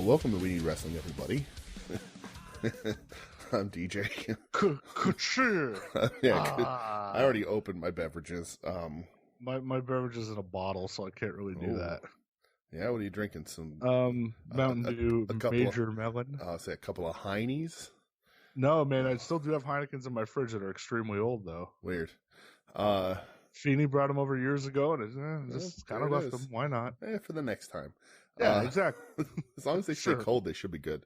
Welcome to We Need Wrestling, everybody. I'm DJ. I already opened my beverages. My beverage is in a bottle, so I can't really do that. Yeah, what are you drinking? Some Mountain Dew, Major Melon. Say a couple of Heinies. No, man, I still do have Heinekens in my fridge that are extremely old, though. Weird. Feeney brought them over years ago, and just kind of left them. Why not? For the next time. Yeah, exactly. As long as they stay cold, they should be good.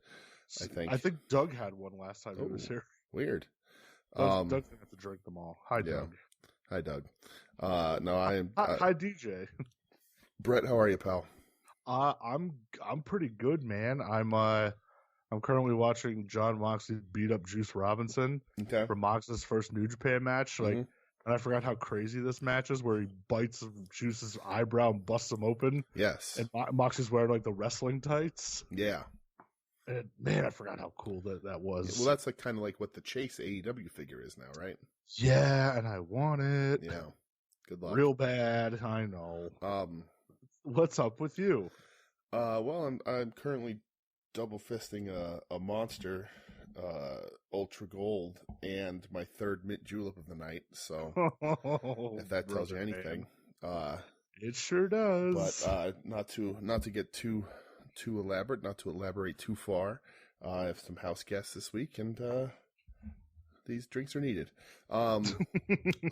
I think Doug had one last time he was here. Weird. Doug didn't have to drink them all. Hi, Doug. Hi, Doug. No, I am. Hi, DJ. Brett, how are you, pal? I'm pretty good, man. I'm currently watching John Moxley beat up Juice Robinson for Mox's first New Japan match. And I forgot how crazy this match is, where he bites Juice's eyebrow and busts him open. Yes. And Moxley's wearing like the wrestling tights. Yeah. And man, I forgot how cool that was. Well, that's kind of like what the Chase AEW figure is now, right? Yeah, and I want it. Yeah. Good luck. Real bad, I know. What's up with you? Well, I'm currently double fisting a monster, ultra gold, and my third mint julep of the night. So if that tells you anything, it sure does. But not to get too elaborate, not to elaborate too far. I have some house guests this week, and these drinks are needed.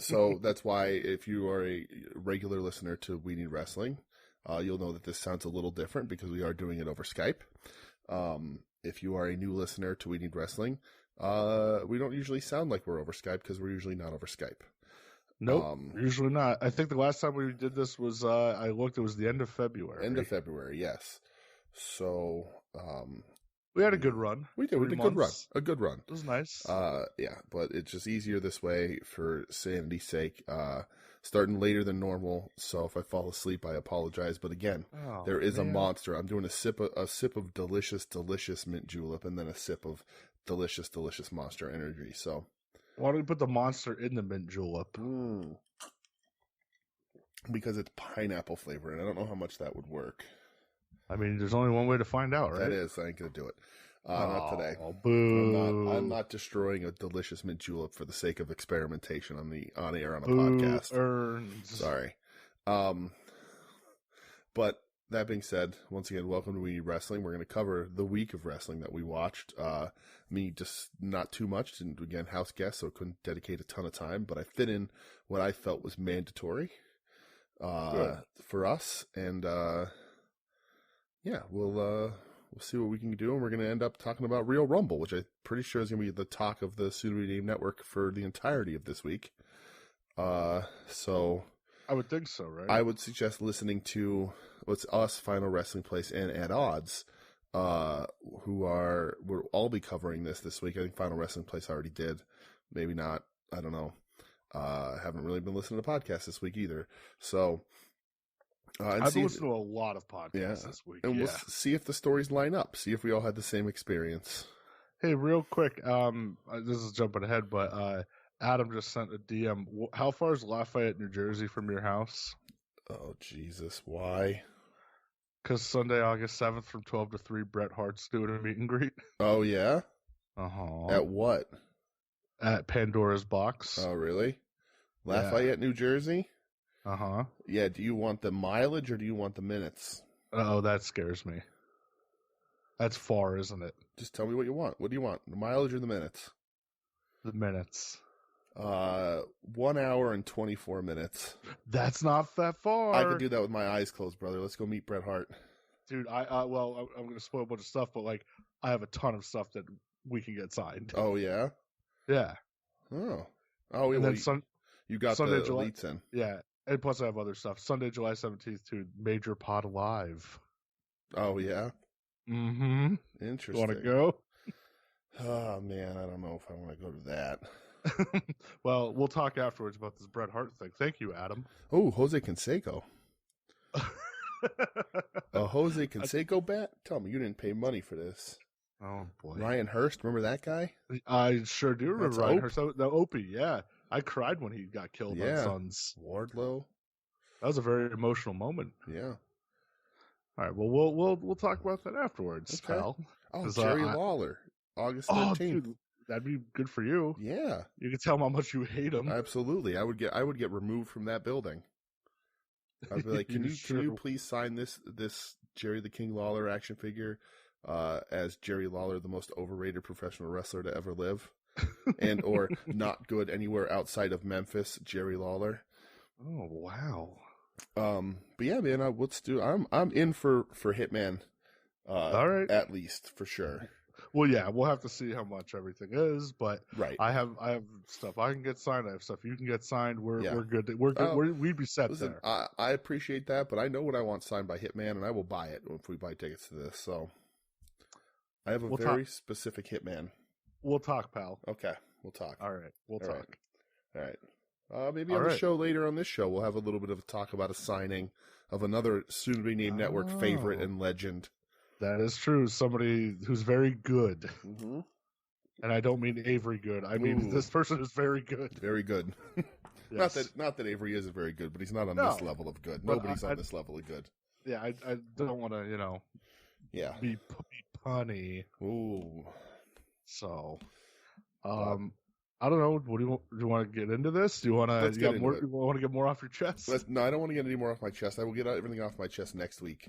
So that's why if you are a regular listener to We Need Wrestling, you'll know that this sounds a little different because we are doing it over Skype. If you are a new listener to We Need Wrestling, we don't usually sound like we're over Skype because we're usually not over Skype. Nope, usually not. I think the last time we did this was, I looked, it was the end of February. End of February, yes. So, we had a good run. We did. We did a good run. It was nice. Yeah, but it's just easier this way for sanity's sake. Starting later than normal, so if I fall asleep, I apologize. But again, there is a monster. I'm doing a sip of delicious mint julep, and then a sip of delicious Monster Energy. So, why don't we put the monster in the mint julep? Because it's pineapple flavor, and I don't know how much that would work. I mean, there's only one way to find out, right? That is. I ain't gonna do it. Not today. Boo. I'm not destroying a delicious mint julep for the sake of experimentation on air on a podcast. Sorry. But that being said, once again, welcome to We Need Wrestling. We're going to cover the week of wrestling that we watched. Me, just not too much. And again, house guest, so couldn't dedicate a ton of time. But I fit in what I felt was mandatory for us. And yeah, we'll see what we can do, and we're going to end up talking about Real Rumble, which I'm pretty sure is going to be the talk of the Soon-to-Be-Named Network for the entirety of this week. So I would think so, right? I would suggest listening to what's us, Final Wrestling Place, and At Odds, we'll all be covering this week. I think Final Wrestling Place already did. Maybe not. I don't know. Haven't really been listening to podcasts this week either. So, I've listened to a lot of podcasts this week. And we'll see if the stories line up. See if we all had the same experience. Hey, real quick, this is jumping ahead, but Adam just sent a DM. How far is Lafayette, New Jersey from your house? Oh, Jesus. Why? Because Sunday, August 7th from 12 to 3, Bret Hart's doing a meet and greet. Oh, yeah? Uh-huh. At what? At Pandora's Box. Oh, really? Lafayette, New Jersey? Uh-huh. Yeah, do you want the mileage or do you want the minutes? Oh, that scares me. That's far, isn't it? Just tell me what you want. What do you want? The mileage or the minutes? The minutes. 1 hour and 24 minutes. That's not that far. I could do that with my eyes closed, brother. Let's go meet Bret Hart. Dude, I'm going to spoil a bunch of stuff, but like, I have a ton of stuff that we can get signed. Oh, yeah? Yeah. Oh, and then you got Sunday, the July, elites in. Yeah. And plus I have other stuff. Sunday, July 17th to Major Pod Live. Oh, yeah? Mm-hmm. Interesting. You want to go? Oh, man, I don't know if I want to go to that. Well, we'll talk afterwards about this Bret Hart thing. Thank you, Adam. Oh, Jose Canseco. A Jose Canseco bat? Tell me, you didn't pay money for this. Oh, boy. Ryan Hurst, remember that guy? I sure do remember Ryan Hurst. The Opie, yeah. I cried when he got killed on Sons. Wardlow. That was a very emotional moment. Yeah. All right. Well, we'll talk about that afterwards, pal. Oh, Jerry Lawler, August 13th. Dude, that'd be good for you. Yeah. You can tell him how much you hate him. Absolutely. I would get removed from that building. I'd be like, can you please sign this Jerry the King Lawler action figure as Jerry Lawler, the most overrated professional wrestler to ever live, and or not good anywhere outside of Memphis, Jerry Lawler. Oh wow. But yeah, man, I'm in for Hitman. All right. At least for sure. Well, yeah, we'll have to see how much everything is, but right. I have stuff I can get signed. I have stuff you can get signed. We're good. We're good. We'd be set there. I appreciate that, but I know what I want signed by Hitman, and I will buy it if we buy tickets to this. So I have a very specific Hitman. We'll talk, pal. Okay, we'll talk. All right, we'll talk. All right. Maybe on the show later on this show, we'll have a little bit of a talk about a signing of another soon-to-be-named network favorite and legend. That is true. Somebody who's very good. Mm-hmm. And I don't mean Avery good. I mean this person is very good. Very good. Yes. Not that Avery isn't very good, but he's not on this level of good. Nobody's on this level of good. Yeah, I don't want to, be punny. Ooh. So, I don't know. What do you want to get into this? Do you want to get more? You want to get more off your chest? No, I don't want to get any more off my chest. I will get everything off my chest next week.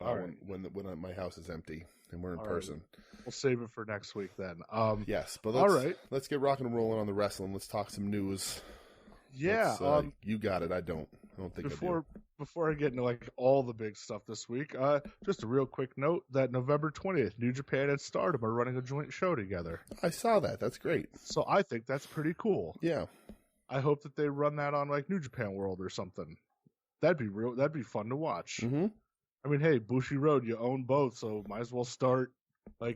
All right. When my house is empty and we're in person. Right. We'll save it for next week then. Yes, but let's get rocking and rolling on the wrestling. Let's talk some news. Yeah. You got it. I don't think I do. Before I get into all the big stuff this week, just a real quick note that November 20th, New Japan and Stardom are running a joint show together. I saw that. That's great. So I think that's pretty cool. Yeah. I hope that they run that on New Japan World or something. That'd be fun to watch. Mm-hmm. I mean, hey, Bushi Road, you own both, so might as well start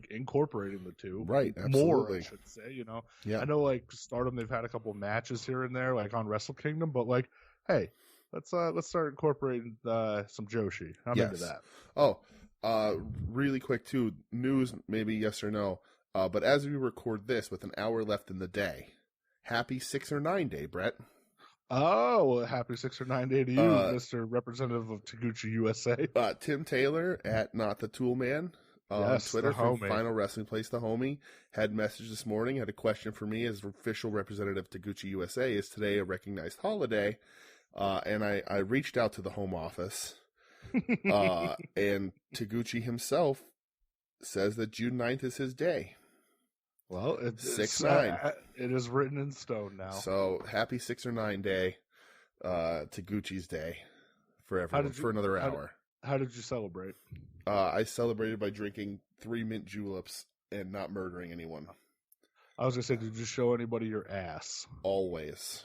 incorporating the two. Right, absolutely. More, I should say, Yeah. I know Stardom, they've had a couple matches here and there, on Wrestle Kingdom, but hey, let's start incorporating some Joshi. I'm into that. Oh, really quick too, news, maybe yes or no, but as we record this with an hour left in the day, happy 6 or 9 day, Brett. Oh, well, happy 6 or 9 day to you, Mr. Representative of Taguchi USA. Tim Taylor at Not the Tool Man on Twitter from Final Wrestling Place, the homie, had message this morning, had a question for me as official representative of Taguchi USA. Is today a recognized holiday? And I reached out to the home office, and Taguchi himself says that June 9th is his day. Well, it's 6-9. It is written in stone now. So happy 6 or 9 day, Taguchi's day for everyone for another hour. How did you celebrate? I celebrated by drinking 3 mint juleps and not murdering anyone. I was gonna say, did you show anybody your ass? Always.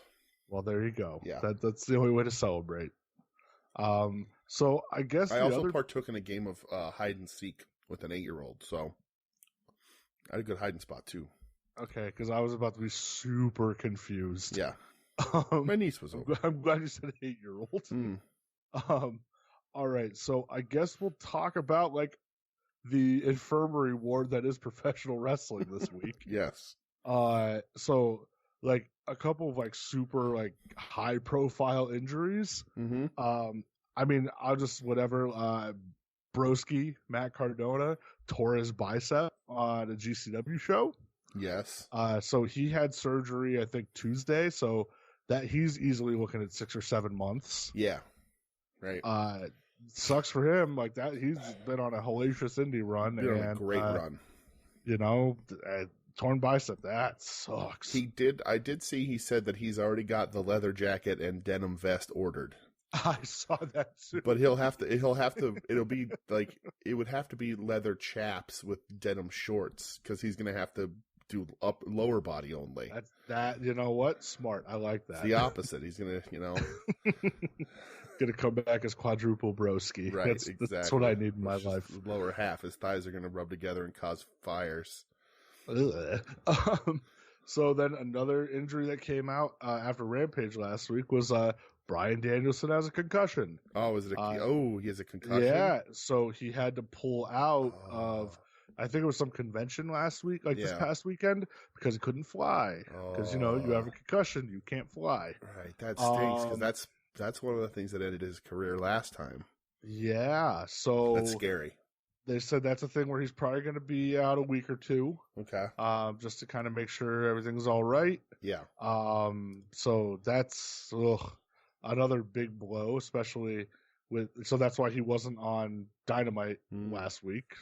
Well, there you go. Yeah, that's the only way to celebrate. So I guess I also partook in a game of hide and seek with an 8-year-old. So. I had a good hiding spot, too. Okay, because I was about to be super confused. Yeah. My niece was over. I'm glad you said 8-year-old. Mm. All right, so I guess we'll talk about, the infirmary ward that is professional wrestling this week. Yes. So, a couple of, super, high-profile injuries. Mm-hmm. I mean, I'll just, whatever, Broski, Matt Cardona, tore his bicep on a GCW show. Yes. So he had surgery, I think, Tuesday. So that he's easily looking at 6 or 7 months. Yeah. Right. Sucks for him. That he's been on a hellacious indie run. Been on a great run. Torn bicep. That sucks. I did see he said that he's already got the leather jacket and denim vest ordered. I saw that too. But it would have to be leather chaps with denim shorts because he's going to have to do lower body only. You know what? Smart. I like that. It's the opposite. He's going to, going to come back as quadruple broski. Right, exactly. That's what I need in my life. The lower half. His thighs are going to rub together and cause fires. So then another injury that came out after Rampage last week was Bryan Danielson has a concussion. Oh, he has a concussion? Yeah, so he had to pull out of, I think it was some convention last week, this past weekend, because he couldn't fly. Because, you have a concussion, you can't fly. Right, that stinks, because that's one of the things that ended his career last time. Yeah, so that's scary. They said that's a thing where he's probably going to be out a week or two. Okay. Just to kind of make sure everything's all right. Yeah. So that's another big blow, especially so that's why he wasn't on Dynamite last week.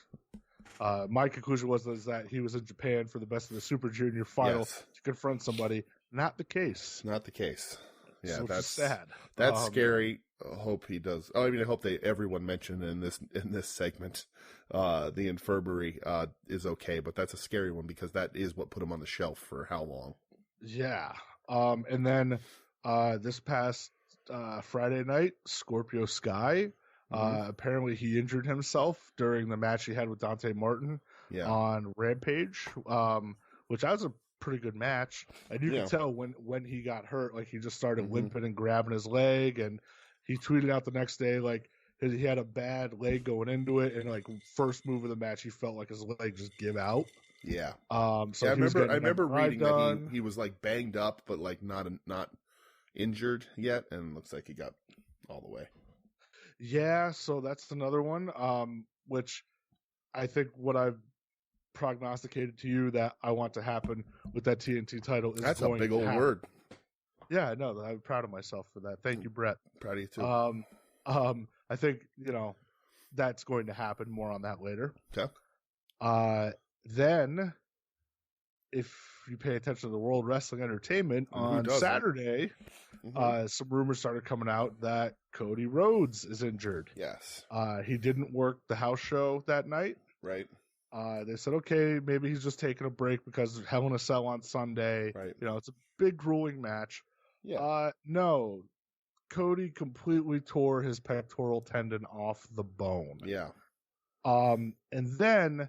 My conclusion was that he was in Japan for the Best of the Super Junior final to confront somebody. Not the case. Not the case. Yeah, so that's sad. That's scary. I hope he does. Oh, I mean, I hope everyone mentioned in this segment, the infirmary is okay, but that's a scary one because that is what put him on the shelf for how long? Yeah. And then this past Friday night, Scorpio Sky. Apparently, he injured himself during the match he had with Dante Martin on Rampage, which was a pretty good match. And you could tell when he got hurt, like he just started limping and grabbing his leg. And he tweeted out the next day, like he had a bad leg going into it, and like first move of the match, he felt like his leg just give out. Yeah. So I remember reading that he was like banged up, but like not injured yet, and looks like he got all the way. Yeah, so that's another one, which I think what I've prognosticated to you that I want to happen with that TNT title is that's going a big old happen. word. Yeah, no, I'm proud of myself for that. Thank you, Brett. Proud of you too. I think that's going to happen. More on that later. Okay. Then, if you pay attention to the World Wrestling Entertainment on Saturday, some rumors started coming out that Cody Rhodes is injured. Yes. He didn't work the house show that night. Right. They said, okay, maybe he's just taking a break because of Hell in a Cell on Sunday. Right. It's a big grueling match. Yeah. No, Cody completely tore his pectoral tendon off the bone. Yeah. And then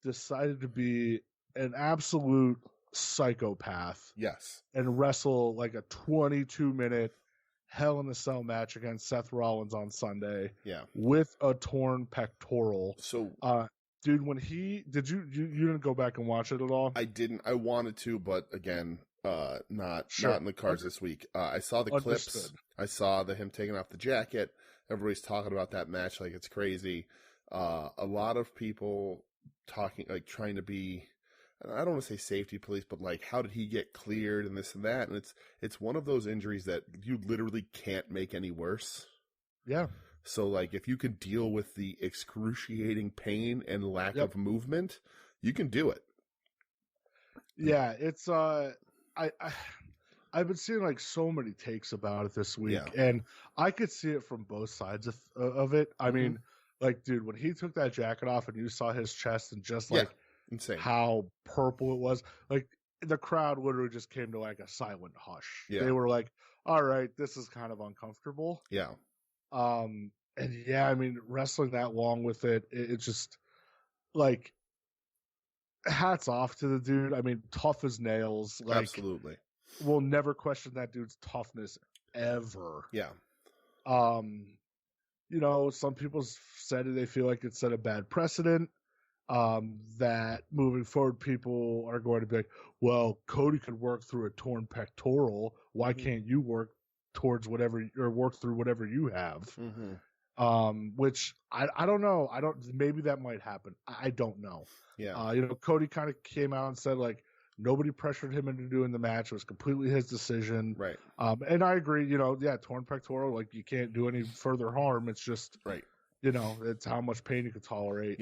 decided to be an absolute psychopath. Yes. And wrestle like a 22-minute Hell in a Cell match against Seth Rollins on Sunday. Yeah. With a torn pectoral. So, dude, when you didn't go back and watch it at all? I didn't. I wanted to, but again, not in the cards this week. I saw the clips. I saw him taking off the jacket. Everybody's talking about that match like it's crazy. A lot of people talking, like trying to be, I don't want to say safety police, but like, how did he get cleared and this and that? And it's one of those injuries that you literally can't make any worse. Yeah. So like, if you can deal with the excruciating pain and lack of movement, you can do it. Yeah, it's I've been seeing like so many takes about it this week, and I could see it from both sides of it. I mean, like, dude, when he took that jacket off and you saw his chest and just like insane how purple it was, like the crowd literally just came to like a silent hush. Yeah. They were like, all right, this is kind of uncomfortable. Yeah. And I mean, wrestling that long with it's just like, hats off to the dude. I mean, tough as nails. Like, absolutely. We'll never question that dude's toughness ever. Yeah. Some people said they feel like it set a bad precedent. That moving forward, people are going to be like, well, Cody could work through a torn pectoral. Why can't you work towards whatever or work through whatever you have? Which I don't know. Maybe that might happen. I don't know. Yeah. Cody kind of came out and said like nobody pressured him into doing the match. It was completely his decision. Right. And I agree. Torn pectoral, like you can't do any further harm. It's just right. It's how much pain you can tolerate.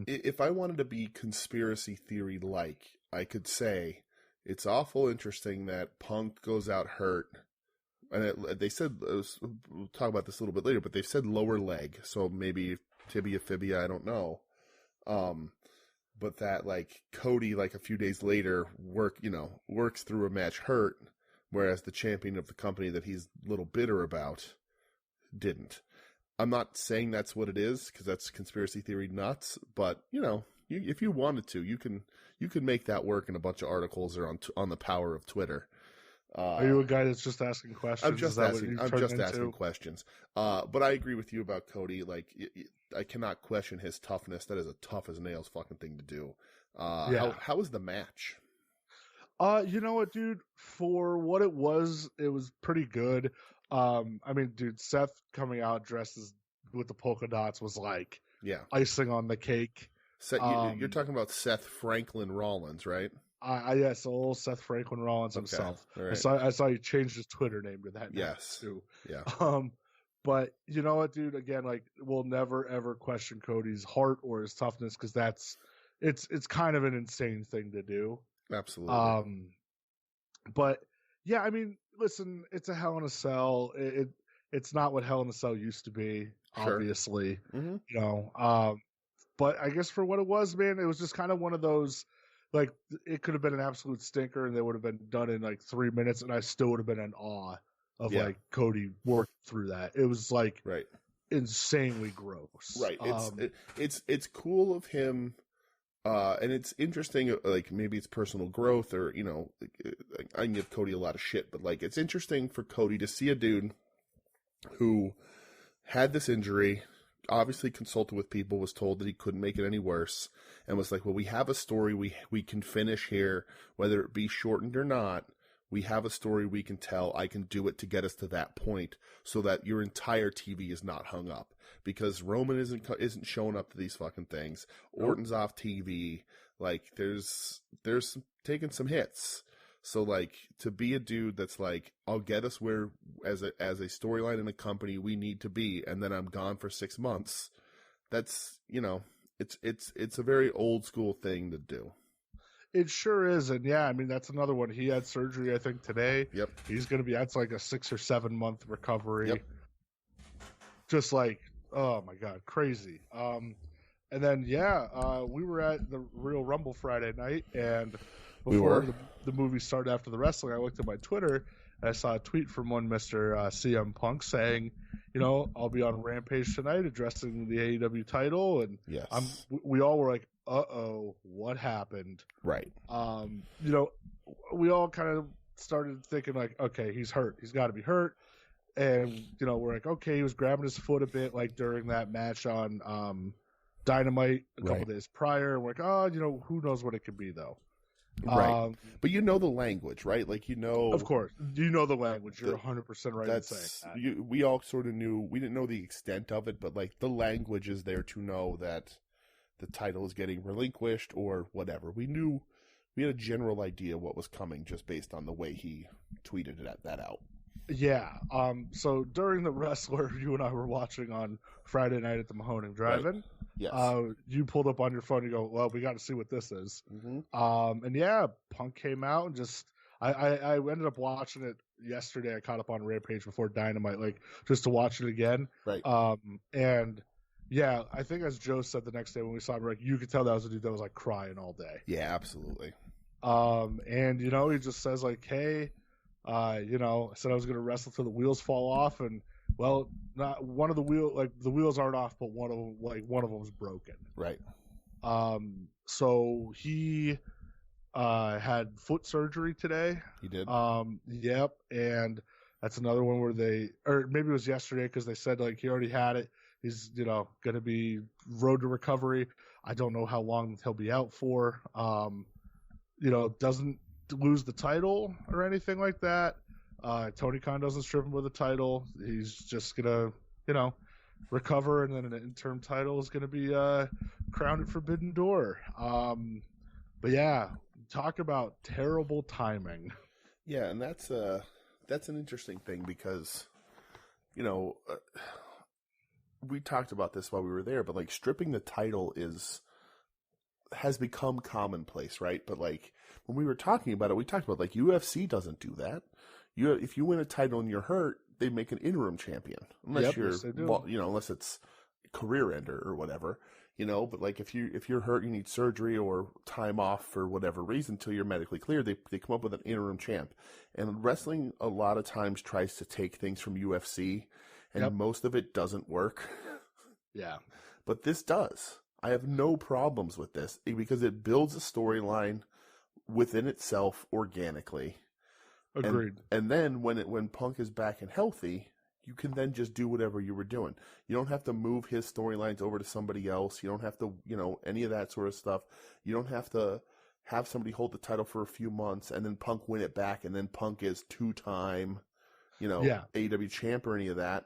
If I wanted to be conspiracy theory like, I could say it's awful interesting that Punk goes out hurt. And they said, we'll talk about this a little bit later, but they said lower leg. So maybe tibia, fibia, I don't know. But that like Cody, like a few days later works through a match hurt, whereas the champion of the company that he's a little bitter about didn't. I'm not saying that's what it is because that's conspiracy theory nuts, but if you wanted to, you can make that work in a bunch of articles or on the power of Twitter. Are you a guy that's just asking questions? I'm just asking questions. But I agree with you about Cody. Like, I cannot question his toughness. That is a tough as nails fucking thing to do. How was the match? You know what, dude? For what it was pretty good. I mean, dude, Seth coming out dressed as with the polka dots was like yeah, icing on the cake. You're talking about Seth Franklin Rollins, right? Yes, old Seth Franklin Rollins himself. Right. I saw he changed his Twitter name to that. Yes. Too. Yeah. But you know what, dude? Again, like we'll never ever question Cody's heart or his toughness because it's kind of an insane thing to do. Absolutely. But yeah, I mean, listen, it's a Hell in a Cell. It's not what Hell in a Cell used to be, obviously. Mm-hmm. You know, but I guess for what it was, man, it was just kind of one of those. Like it could have been an absolute stinker, and they would have been done in like 3 minutes, and I still would have been in awe of like Cody worked through that. It was like insanely gross. Right. It's cool of him, and it's interesting. Like maybe it's personal growth, or you know, I can give Cody a lot of shit, but like it's interesting for Cody to see a dude who had this injury, obviously consulted with people, was told that he couldn't make it any worse, and was like, well, we have a story we can finish here, whether it be shortened or not. We have a story we can tell. I can do it to get us to that point so that your entire TV is not hung up, because Roman isn't showing up to these fucking things. Orton's off TV. Like there's taking some hits. So like to be a dude that's like, I'll get us where as a storyline in a company we need to be, and then I'm gone for 6 months. That's, you know, it's a very old school thing to do. It sure is, and yeah, I mean that's another one. He had surgery, I think, today. Yep. He's going to be. That's like a 6 or 7 month recovery. Yep. Just like, oh my god, crazy. And then we were at the Real Rumble Friday night, and before the movie started after the wrestling, I looked at my Twitter and I saw a tweet from one Mr. CM Punk saying, you know, I'll be on Rampage tonight addressing the AEW title, and we all were like, uh-oh, what happened? Right. You know, we all kind of started thinking like, okay, he's hurt. He's got to be hurt. And, you know, we're like, okay, he was grabbing his foot a bit like during that match on Dynamite a couple days prior. And we're like, oh, you know, who knows what it could be, though. Right. But you know the language, right? Like, you know. Of course. You know the language. You're 100% right in saying that. We all sort of knew. We didn't know the extent of it, but, like, the language is there to know that the title is getting relinquished or whatever. We knew, we had a general idea what was coming just based on the way he tweeted that out. Yeah. So during the Wrestler you and I were watching on Friday night at the Mahoning Drive-In, right. Yes. You pulled up on your phone and you go, well, we got to see what this is. Mm-hmm. And yeah, Punk came out and just, I ended up watching it yesterday. I caught up on Rampage before Dynamite, like just to watch it again. Right. And yeah, I think as Joe said the next day when we saw him, like you could tell that was a dude that was like crying all day. Yeah, absolutely. And you know, he just says like, hey, you know, I said I was going to wrestle till the wheels fall off, and well, not one of the the wheels aren't off, but one of them's broken. Right. So he had foot surgery today. He did. Yep, and that's another one where or maybe it was yesterday because they said like he already had it. He's, you know, going to be road to recovery. I don't know how long he'll be out for. You know, doesn't lose the title or anything like that. Tony Khan doesn't strip him with the title. He's just going to, you know, recover, and then an interim title is going to be crowned at Forbidden Door. But yeah, talk about terrible timing. Yeah, and that's an interesting thing because, you know, we talked about this while we were there, but like stripping the title has become commonplace, right? But like when we were talking about it, we talked about like UFC doesn't do that. If you win a title and you're hurt, they make an interim champion, unless unless it's career ender or whatever, you know. But like if you're hurt, you need surgery or time off for whatever reason until you're medically cleared, they come up with an interim champ. And wrestling a lot of times tries to take things from UFC. And most of it doesn't work. Yeah. But this does. I have no problems with this because it builds a storyline within itself organically. Agreed. And then when Punk is back and healthy, you can then just do whatever you were doing. You don't have to move his storylines over to somebody else. You don't have to, you know, any of that sort of stuff. You don't have to have somebody hold the title for a few months and then Punk win it back and then Punk is 2-time, you know, AEW champ or any of that.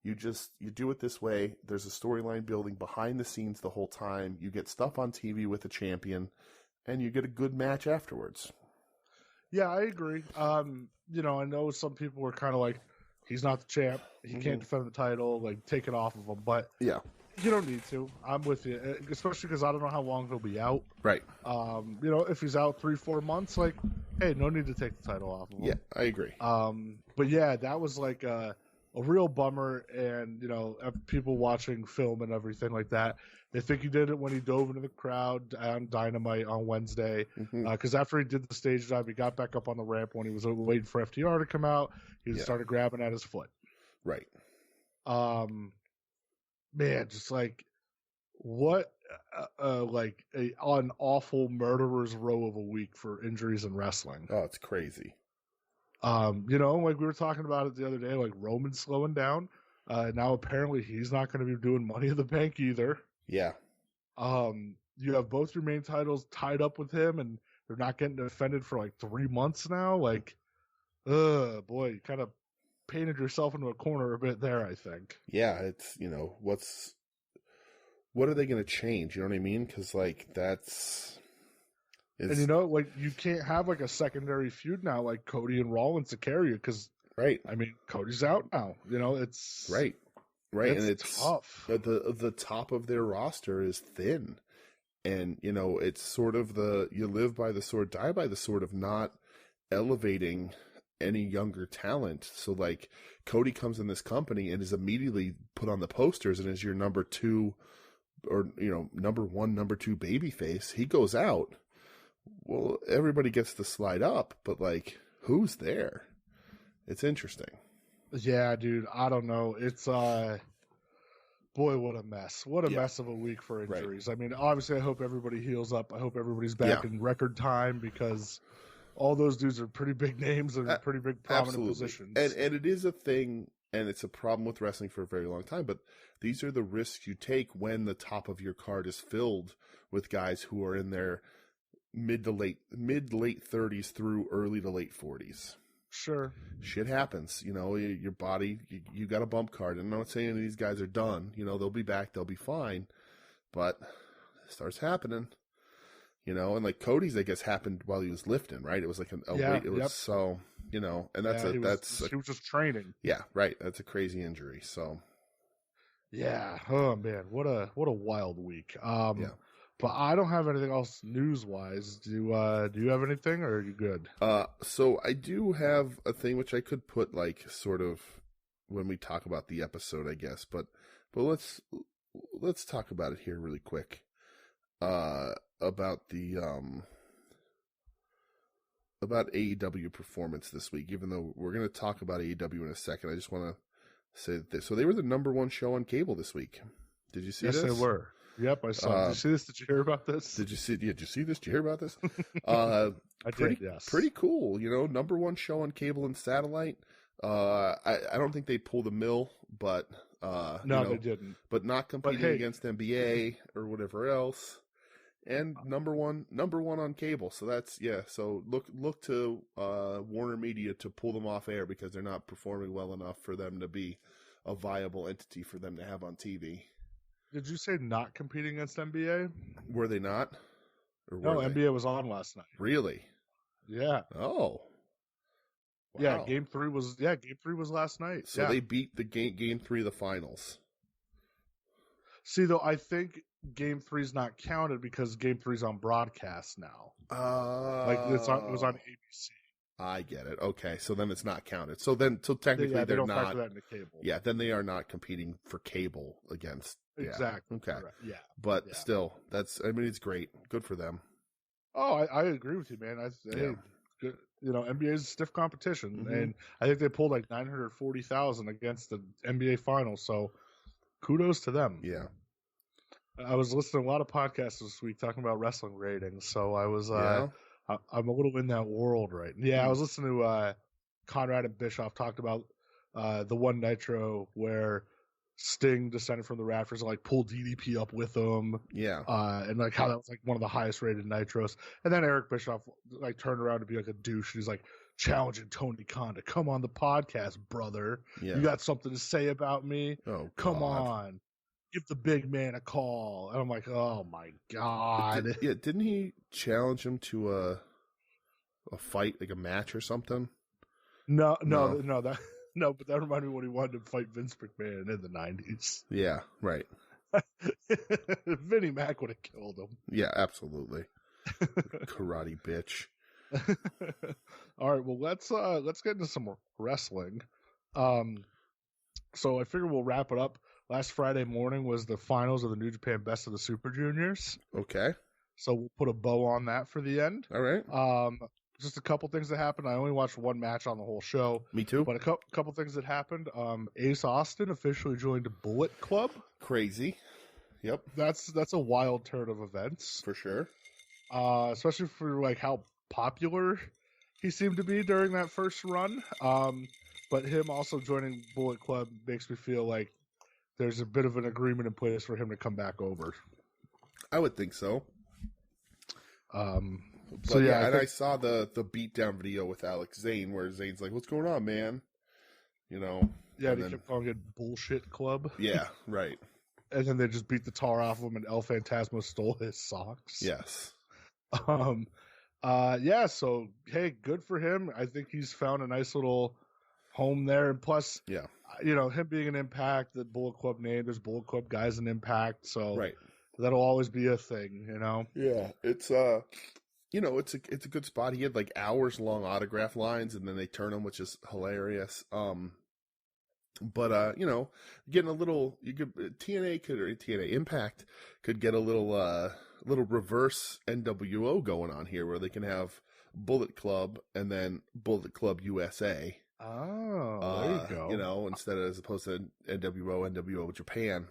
You do it this way. There's a storyline building behind the scenes the whole time. You get stuff on TV with the champion, and you get a good match afterwards. Yeah, I agree. I know some people were kind of like, he's not the champ. He can't defend the title. Like, take it off of him. But yeah, you don't need to. I'm with you, especially because I don't know how long he'll be out. Right. If he's out 3-4 months, like, hey, no need to take the title off of him. Yeah, I agree. But yeah, that was like a real bummer. And, people watching film and everything like that, they think he did it when he dove into the crowd on Dynamite on Wednesday. Because after he did the stage dive, he got back up on the ramp when he was waiting for FTR to come out. He started grabbing at his foot. Right. Man, just like what, an awful murderer's row of a week for injuries in wrestling. Oh, it's crazy. Like we were talking about it the other day, like Roman's slowing down. Now apparently he's not going to be doing Money in the Bank either. Yeah. You have both your main titles tied up with him, and they're not getting defended for like 3 months now. Like, boy, you kind of painted yourself into a corner a bit there, I think. Yeah, it's, what are they going to change? You know what I mean? Because, like, and, you can't have, like, a secondary feud now, like Cody and Rollins to carry you, because, right. I mean, Cody's out now. It's... Right. And it's tough. The top of their roster is thin. And, it's sort of you live by the sword, die by the sword of not elevating any younger talent. So, like, Cody comes in this company and is immediately put on the posters and is your number 2 or, number 1, number 2 babyface. He goes out. Well, everybody gets to slide up, but, like, who's there? It's interesting. Yeah, dude, I don't know. It's, boy, what a mess. What a mess of a week for injuries. Right. I mean, obviously, I hope everybody heals up. I hope everybody's back in record time, because all those dudes are pretty big names and pretty big prominent positions. And it is a thing, and it's a problem with wrestling for a very long time, but these are the risks you take when the top of your card is filled with guys who are in their mid to late 30s through early to late 40s. Sure. Shit happens. Your body, you got a bump card. And I'm not saying these guys are done. They'll be back. They'll be fine. But it starts happening. And like Cody's, I guess, happened while he was lifting, right? It was like a weight. It was so, and he was just training. Yeah, right. That's a crazy injury. So. Yeah. Oh man, what a wild week. But I don't have anything else news-wise. Do you have anything, or are you good? So I do have a thing which I could put, like, sort of when we talk about the episode, I guess. But let's talk about it here really quick. About the about AEW performance this week. Even though we're going to talk about AEW in a second, I just want to say that they were the number 1 show on cable this week. Did you see this? Yes, they were. Yep, I saw. Did you see this? Did you hear about this? Did you see this? Did you hear about this? I did, yes. Pretty cool, number 1 show on cable and satellite. I don't think they pulled a mill, but no, they didn't. But not competing against NBA or whatever else. And number one on cable. So that's, so look to Warner Media to pull them off air, because they're not performing well enough for them to be a viable entity for them to have on TV. Did you say not competing against NBA? Were they not? No, NBA was on last night. Really? Yeah. Oh. Wow. Yeah, Game 3 was last night. So they beat the game 3 of the finals. See, though, I think Game 3's not counted because Game 3's on broadcast now. It was on ABC. I get it. Okay, so then it's not counted. So technically they don't not. Factor that into cable. Yeah, then they are not competing for cable against. Exactly. Okay. Correct. Yeah. But still, it's great. Good for them. Oh, I agree with you, man. Good. NBA is stiff competition, and I think they pulled like 940,000 against the NBA finals. So, kudos to them. Yeah. I was listening to a lot of podcasts this week talking about wrestling ratings, so I was I'm a little in that world right now. Yeah, I was listening to Conrad and Bischoff talked about the one Nitro where Sting descended from the rafters and like pulled DDP up with him. Yeah. And like how that was like one of the highest rated Nitros. And then Eric Bischoff like turned around to be like a douche. He's like, challenging Tony Khan to come on the podcast, brother. Yeah. You got something to say about me? Oh, come on. Give the big man a call. And I'm like, oh, my God. Didn't he challenge him to a fight, like a match or something? No, but that reminded me when he wanted to fight Vince McMahon in the 90s. Yeah, right. Vinnie Mac would have killed him. Yeah, absolutely. Karate bitch. All right, well let's get into some wrestling. So I figure we'll wrap it up. Last Friday morning was the finals of the New Japan Best of the Super Juniors. Okay. So we'll put a bow on that for the end. All right. Just a couple things that happened. I only watched one match on the whole show. Me too. But a couple things that happened. Ace Austin officially joined Bullet Club. Crazy. Yep. That's a wild turn of events. For sure. Especially for like how popular he seemed to be during that first run. But him also joining Bullet Club makes me feel like there's a bit of an agreement in place for him to come back over. I would think so. So yeah, I saw the beatdown video with Alex Zane where Zane's like, "What's going on, man?" You know. Yeah, they kept calling it Bullshit Club. Yeah, right. And then they just beat the tar off of him, and El Phantasmo stole his socks. Yes. Yeah. So hey, good for him. I think he's found a nice little home there, and plus, yeah, you know, him being an Impact, the Bullet Club name, there's Bullet Club guys in Impact, so right. That'll always be a thing, you know. Yeah, it's you know, it's a good spot. He had like hours long autograph lines, and then they turn them, which is hilarious. But you know, getting a little, TNA Impact could get a little reverse NWO going on here, where they can have Bullet Club and then Bullet Club USA. Oh, there you go. You know, as opposed to NWO Japan.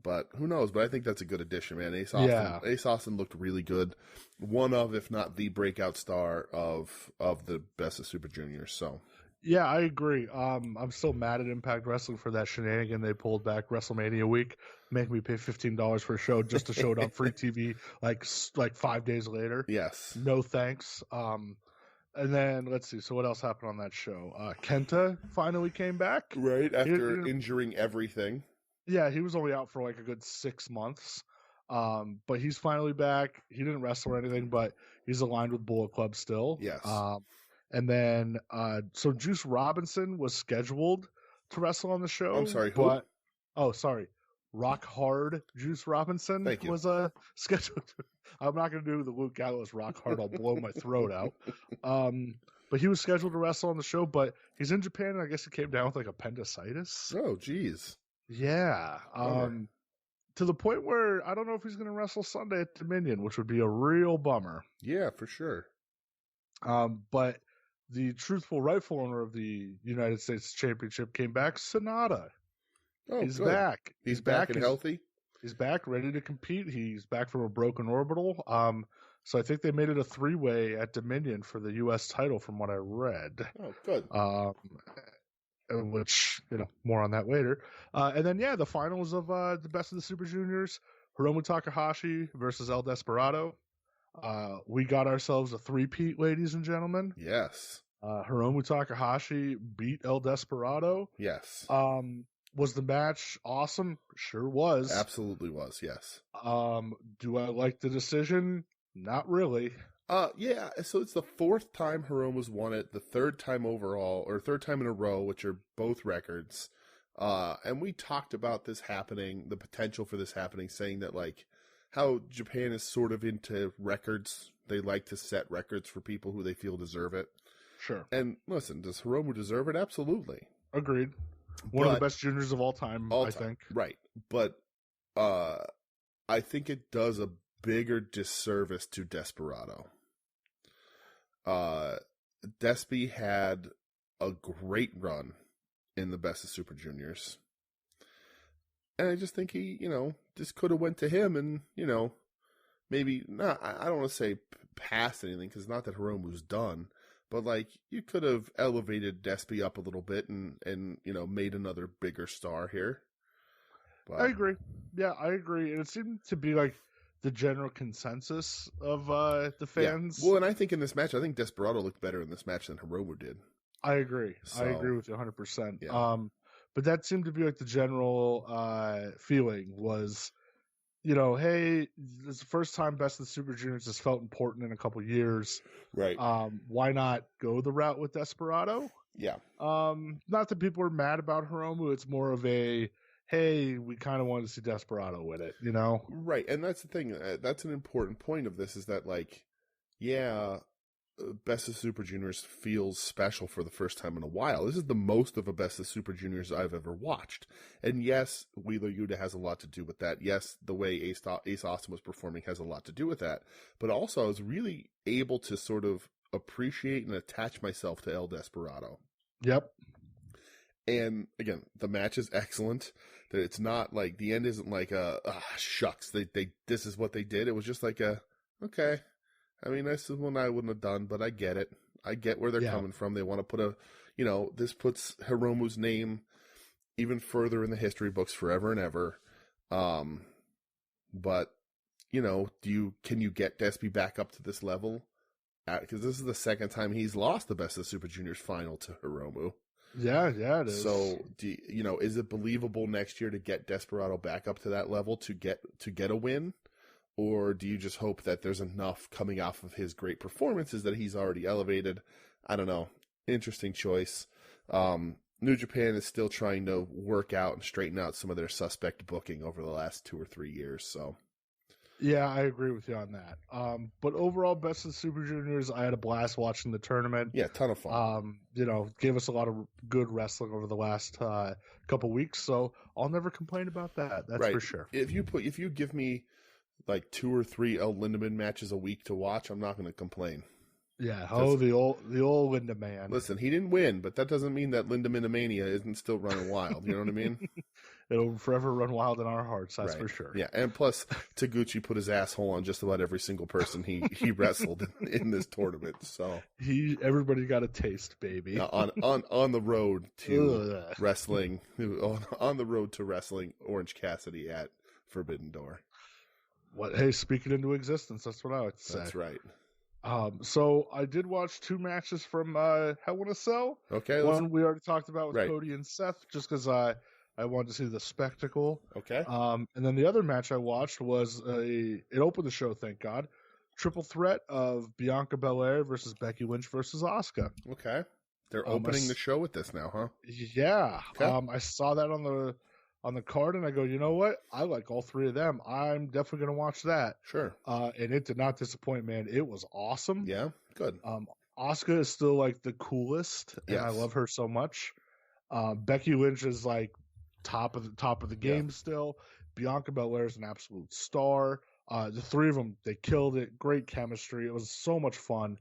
But who knows? But I think that's a good addition, man. Ace Austin looked really good. One of, if not the breakout star of the Best of Super Juniors. So yeah, I agree. I'm still mad at Impact Wrestling for that shenanigan they pulled back WrestleMania week, making me pay $15 for a show just to show it on free TV like 5 days later. Yes. No thanks. And then let's see. So what else happened on that show? Kenta finally came back. Right after injuring everything. Yeah, he was only out for like a good 6 months. But he's finally back. He didn't wrestle or anything, but he's aligned with Bullet Club still. Yes. And then, so Juice Robinson was scheduled to wrestle on the show. I'm sorry, who? Rock Hard Juice Robinson was scheduled. I'm not going to do the Luke Gallows Rock Hard. I'll blow my throat out. But he was scheduled to wrestle on the show, but he's in Japan, and I guess he came down with like appendicitis. Oh, geez. Yeah. To the point where I don't know if he's going to wrestle Sunday at Dominion, which would be a real bummer. Yeah, for sure. But the truthful rightful owner of the United States Championship came back, Sonata. Oh, he's good. back. He's back and healthy. He's back, ready to compete. He's back from a broken orbital. So I think they made it a 3-way at Dominion for the U.S. title, from what I read. Oh, good. Which, you know, more on that later. And then, yeah, the finals of the Best of the Super Juniors, Hiromu Takahashi versus El Desperado. We got ourselves a three-peat, ladies and gentlemen. Yes. Hiromu Takahashi beat El Desperado. Yes. Was the match awesome? Sure was. Absolutely was, yes. Do I like the decision? Not really. Yeah, so it's the 4th time Hiromu's won it, the 3rd time overall, or 3rd time in a row, which are both records. And we talked about this happening, the potential for this happening, saying that, like, how Japan is sort of into records. They like to set records for people who they feel deserve it. Sure. And listen, does Hiromu deserve it? Absolutely. Agreed. One of the best juniors of all time, I think. Right. But I think it does a bigger disservice to Desperado. Despy had a great run in the Best of Super Juniors. And I just think he, you know, just could have went to him and, you know, maybe not, I don't want to say past anything, because not that Hiromu's done, but like you could have elevated Despy up a little bit and you know, made another bigger star here. But, I agree. Yeah, I agree. And it seemed to be like the general consensus of the fans. Yeah. Well, and I think in this match, I think Desperado looked better in this match than Hiromu did. I agree. So, I agree with you 100%. Yeah. But that seemed to be like the general feeling was, hey, this is the first time Best of the Super Juniors has felt important in a couple years. Right. Why not go the route with Desperado? Yeah. Not that people are mad about Hiromu. It's more of a, hey, we kind of wanted to see Desperado with it, Right. And that's the thing. That's an important point of this is that, like, yeah, Best of Super Juniors feels special for the first time in a while. This is the most of a Best of Super Juniors I've ever watched. And yes, Wheeler Yuta has a lot to do with that. Yes, the way Ace Austin was performing has a lot to do with that. But also, I was really able to sort of appreciate and attach myself to El Desperado. Yep. And again, the match is excellent. That it's not like the end isn't like shucks, they this is what they did. It was just like okay. I mean, this is one I wouldn't have done, but I get it. I get where they're coming from. They want to put this puts Hiromu's name even further in the history books forever and ever. But can you get Despy back up to this level? Because this is the second time he's lost the Best of the Super Juniors final to Hiromu. Yeah, it is. So, is it believable next year to get Desperado back up to that level to get a win? Or do you just hope that there's enough coming off of his great performances that he's already elevated? I don't know. Interesting choice. New Japan is still trying to work out and straighten out some of their suspect booking over the last 2 or 3 years. So, yeah, I agree with you on that. But overall, Best of the Super Juniors, I had a blast watching the tournament. Yeah, ton of fun. Gave us a lot of good wrestling over the last couple weeks. So I'll never complain about that. That's for sure. If you give me like 2 or 3 El Lindaman matches a week to watch, I'm not going to complain. Yeah. Oh, the old Lindaman. Listen, he didn't win, but that doesn't mean that Lindamanimania isn't still running wild. You know what I mean? It'll forever run wild in our hearts. That's for sure. Yeah. And plus, Taguchi put his asshole on just about every single person he wrestled in this tournament. So everybody got a taste, baby. On the road to wrestling, on the road to wrestling Orange Cassidy at Forbidden Door. What? Hey, speak it into existence. That's what I would say. That's right. So I did watch 2 matches from Hell in a Cell. Okay. One we already talked about with Cody and Seth, just because I wanted to see the spectacle. Okay. And then the other match I watched was it opened the show, thank God. Triple threat of Bianca Belair versus Becky Lynch versus Asuka. Okay. They're opening the show with this now, huh? Yeah. Okay. I saw that on the card, and I go, you know what? I like all 3 of them. I'm definitely going to watch that. Sure. And it did not disappoint, man. It was awesome. Yeah, good. Asuka is still like the coolest, and I love her so much. Becky Lynch is like top of the game still. Bianca Belair is an absolute star. The 3 of them, they killed it. Great chemistry. It was so much fun.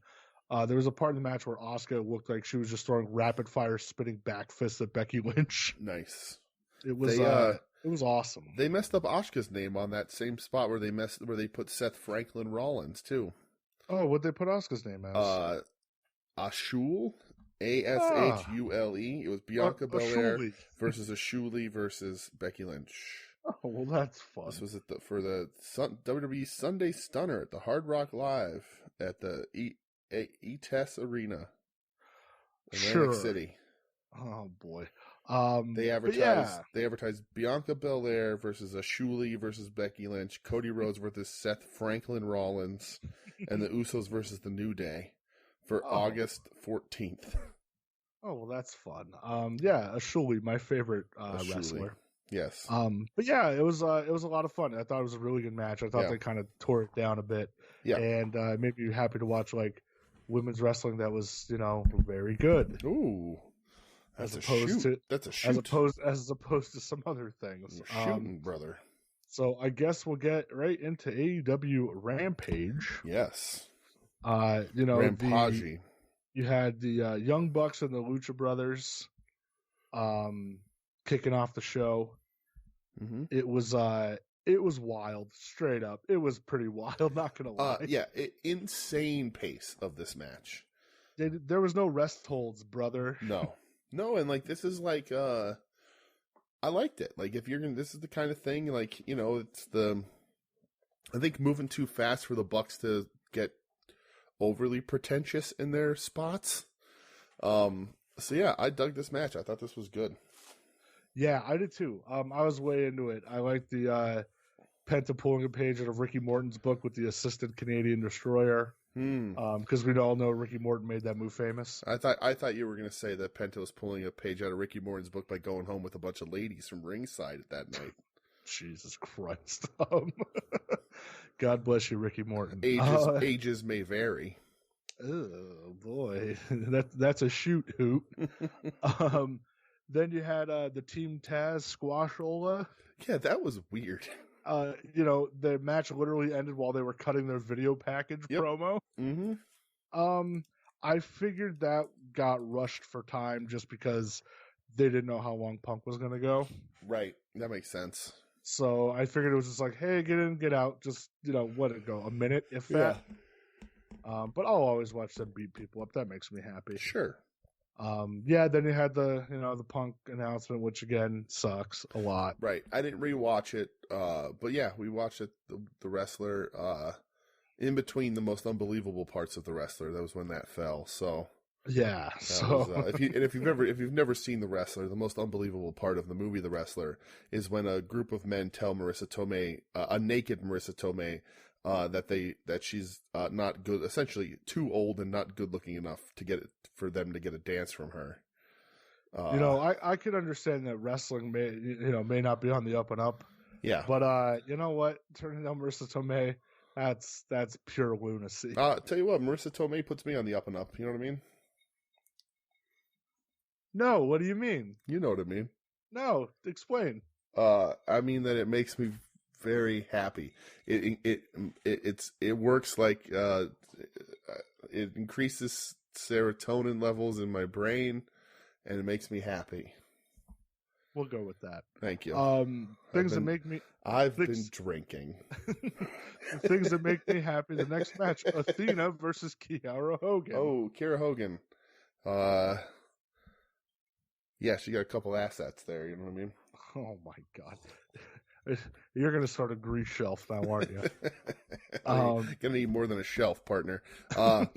There was a part of the match where Asuka looked like she was just throwing rapid fire spinning back fists at Becky Lynch. Nice. It was awesome. They messed up Asuka's name on that same spot where they put Seth Franklin Rollins too. Oh, what'd they put Asuka's name as? Ashule, Ashule. It was Bianca Belair versus Ashule versus Becky Lynch. Oh, well, that's fun. This was for the WWE Sunday Stunner at the Hard Rock Live at the ETES Arena in Atlantic City. Oh boy. They advertised Bianca Belair versus Ashule versus Becky Lynch, Cody Rhodes versus Seth Franklin Rollins, and the Usos versus the New Day for August 14th. Oh, well, that's fun. Ashule, my favorite wrestler. Yes. But yeah, it was a lot of fun. I thought it was a really good match. I thought they kind of tore it down a bit. Yeah. And made me happy to watch like women's wrestling that was, very good. Ooh. That's a shoot. As opposed to some other things. Shooting, brother. So I guess we'll get right into AEW Rampage. Yes. Rampage. You had the Young Bucks and the Lucha Brothers kicking off the show. Mm-hmm. It was wild, straight up. It was pretty wild, not gonna lie. Insane pace of this match. There was no rest holds, brother. No, and like this is like I liked it. Like if you're gonna, this is the kind of thing like it's the I think moving too fast for the Bucks to get overly pretentious in their spots. So yeah, I dug this match. I thought this was good. Yeah, I did too. I was way into it. I liked the Penta pulling a page out of Ricky Morton's book with the assisted Canadian Destroyer. Because we all know Ricky Morton made that move famous. I thought you were going to say that Penta was pulling a page out of Ricky Morton's book by going home with a bunch of ladies from ringside that night. Jesus Christ. God bless you, Ricky Morton. Ages may vary. Oh boy, that's a shoot hoot. Then you had the Team Taz Squashola. Yeah, that was weird. The match literally ended while they were cutting their video package promo. Mm-hmm. I figured that got rushed for time just because they didn't know how long Punk was going to go. Right. That makes sense. So I figured it was just like, hey, get in, get out. Just, let it go. A minute, if that. But I'll always watch them beat people up. That makes me happy. Sure. Then you had the Punk announcement, which again sucks a lot. Right. I didn't rewatch it, but yeah, we watched it. The wrestler, in between the most unbelievable parts of the wrestler, that was when that fell. So yeah. If you've never seen The Wrestler, the most unbelievable part of the movie The Wrestler is when a group of men tell Marissa Tomei, a naked Marissa Tomei, that she's not good, essentially too old and not good looking enough for them to get a dance from her. I could understand that wrestling may not be on the up and up. Yeah. But you know what? Turning down Marissa Tomei, that's pure lunacy. Tell you what, Marissa Tomei puts me on the up and up. You know what I mean? No, what do you mean? You know what I mean. No, explain. I mean that it makes me very happy. It works like it increases serotonin levels in my brain, and it makes me happy. We'll go with that. Thank you. Things that make me. I've been drinking. Things that make me happy. The next match: Athena versus Kiara Hogan. Oh, Kiara Hogan. Yeah, she got a couple assets there. You know what I mean? Oh my God. You're going to start a grease shelf now, aren't you? Going to need more than a shelf, partner. Oh,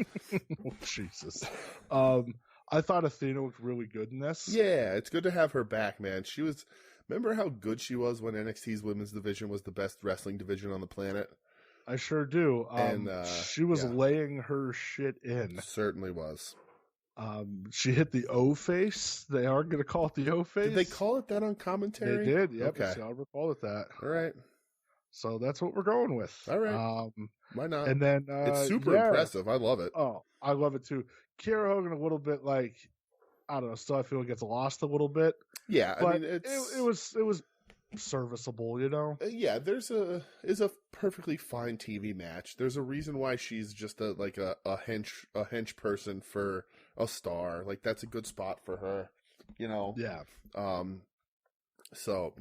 Jesus. I thought Athena looked really good in this. Yeah, it's good to have her back, man. Remember how good she was when NXT's women's division was the best wrestling division on the planet? I sure do. And she was laying her shit in. Certainly was. She hit the O face. They are going to call it the O face. Did they call it that on commentary? They did. Yep. Okay. I'll recall it that. All right. So that's what we're going with. All right. Why not? And then it's super impressive. I love it. Oh, I love it too. Kiara Hogan a little bit like, I don't know. Still, I feel it gets lost a little bit. Yeah, but I mean it was serviceable, Yeah, there's a perfectly fine TV match. There's a reason why she's just a hench person for a star. Like that's a good spot for her, Yeah. So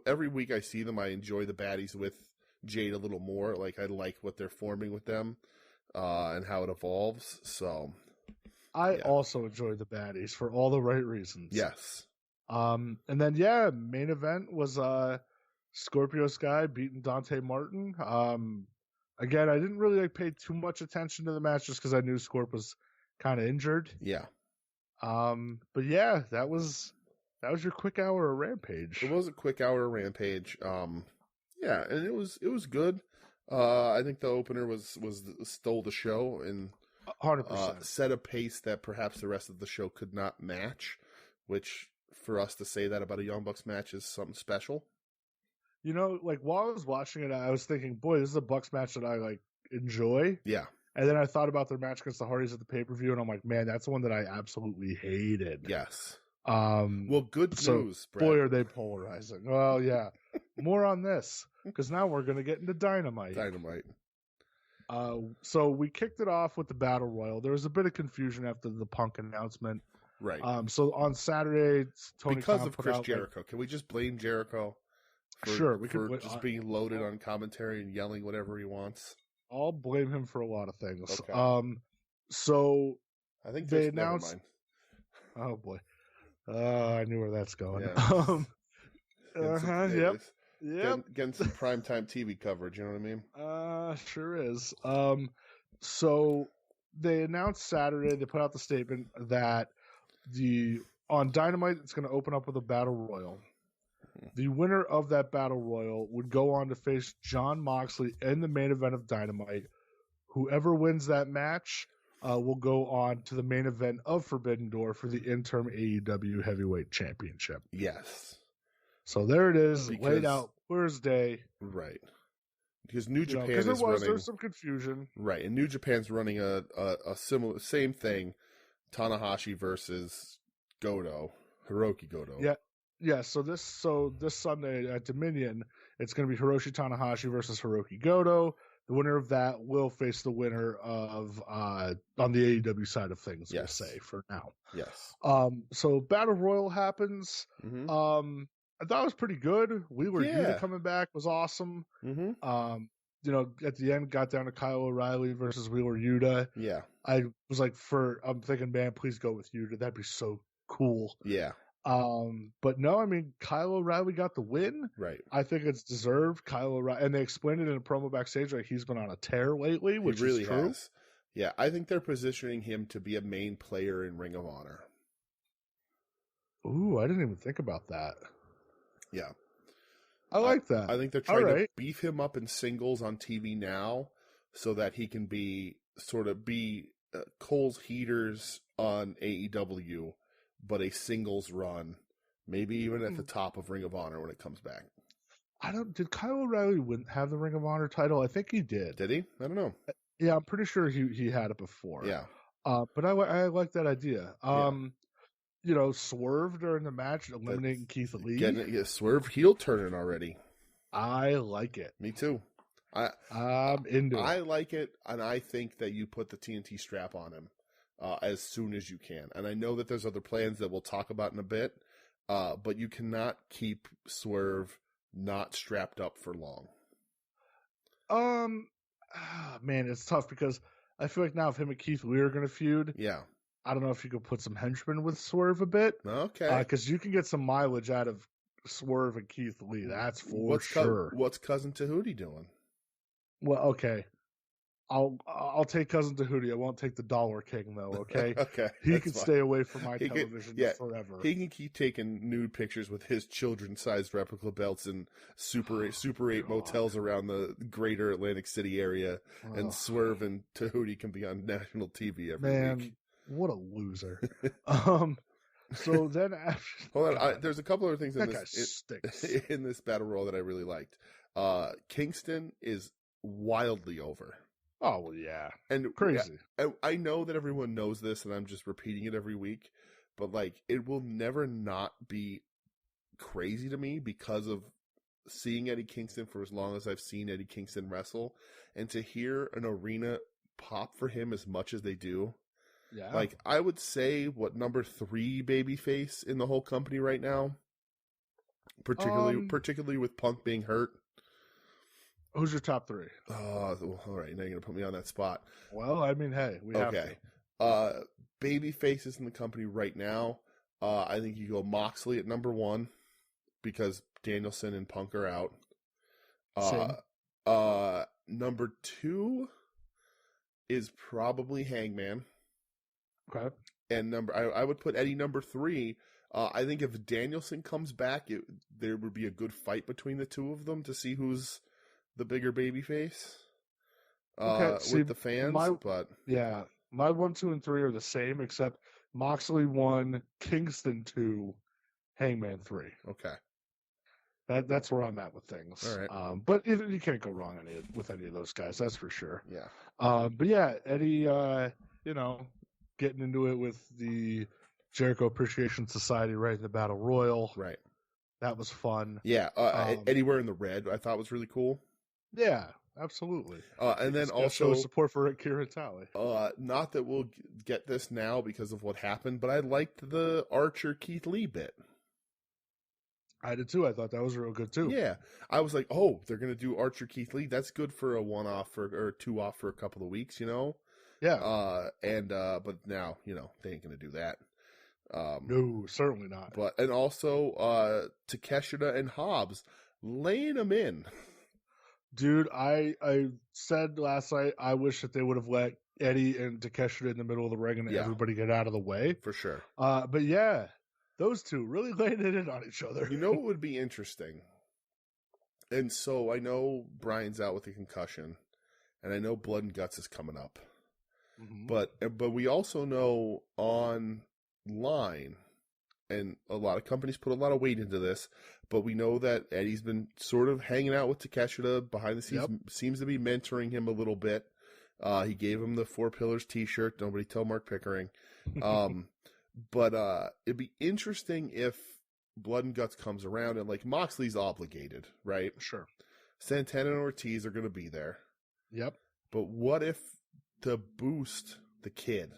every week I see them, I enjoy the baddies with Jade a little more. Like I like what they're forming with them, and how it evolves. So I also enjoy the baddies for all the right reasons. Yes. And then main event was Scorpio Sky beating Dante Martin. Again, I didn't really pay too much attention to the match just because I knew Scorp was kind of injured. Yeah. But yeah, that was your quick hour of Rampage. It was a quick hour of Rampage. Yeah, and it was good. I think the opener stole the show and 100% set a pace that perhaps the rest of the show could not match, which for us to say that about a Young Bucks match is something special. While I was watching it, I was thinking, boy, this is a Bucks match that I enjoy. Yeah. And then I thought about their match against the Hardys at the pay-per-view, and I'm like, man, that's the one that I absolutely hated. Yes. Well, good news, Brett. Boy, are they polarizing. Well, yeah. More on this, because now we're going to get into Dynamite. So we kicked it off with the Battle Royal. There was a bit of confusion after the Punk announcement. Right. So on Saturday, Tony because Khan of Chris Jericho. Can we just blame Jericho? For just being loaded on commentary and yelling whatever he wants. I'll blame him for a lot of things. Okay. So I think they announced. Oh boy, I knew where that's going. Yeah. Yep. Yep. Getting some primetime TV coverage, you know what I mean? Sure is. So they announced Saturday, they put out the statement that on Dynamite, it's going to open up with a battle royal. The winner of that battle royal would go on to face Jon Moxley in the main event of Dynamite. Whoever wins that match will go on to the main event of Forbidden Door for the interim AEW Heavyweight Championship. Yes. So there it is, laid out Thursday. Right. Because New Japan is running. There's some confusion. Right, and New Japan's running a same thing, Tanahashi versus Hiroki Goto. Yeah. So this Sunday at Dominion, it's going to be Hiroshi Tanahashi versus Hiroki Goto. The winner of that will face the winner of on the AEW side of things. Yes. We'll say for now. Yes. So Battle Royal happens. Mm-hmm. I thought it was pretty good. Yuta coming back was awesome. Mm-hmm. At the end, got down to Kyle O'Reilly versus Wheeler Yuta. Yeah. I was like, I'm thinking, man, please go with Yuta. That'd be so cool. Yeah. But no, I mean, Kyle O'Reilly got the win. Right. I think it's deserved. Kyle O'Reilly, and they explained it in a promo backstage, like he's been on a tear lately, which he really is true. Has. Yeah, I think they're positioning him to be a main player in Ring of Honor. Ooh, I didn't even think about that. Yeah. I like that. I think they're trying to beef him up in singles on TV now so that he can be Cole's heaters on AEW, but a singles run, maybe even at the top of Ring of Honor when it comes back. Did Kyle O'Reilly have the Ring of Honor title? I think he did. Did he? I don't know. Yeah, I'm pretty sure he had it before. Yeah. But I like that idea. Swerve during the match, eliminating Keith Lee. Swerve heel turning already. I like it. Me too. I'm into it. I like it, and I think that you put the TNT strap on him as soon as you can. And I know that there's other plans that we'll talk about in a bit, but you cannot keep Swerve not strapped up for long. Man, it's tough because I feel like now if him and Keith Lee are going to feud, yeah, I don't know if you could put some henchmen with Swerve a bit. Okay. Because you can get some mileage out of Swerve and Keith Lee. That's for sure. What's Cousin Tahuti doing? Well, okay. I'll take Cousin Tahuti. I won't take the Dollar King, though, okay? Okay. He can stay away from my television forever. He can keep taking nude pictures with his children-sized replica belts in Super 8 motels around the greater Atlantic City area, and Swerve and Tahuti can be on national TV every week. What a loser. So then after... Hold on. There's a couple other things in this battle royal that I really liked. Kingston is wildly over. Oh, well, yeah. And crazy. I know that everyone knows this, and I'm just repeating it every week, but it will never not be crazy to me because of seeing Eddie Kingston for as long as I've seen Eddie Kingston wrestle, and to hear an arena pop for him as much as they do. Yeah. I would say, number 3 babyface in the whole company right now? Particularly with Punk being hurt. Who's your top 3? All right. Now you're going to put me on that spot. Well, I mean, hey, we have to. Baby faces in the company right now. I think you go Moxley at number 1 because Danielson and Punk are out. Number 2 is probably Hangman. Okay. And I would put Eddie number 3. I think if Danielson comes back, there would be a good fight between the two of them to see who's the bigger babyface with the fans. My 1, 2, and 3 are the same, except Moxley 1, Kingston 2, Hangman 3. Okay. That's where I'm at with things. All right. But you can't go wrong with any of those guys, that's for sure. Yeah. But yeah, Eddie, getting into it with the Jericho Appreciation Society right in the Battle Royal. Right. That was fun. Yeah. Eddie wearing the red I thought was really cool. Yeah, absolutely. And then also support for Kira Talley. Not that we'll get this now because of what happened, but I liked the Archer Keith Lee bit. I did too. I thought that was real good too. Yeah. I was like, oh, they're going to do Archer Keith Lee. That's good for a 1-off or 2-off for a couple of weeks, Yeah. But now, they ain't going to do that. No, certainly not. And also, Takeshita and Hobbs. laying them in. Dude, I said last night I wish that they would have let Eddie and Takeshita in the middle of the ring and everybody get out of the way. For sure. But yeah, those two really laying it in on each other. You know what would be interesting? And so I know Brian's out with a concussion, and I know Blood and Guts is coming up. Mm-hmm. But we also know online, and a lot of companies put a lot of weight into this, but we know that Eddie's been sort of hanging out with Takeshita behind the scenes, seems to be mentoring him a little bit. He gave him the 4 Pillars t-shirt. Nobody tell Mark Pickering. But it'd be interesting if Blood and Guts comes around and like Moxley's obligated, right? Sure. Santana and Ortiz are going to be there. Yep. But what if to boost the kid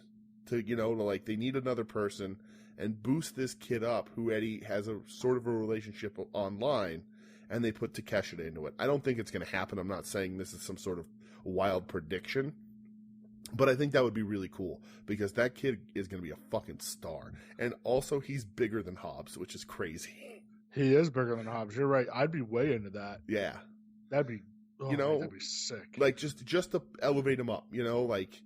to like they need another person and boost this kid up who Eddie has a sort of a relationship online, and they put Takeshita into it? I don't think it's going to happen. I'm not saying this is some sort of wild prediction, but I think that would be really cool because that kid is going to be a fucking star. And also he's bigger than Hobbs, which is crazy. He is bigger than Hobbs. You're right. I'd be way into that. Yeah. That'd be, that'd be sick. Like just to elevate him up, like,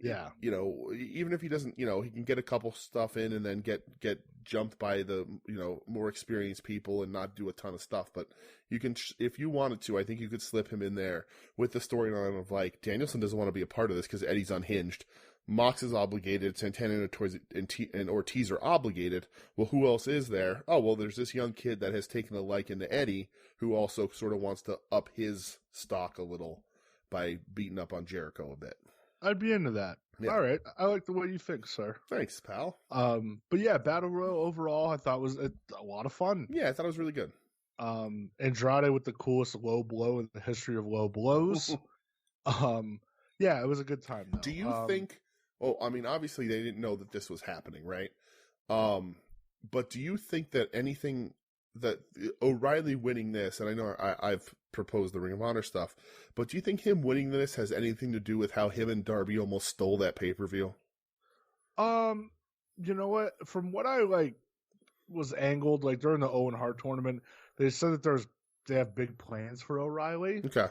yeah, even if he doesn't, he can get a couple stuff in and then get jumped by the, more experienced people and not do a ton of stuff. But you can, if you wanted to, I think you could slip him in there with the storyline of like, Danielson doesn't want to be a part of this because Eddie's unhinged. Mox is obligated. Santana and Ortiz are obligated. Well, who else is there? Oh, well, there's this young kid that has taken a liking to Eddie who also sort of wants to up his stock a little by beating up on Jericho a bit. I'd be into that. Yeah. All right. I like the way you think, sir. Thanks, pal. But yeah, Battle Royal overall, I thought was a lot of fun. Yeah, I thought it was really good. Andrade with the coolest low blow in the history of low blows. Yeah, it was a good time, though. Do you think, well, I mean, obviously they didn't know that this was happening, right? But do you think that anything that O'Reilly winning this, and I know I've proposed the Ring of Honor stuff, but do you think him winning this has anything to do with how him and Darby almost stole that pay-per-view? You know what? From what I was angled during the Owen Hart tournament, they said that they have big plans for O'Reilly. Okay.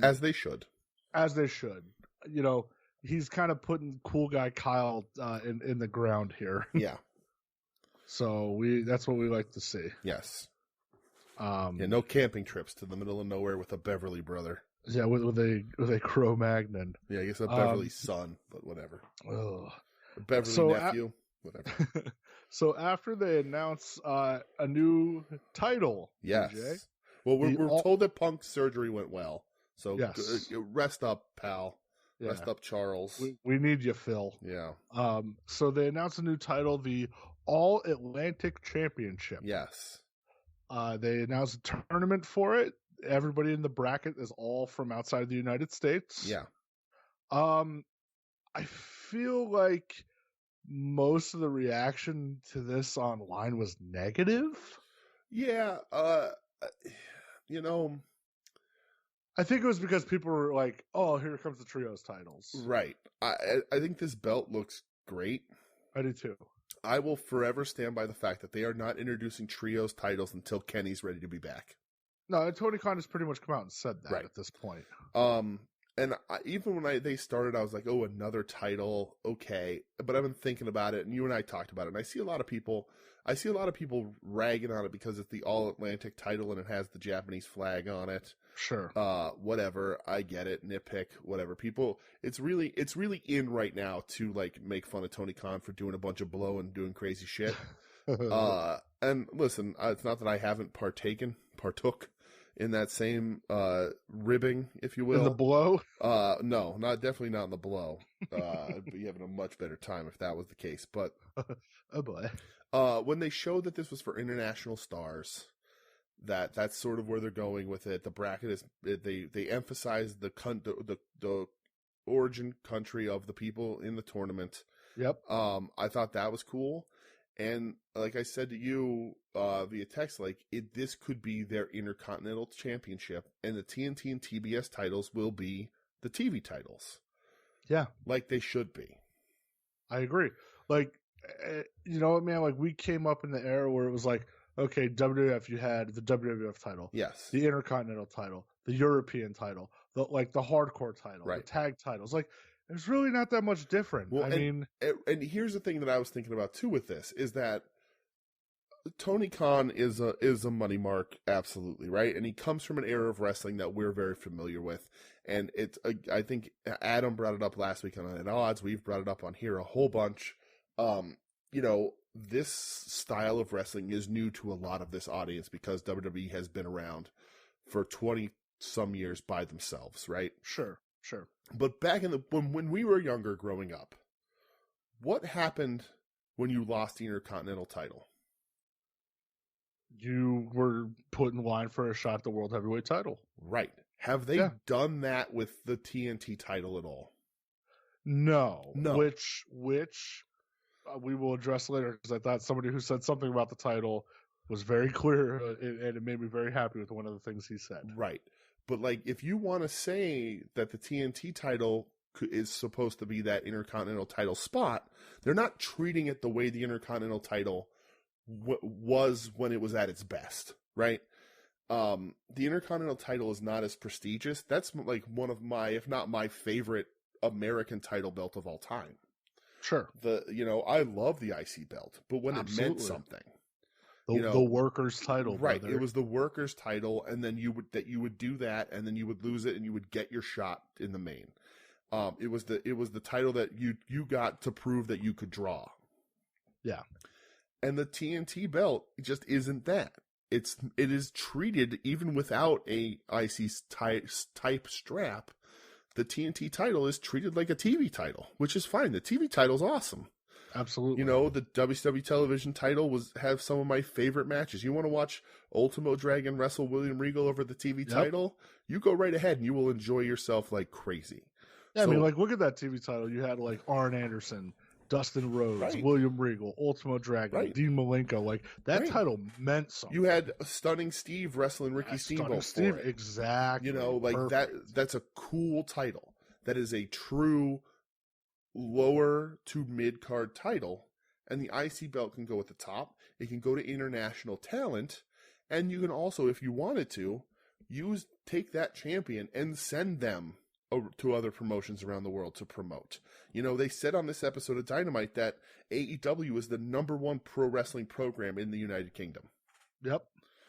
As they should. As they should. He's kind of putting cool guy Kyle in the ground here. Yeah. So that's what we like to see. Yes. No camping trips to the middle of nowhere with a Beverly brother. Yeah, with a Cro-Magnon. Yeah, I guess a Beverly son, but whatever. Ugh. A Beverly nephew, whatever. So after they announce a new title, yes. DJ, well, we're told that Punk's surgery went well. So yes. Rest up, pal. Yeah. Rest up, Charles. We need you, Phil. Yeah. So they announced a new title, the All Atlantic Championship. Yes. They announced a tournament for it. Everybody in the bracket is all from outside the United States. Yeah. I feel like most of the reaction to this online was negative. Yeah. I think it was because people were like, "Oh, here comes the trios titles." Right. I think this belt looks great. I do too. I will forever stand by the fact that they are not introducing trios titles until Kenny's ready to be back. No, Tony Khan has pretty much come out and said that right. at this point. And even when they started, I was like, "Oh, another title, okay." But I've been thinking about it, and you and I talked about it. And I see a lot of people ragging on it because it's the All Atlantic title and it has the Japanese flag on it. Sure. Whatever. I get it. Nitpick. Whatever. People, it's really in right now to make fun of Tony Khan for doing a bunch of blow and doing crazy shit. And listen, it's not that I haven't partook in that same ribbing, if you will. In the blow? No, definitely not in the blow. I'd be having a much better time if that was the case. But oh boy. When they showed that this was for international stars, that's sort of where they're going with it. The bracket is they emphasize the origin country of the people in the tournament. Yep. I thought that was cool. And like I said to you via text, this could be their Intercontinental Championship, and the TNT and TBS titles will be the TV titles. Yeah. Like they should be. I agree. You know what, man? We came up in the era where it was okay, WWF, you had the WWF title, Yes, the Intercontinental title, the European title, the hardcore title, right. the tag titles. Like, there's really not that much different. Well, I mean, here's the thing that I was thinking about too with this is that Tony Khan is a money mark, absolutely, right? And he comes from an era of wrestling that we're very familiar with. And I think Adam brought it up last week on At Odds. We've brought it up on here a whole bunch. This style of wrestling is new to a lot of this audience because WWE has been around for 20 some years by themselves, right? Sure. But back when we were younger growing up, what happened when you lost the Intercontinental title? You were put in line for a shot at the World Heavyweight title. Right. Have they done that with the TNT title at all? No. Which we will address later, because I thought somebody who said something about the title was very clear, and it made me very happy with one of the things he said. Right. But, like, if you want to say that the TNT title is supposed to be that Intercontinental title spot, they're not treating it the way the Intercontinental title was when it was at its best, right? The Intercontinental title is not as prestigious. That's like one of my, if not my favorite American title belt of all time. Sure. I love the IC belt, but when it meant something. The workers' title, right? Brother. It was the workers' title, and then you would do that, and then you would lose it, and you would get your shot in the main. It was the title that you got to prove that you could draw. Yeah. And the TNT belt just isn't that. It is treated, even without a IC type strap, the TNT title is treated like a TV title, which is fine. The TV title is awesome. Absolutely. The WCW television title have some of my favorite matches. You want to watch Ultimo Dragon wrestle William Regal over the TV title? You go right ahead and you will enjoy yourself like crazy. Yeah, I mean, like, look at that TV title. You had, like, Arn Anderson, Dustin Rhodes, William Regal, Ultimo Dragon, Dean Malenko. Like, that title meant something. You had Stunning Steve wrestling Ricky Steamboat for it. Exactly. That's a cool title. That is a true lower to mid card title, and the IC belt can go at the top. It can go to international talent, and you can also, if you wanted to, take that champion and send them to other promotions around the world to promote. They said on this episode of Dynamite that AEW is the #1 pro wrestling program in the United Kingdom. Yep.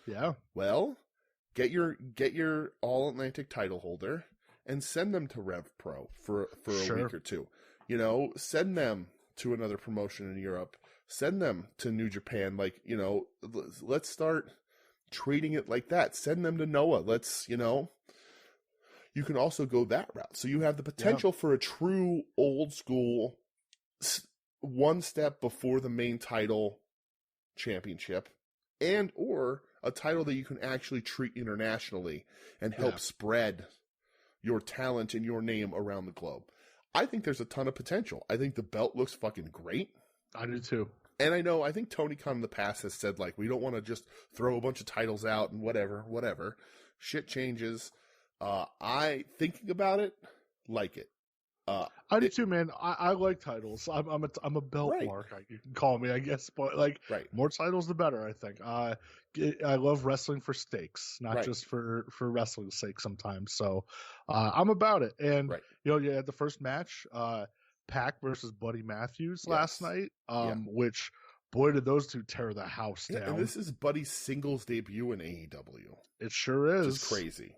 Yeah. Well, get your All Atlantic title holder and send them to Rev Pro for a week or two. Send them to another promotion in Europe. Send them to New Japan. Let's start treating it like that. Send them to Noah. You can also go that route. So you have the potential for a true old school one step before the main title championship, and or a title that you can actually treat internationally and help spread your talent and your name around the globe. I think there's a ton of potential. I think the belt looks fucking great. I do too. And I think Tony Khan in the past has said, like, we don't want to just throw a bunch of titles out and whatever. Shit changes. Thinking about it, like it. I do too, man. I like titles. I'm a belt mark. You can call me, I guess, but more titles the better. I think. I love wrestling for stakes, not just for wrestling's sake sometimes. So I'm about it. And you had the first match, Pac versus Buddy Matthews last night, which boy did those two tear the house down. And this is Buddy's singles debut in AEW. It sure is. Just crazy.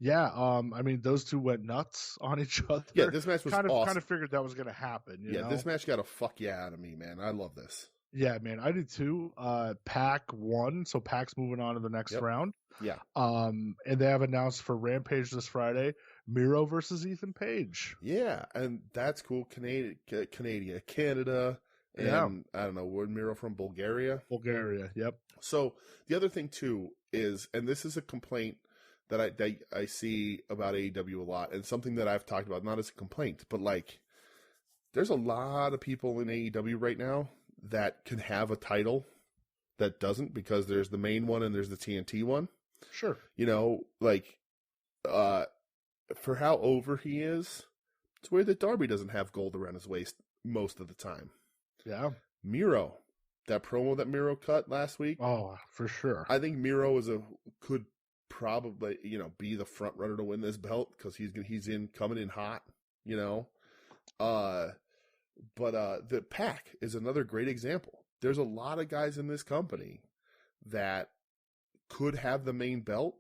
Yeah, I mean, those two went nuts on each other. Yeah, this match was awesome. Kind of figured that was going to happen. You know? This match got a fuck yeah out of me, man. I love this. Yeah, man, I did too. Pac won, so Pac's moving on to the next round. Yeah. And they have announced for Rampage this Friday, Miro versus Ethan Page. Yeah, and that's cool. Canada, and I don't know, where Miro from? Bulgaria? Bulgaria, yep. So the other thing too is, and this is a complaint that I see about AEW a lot, and something that I've talked about, not as a complaint, but there's a lot of people in AEW right now that can have a title that doesn't, because there's the main one and there's the TNT one. Sure. For how over he is, it's weird that Darby doesn't have gold around his waist most of the time. Yeah. Miro that promo that Miro cut last week. Oh, for sure. I think Miro could probably, be the front runner to win this belt because he's coming in hot, But the Pac is another great example. There's a lot of guys in this company that could have the main belt,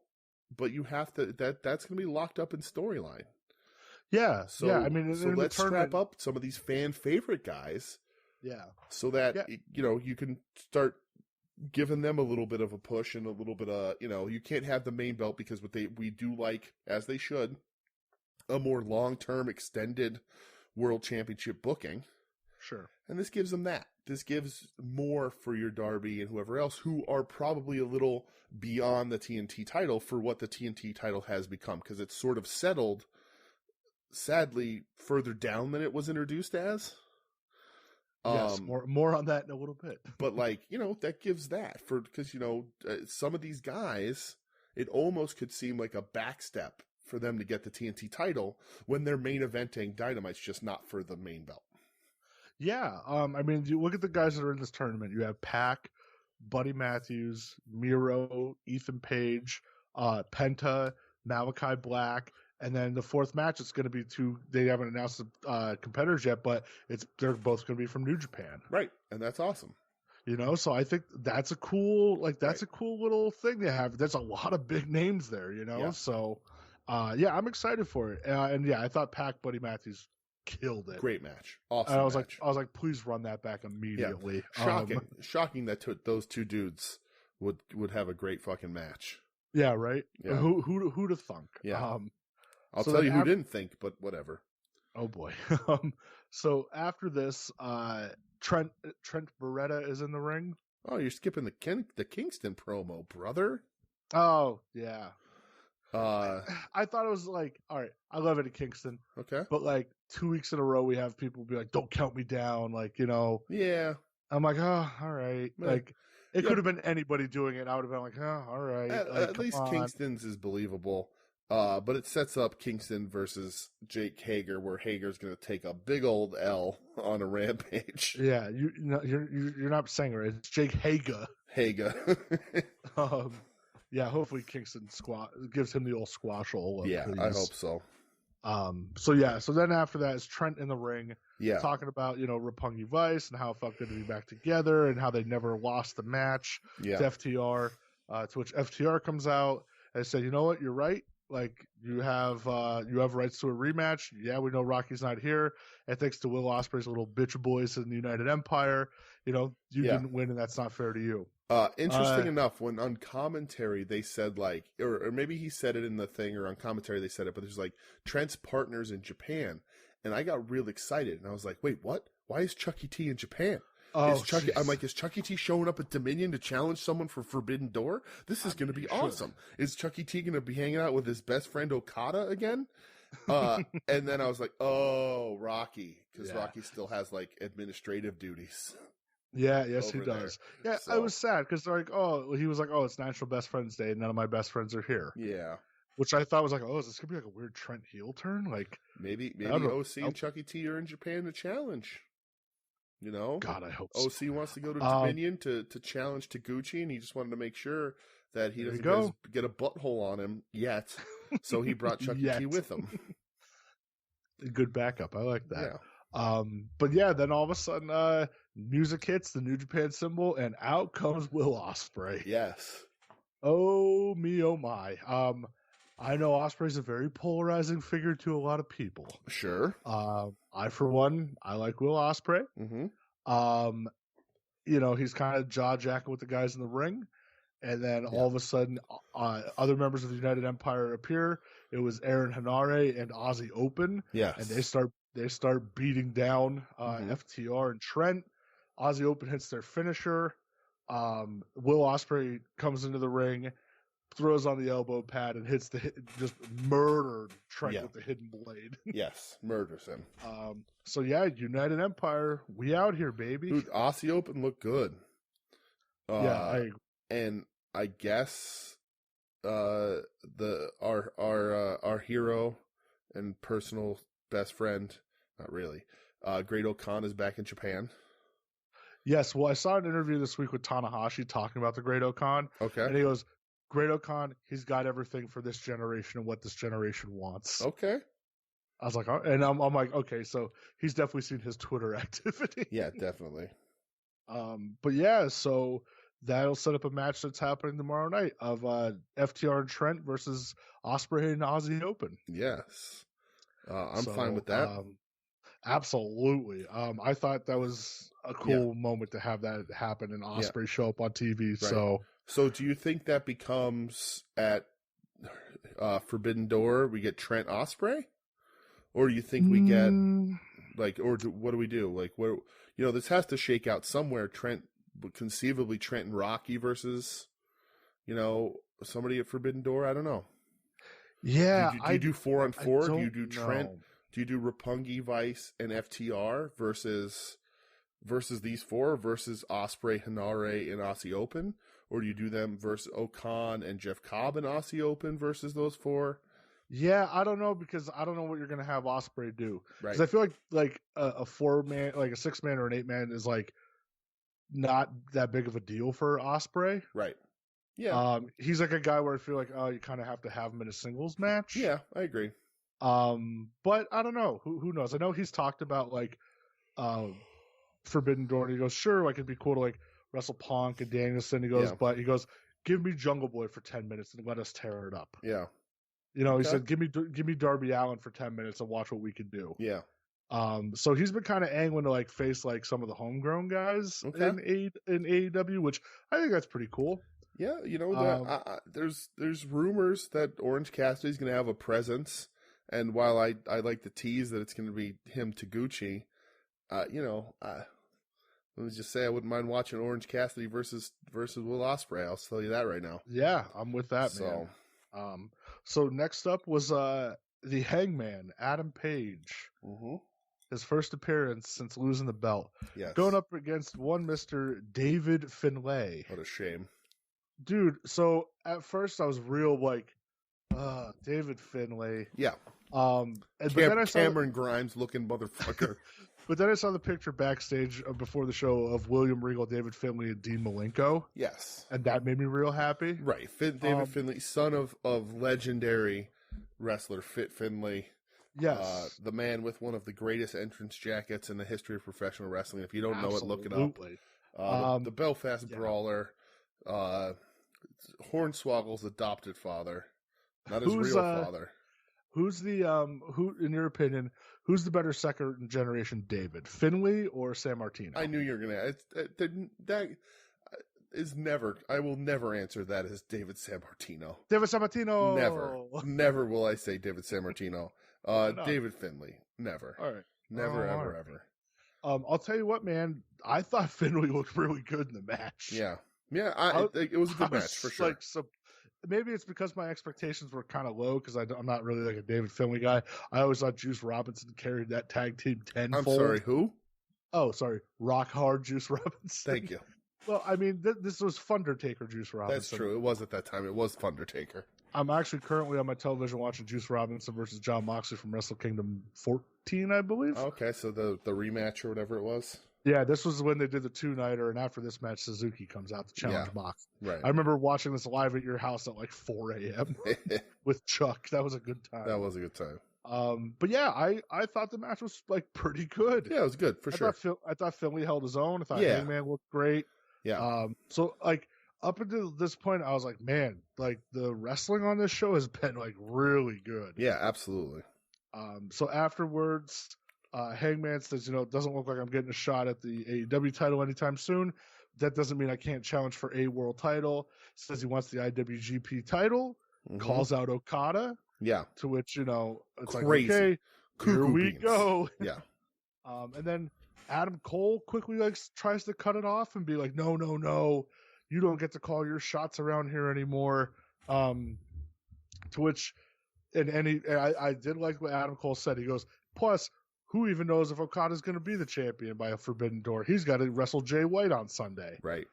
but you have to that's going to be locked up in storyline. Yeah. So I mean, so let's strap up some of these fan favorite guys. Yeah. So that you can start giving them a little bit of a push and a little bit of you can't have the main belt because we do like, as they should, a more long-term extended world championship booking. Sure. And this gives them that. This gives more for your Darby and whoever else who are probably a little beyond the TNT title for what the TNT title has become, because it's sort of settled, sadly, further down than it was introduced as. Yes, more on that in a little bit. But that gives that because some of these guys, it almost could seem like a backstep for them to get the TNT title when they're main eventing Dynamite's just not for the main belt. Yeah, I mean, you look at the guys that are in this tournament. You have Pac, Buddy Matthews, Miro, Ethan Page, Penta, Malachi Black, and then the fourth match is going to be two. They haven't announced the competitors yet, but they're both going to be from New Japan, right? And that's awesome. So I think that's a cool a cool little thing to have. There's a lot of big names there, Yeah. So I'm excited for it. And I thought Pac, Buddy Matthews killed it. Great match. Awesome. I was like, please run that back immediately. Yeah. Shocking that those two dudes would have a great fucking match. Yeah, right. Yeah. Who'd have thunk? Yeah. I'll tell you who didn't think, but whatever. Oh boy. So after this, Trent Beretta is in the ring. Oh, you're skipping the Kingston promo, brother. Oh yeah. I thought it was like, all right, I love it at Kingston. Okay. But 2 weeks in a row, we have people be like, don't count me down. Yeah. I'm like, oh, all right. It could have been anybody doing it. I would have been like, oh, all right. At least Kingston's is believable. But it sets up Kingston versus Jake Hager, where Hager's going to take a big old L on a rampage. Yeah, you're not saying it right. It's Jake Hager. Yeah, hopefully Kingston gives him the old squash hole. Yeah, please. I hope so. So then after that is Trent in the ring, talking about Roppongi Vice and how it felt good to be back together and how they never lost the match to FTR. To which FTR comes out and said, "You know what? You're right. You have rights to a rematch. Yeah, we know Rocky's not here, and thanks to Will Ospreay's little bitch boys in the United Empire, you didn't win, and that's not fair to you." Interesting enough, when on commentary they said or maybe he said it in the thing, or on commentary they said it, but there's Trent's partners in Japan, and I got real excited, and I was like, wait, what? Why is Chucky T in Japan? I'm like, is Chucky T showing up at Dominion to challenge someone for Forbidden Door? This is going to be awesome. Is Chucky T going to be hanging out with his best friend Okada again? And then I was like, oh, Rocky, because Rocky still has administrative duties. Yeah, yes, he does. There. Yeah, so, I was sad because they're he was like, oh, it's National Best Friends Day, and none of my best friends are here. Yeah. Which I thought was like, oh, is this going to be a weird Trent heel turn? Maybe OC and Chucky T are in Japan to challenge. God, I hope so. OC wants to go to Dominion to challenge Taguchi, and he just wanted to make sure that he doesn't get a butthole on him yet. So he brought Chucky T with him. Good backup. I like that. Yeah. But yeah, then all of a sudden, music hits, the New Japan symbol, and out comes Will Ospreay. Yes. Oh me, oh my. I know Ospreay's a very polarizing figure to a lot of people. Sure. I, for one, I like Will Ospreay. Mm-hmm. He's kind of jaw-jacking with the guys in the ring. And then all of a sudden, other members of the United Empire appear. It was Aaron Henare and Aussie Open. Yes. And they start beating down FTR and Trent. Aussie Open hits their finisher. Will Ospreay comes into the ring, throws on the elbow pad, and just murdered Trent with the hidden blade. Yes, murders him. United Empire, we out here, baby. Dude, Aussie Open looked good. And I guess our hero and personal best friend, not really, Great O'Khan is back in Japan. Yes, well, I saw an interview this week with Tanahashi talking about the Great-O-Khan. Okay. And he goes, Great-O-Khan, he's got everything for this generation and what this generation wants. Okay. I was like, oh, and I'm like, okay, so he's definitely seen his Twitter activity. Yeah, definitely. But yeah, so that'll set up a match that's happening tomorrow night of FTR and Trent versus Ospreay and Aussie Open. Yes. I'm fine with that. Absolutely. I thought that was a cool moment to have that happen and Ospreay show up on TV. Right. So do you think that becomes at Forbidden Door, we get Trent Ospreay? Or do you think we get what do we do? Like, where, this has to shake out somewhere. Conceivably Trent and Rocky versus, somebody at Forbidden Door. I don't know. Yeah. Do you do 4-on-4? Do you do Trent? Do you do Roppongi, Vice, and FTR versus these four versus Ospreay, Hinare, and Aussie Open? Or do you do them versus O'Khan and Jeff Cobb and Aussie Open versus those four? Yeah, I don't know, because I don't know what you're going to have Ospreay do. Right. Because I feel like a 4-man, like a 6-man or an 8-man is like not that big of a deal for Ospreay. Right. Yeah. He's like a guy where I feel like, you kind of have to have him in a singles match. Yeah, I agree. But I don't know. Who knows? I know he's talked about like Forbidden Door. And he goes, sure, like it'd be cool to like wrestle Punk and Danielson. He goes, but he goes, give me Jungle Boy for 10 minutes and let us tear it up. Yeah. He said, give me Darby Allin for 10 minutes and watch what we can do. Yeah. So he's been kind of angling to like face like some of the homegrown guys in AEW, which I think that's pretty cool. Yeah, there's rumors that Orange Cassidy's going to have a presence, and while I like to tease that it's going to be him Taguchi, let me just say I wouldn't mind watching Orange Cassidy versus Will Ospreay. I'll tell you that right now. Yeah, I'm with that, man. So next up was the Hangman, Adam Page. Mm-hmm. His first appearance since losing the belt. Yes. Going up against one Mr. David Finlay. What a shame. Dude, so at first I was real like, David Finlay. Yeah. But then I saw Cameron Grimes looking motherfucker. But then I saw the picture backstage before the show of William Regal, David Finlay, and Dean Malenko. Yes. And that made me real happy. Right. David Finlay, son of legendary wrestler Fit Finlay. Yes. The man with one of the greatest entrance jackets in the history of professional wrestling. If you don't know it, look it up. The Belfast Brawler. Hornswoggle's adopted father. Not his real father. Who's who, in your opinion, who's the better second generation David? Finlay or San Martino? I knew you were going to. That is never. I will never answer that as David San Martino. David San Martino. Never will I say David San Martino. David Finlay. Never. All right. Never, ever. I'll tell you what, man. I thought Finlay looked really good in the match. Yeah. Yeah, it was a good match for sure. Maybe it's because my expectations were kind of low because I'm not really like a David Finlay guy. I always thought Juice Robinson carried that tag team tenfold. I'm sorry, who? Oh, sorry, Rock Hard Juice Robinson. Thank you. Well, I mean, this was Fundertaker Juice Robinson. That's true. It was at that time. It was Fundertaker. I'm actually currently on my television watching Juice Robinson versus John Moxley from Wrestle Kingdom 14, I believe. Okay, so the rematch or whatever it was. Yeah, this was when they did the 2-nighter, and after this match, Suzuki comes out to challenge Mox. Right. I remember watching this live at your house at like 4 a.m. with Chuck. That was a good time. That was a good time. But yeah, I thought the match was like pretty good. Yeah, it was good for sure. I thought Finlay held his own. I thought Hangman looked great. Yeah. So like up until this point, I was like, man, like the wrestling on this show has been like really good. Yeah, absolutely. So afterwards, Hangman says, it doesn't look like I'm getting a shot at the AEW title anytime soon. That doesn't mean I can't challenge for a world title. Says he wants the IWGP title. Mm-hmm. Calls out Okada. Yeah. To which, it's crazy. Like, okay, Cuckoo here we beans. go. Yeah. And then Adam Cole quickly tries to cut it off and be like, no, you don't get to call your shots around here anymore. To which, I did like what Adam Cole said. He goes, plus, who even knows if Okada's going to be the champion by a Forbidden Door? He's got to wrestle Jay White on Sunday. Right.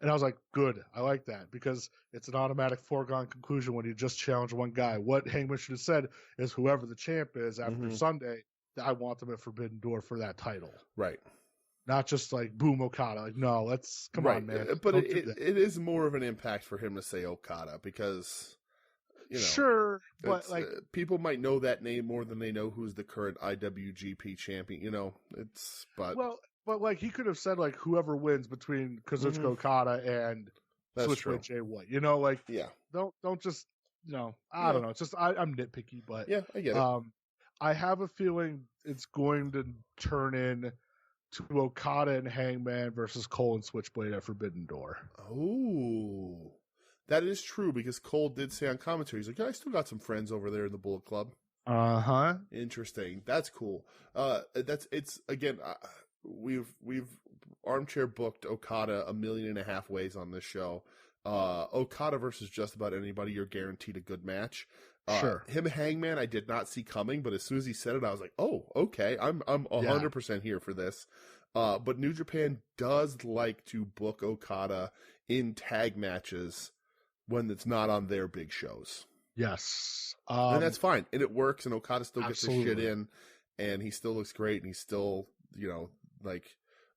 And I was like, good. I like that because it's an automatic foregone conclusion when you just challenge one guy. What Hangman should have said is whoever the champ is after Sunday, I want them at Forbidden Door for that title. Right. not just like boom Okada. Like, no, come on, man. But it is more of an impact for him to say Okada because, sure, but like people might know that name more than they know who's the current IWGP champion. But like he could have said like whoever wins between Kazuchika Okada and Switchblade Jay White. Don't just I don't know. It's just I'm nitpicky, but yeah, I get it. I have a feeling it's going to turn in to Okada and Hangman versus Cole and Switchblade at Forbidden Door. Oh, that is true because Cole did say on commentary, he's like, yeah, I still got some friends over there in the Bullet Club. Uh-huh. Interesting. That's cool. We've armchair booked Okada 1.5 million ways on this show. Okada versus just about anybody, you're guaranteed a good match. Sure. Him Hangman, I did not see coming, but as soon as he said it, I was like, oh, okay, I'm 100% here for this. But New Japan does like to book Okada in tag matches when it's not on their big shows. Yes. And that's fine. And it works, and Okada still gets his shit in, and he still looks great, and he's still,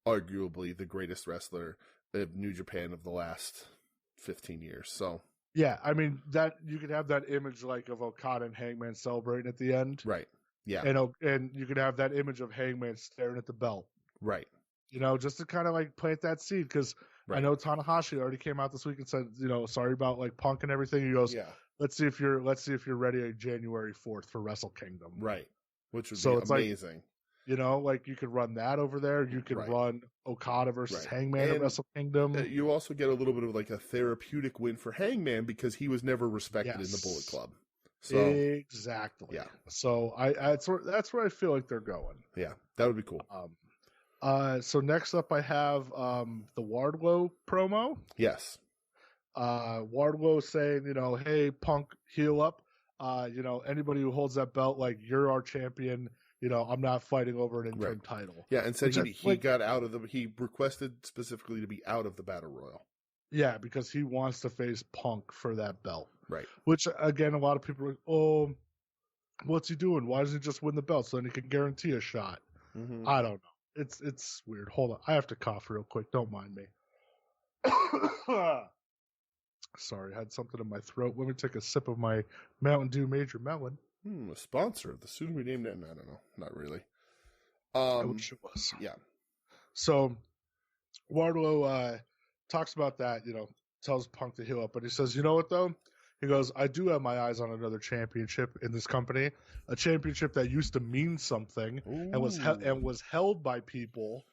arguably the greatest wrestler of New Japan of the last 15 years. So yeah, I mean that you could have that image like of Okada and Hangman celebrating at the end, right? Yeah, and you could have that image of Hangman staring at the belt, right? Just to kind of like plant that seed because I know Tanahashi already came out this week and said, sorry about like Punk and everything. He goes, let's see if you're ready on January 4th for Wrestle Kingdom, right? Which would be amazing. Like you could run that over there. You could run Okada versus Hangman at Wrestle Kingdom. You also get a little bit of like a therapeutic win for Hangman because he was never respected in the Bullet Club. So exactly. Yeah. So that's where I feel like they're going. Yeah, that would be cool. So next up I have the Wardlow promo. Yes. Wardlow saying, hey, Punk, heal up. Anybody who holds that belt, like you're our champion. I'm not fighting over an interim title. Yeah, and said he requested specifically to be out of the Battle Royal. Yeah, because he wants to face Punk for that belt. Right. Which, again, a lot of people are like, oh, what's he doing? Why doesn't he just win the belt so then he can guarantee a shot? Mm-hmm. I don't know. It's weird. Hold on. I have to cough real quick. Don't mind me. Sorry, I had something in my throat. Let me take a sip of my Mountain Dew Major Melon. A sponsor of the soon we named it. I don't know. Not really. I wish it was. Yeah. So Wardlow talks about that, tells Punk to heal up, but he says, you know what though? He goes, I do have my eyes on another championship in this company, a championship that used to mean something and was held by people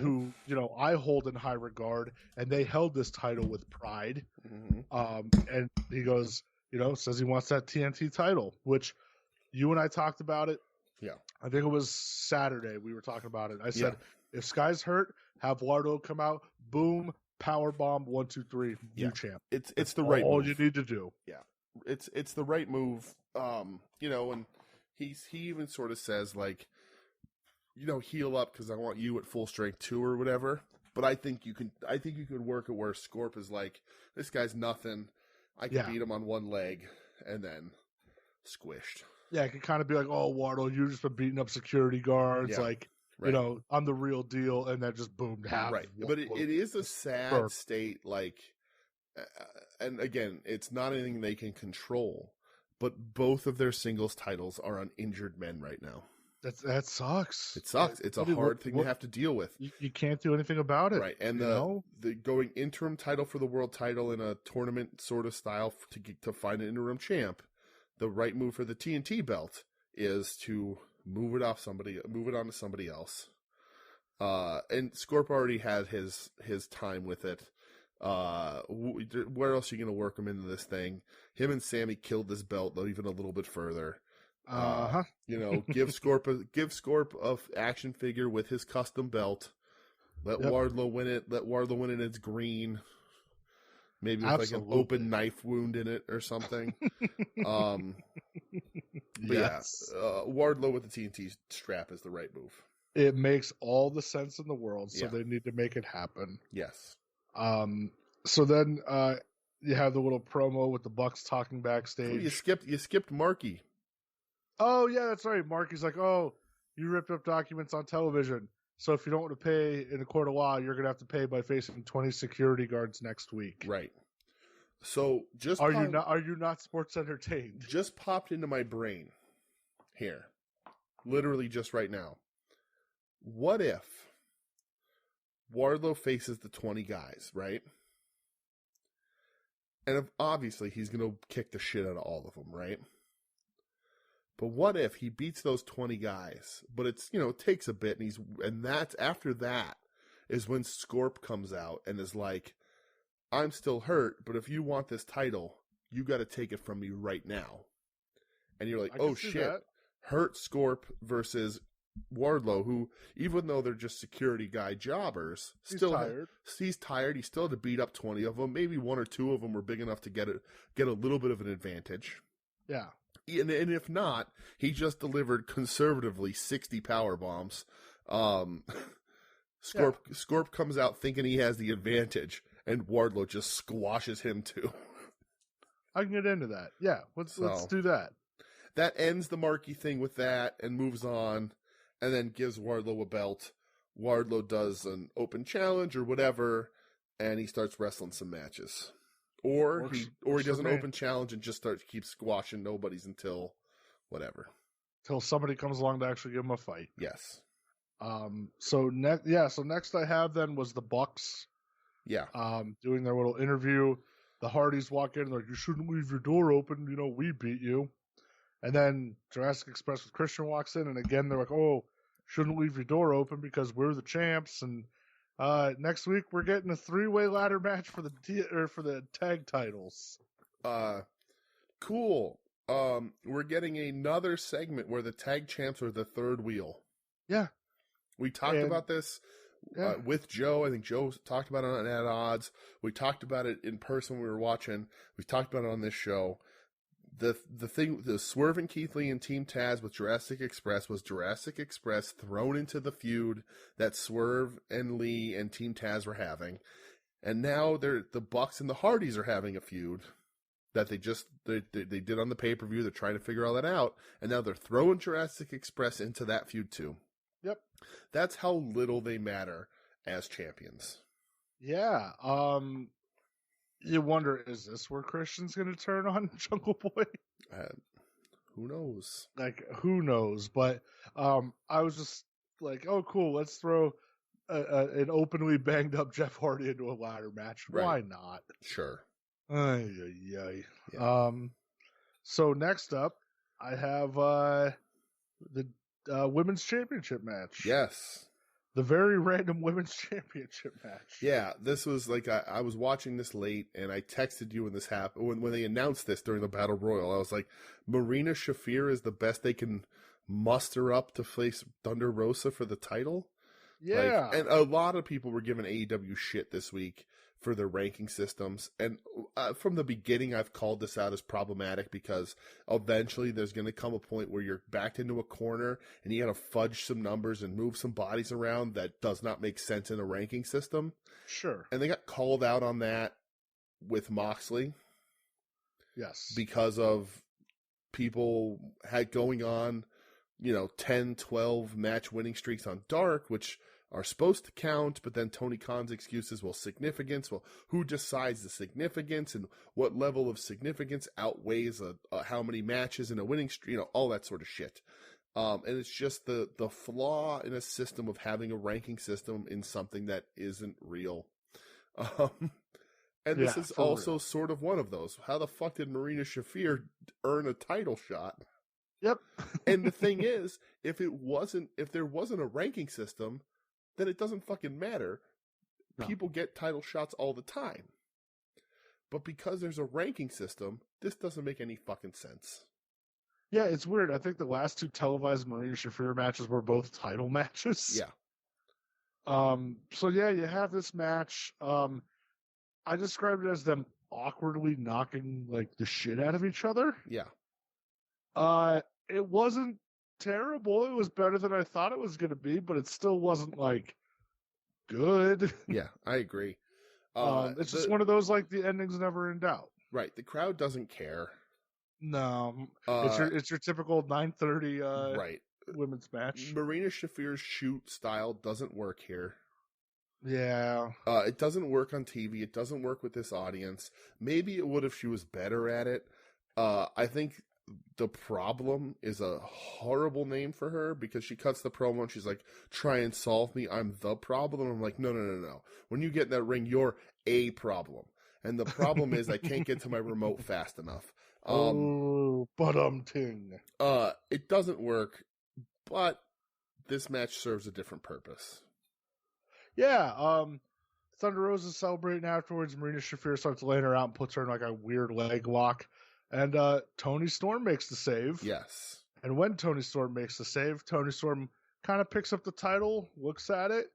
who, I hold in high regard, and they held this title with pride. And he goes, says he wants that TNT title, which you and I talked about it. Yeah. I think it was Saturday we were talking about it. I said, if Sky's hurt, have Wardlow come out, boom, power bomb, 1, 2, 3, new champ. It's the right move. All you need to do. Yeah. It's the right move. And he even sort of says like, heal up because I want you at full strength too or whatever. But I think you can work it where Scorp is like, this guy's nothing. I can beat him on one leg and then squished. Yeah, it could kind of be like, oh, Wardlow, you've just been beating up security guards. Like, I'm the real deal. And then just boom, right. But it is a sad state. Like, and again, it's not anything they can control. But both of their singles titles are on injured men right now. That sucks. It sucks. It's a hard thing to have to deal with. You can't do anything about it. Right. And the going interim title for the world title in a tournament sort of style to find an interim champ, the right move for the TNT belt is to move it on to somebody else. And Scorp already had his time with it. Where else are you going to work him into this thing? Him and Sammy killed this belt even a little bit further. Give Scorp a action figure with his custom belt. Let Wardlow win it. Let Wardlow win it. It's green, maybe with like an open knife wound in it or something. Wardlow with the TNT strap is the right move. It makes all the sense in the world. So they need to make it happen. Yes. So then you have the little promo with the Bucks talking backstage. You skipped Marky. Oh, yeah, that's right. Marky's like, oh, you ripped up documents on television. So if you don't want to pay in a quarter while, you're going to have to pay by facing 20 security guards next week. Right. So are you not sports entertained? Just popped into my brain here, literally just right now. What if Wardlow faces the 20 guys, right? And obviously he's going to kick the shit out of all of them, right? But what if he beats those 20 guys, but it's, it takes a bit, and that's after that is when Scorp comes out and is like, I'm still hurt, but if you want this title, you got to take it from me right now. And you're like, oh shit, hurt Scorp versus Wardlow, who, even though they're just security guy jobbers, he's tired. He's tired. He still had to beat up 20 of them. Maybe one or two of them were big enough to get a little bit of an advantage. Yeah. And if not, he just delivered conservatively 60 power bombs. Scorp comes out thinking he has the advantage, and Wardlow just squashes him too. I can get into that. Yeah, let's do that. That ends the Marky thing with that and moves on, and then gives Wardlow a belt. Wardlow does an open challenge or whatever, and he starts wrestling some matches. Or he does an open challenge and just keeps squashing nobodies until whatever. Till somebody comes along to actually give him a fight. Yes. So next I have then was the Bucks. Yeah. Doing their little interview. The Hardys walk in and they're like, you shouldn't leave your door open. We beat you. And then Jurassic Express with Christian walks in, and again they're like, oh, shouldn't leave your door open because we're the champs. And next week we're getting a 3-way ladder match for the tag titles. Cool. We're getting another segment where the tag champs are the third wheel. Yeah. We talked about this with Joe. I think Joe talked about it on At Odds. We talked about it in person when we were watching. We talked about it on this show. The Swerve and Keith Lee and Team Taz with Jurassic Express was Jurassic Express thrown into the feud that Swerve and Lee and Team Taz were having. And now the Bucks and the Hardys are having a feud that they did on the pay-per-view. They're trying to figure all that out. And now they're throwing Jurassic Express into that feud too. Yep. That's how little they matter as champions. Yeah. You wonder, is this where Christian's going to turn on Jungle Boy? Who knows? Who knows? But I was just like, oh, cool. Let's throw an openly banged up Jeff Hardy into a ladder match. Right. Why not? Sure. Yeah. So next up, I have the women's championship match. Yes. The very random women's championship match. Yeah, this was like, I was watching this late, and I texted you when this happened. When they announced this during the Battle Royal, I was like, Marina Shafir is the best they can muster up to face Thunder Rosa for the title? Yeah. And a lot of people were giving AEW shit this week for their ranking systems. And from the beginning, I've called this out as problematic because eventually there's going to come a point where you're backed into a corner and you got to fudge some numbers and move some bodies around that does not make sense in a ranking system. Sure. And they got called out on that with Moxley. Yes. Because of people had going on, 10, 12 match winning streaks on Dark, which are supposed to count, but then Tony Khan's excuses, significance. Well, who decides the significance and what level of significance outweighs how many matches in a winning streak, all that sort of shit. And it's just the flaw in a system of having a ranking system in something that isn't real. And this is also sort of one of those. How the fuck did Marina Shafir earn a title shot? Yep. And the thing is, if there wasn't a ranking system, then it doesn't fucking matter. No. People get title shots all the time. But because there's a ranking system, this doesn't make any fucking sense. Yeah, it's weird. I think the last 2 televised Marina Shafir matches were both title matches. Yeah. So yeah, you have this match. I described it as them awkwardly knocking the shit out of each other. Yeah. It wasn't terrible. It was better than I thought it was going to be, but it still wasn't good. Yeah, I agree. It's just one of those the ending's never in doubt. Right, the crowd doesn't care. No, it's your typical 9:30. Right, women's match. Marina Shafir's shoot style doesn't work here. Yeah. It doesn't work on TV. It doesn't work with this audience. Maybe it would if she was better at it. I think the problem is a horrible name for her because she cuts the promo and she's like, try and solve me. I'm the problem. I'm like, no. When you get in that ring, you're a problem. And the problem is I can't get to my remote fast enough. Ting. It doesn't work, but this match serves a different purpose. Yeah, Thunder Rosa is celebrating afterwards. Marina Shafir starts laying her out and puts her in like a weird leg lock. And Toni Storm makes the save. Yes. And when Toni Storm makes the save, Toni Storm kind of picks up the title, looks at it,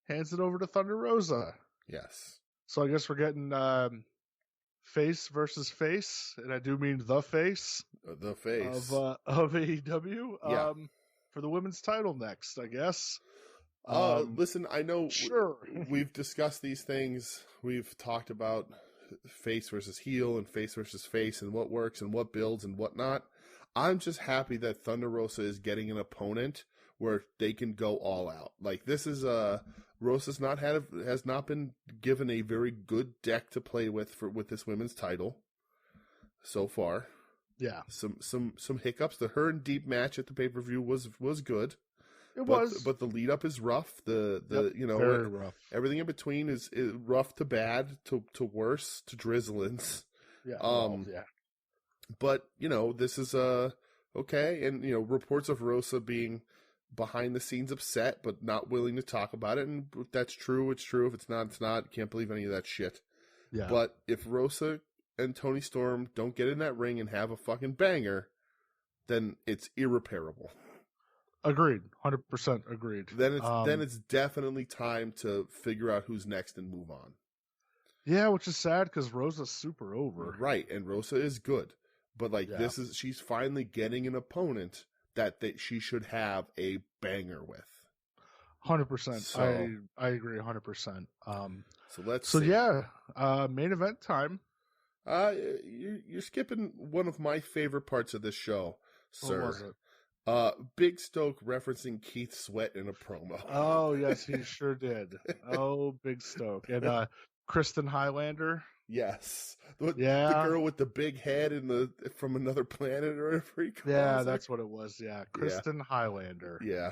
hands it over to Thunder Rosa. Yes. So I guess we're getting face versus face, and I do mean the face. The face. Of AEW. Yeah. For the women's title next, I guess. Listen, I know sure. We've discussed these things. We've talked about face versus heel and face versus face and what works and what builds and what not. I'm just happy that Thunder Rosa is getting an opponent where they can go all out. Like this is Rosa's has not been given a very good deck to play with this women's title so far. Yeah. Some hiccups. Her and Deep match at the pay-per-view was good. But the lead up is rough. Very rough. Everything in between is rough to bad to worse to drizzlings. Yeah. Yeah. But this is okay, and reports of Rosa being behind the scenes upset but not willing to talk about it. And if that's true, it's true. If it's not, it's not. Can't believe any of that shit. Yeah. But if Rosa and Toni Storm don't get in that ring and have a fucking banger, then it's irreparable. Agreed. 100% agreed. Then it's definitely time to figure out who's next and move on. Yeah, which is sad because Rosa's super over. Right, and Rosa is good. But she's finally getting an opponent that she should have a banger with. 100%. So, I agree 100%. So let's see. Main event time. You're skipping one of my favorite parts of this show, sir. What was it? Big Stoke referencing Keith Sweat in a promo. Oh, yes, he sure did. Oh, Big Stoke. And Kristen Highlander. Yes. The girl with the big head from another planet or whatever he calls her. That's what it was. Yeah. Kristen Highlander. Yeah.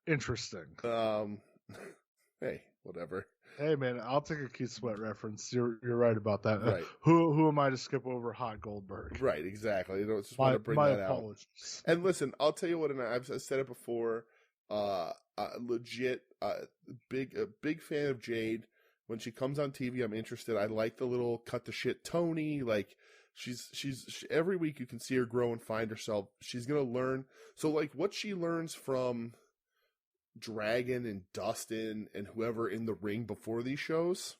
Interesting. Hey, whatever. Hey, man, I'll take a Keith Sweat reference. You're right about that. Right. Who am I to skip over Hot Goldberg? Right, exactly. I just want to bring that apologies. out. And listen, I'll tell you what, and I've said it before, legit, big fan of Jade. When she comes on TV, I'm interested. I like the little cut the shit Tony. Like, she's every week you can see her grow and find herself. She's going to learn. So, like, what she learns from Dragon and Dustin and whoever in the ring before these shows,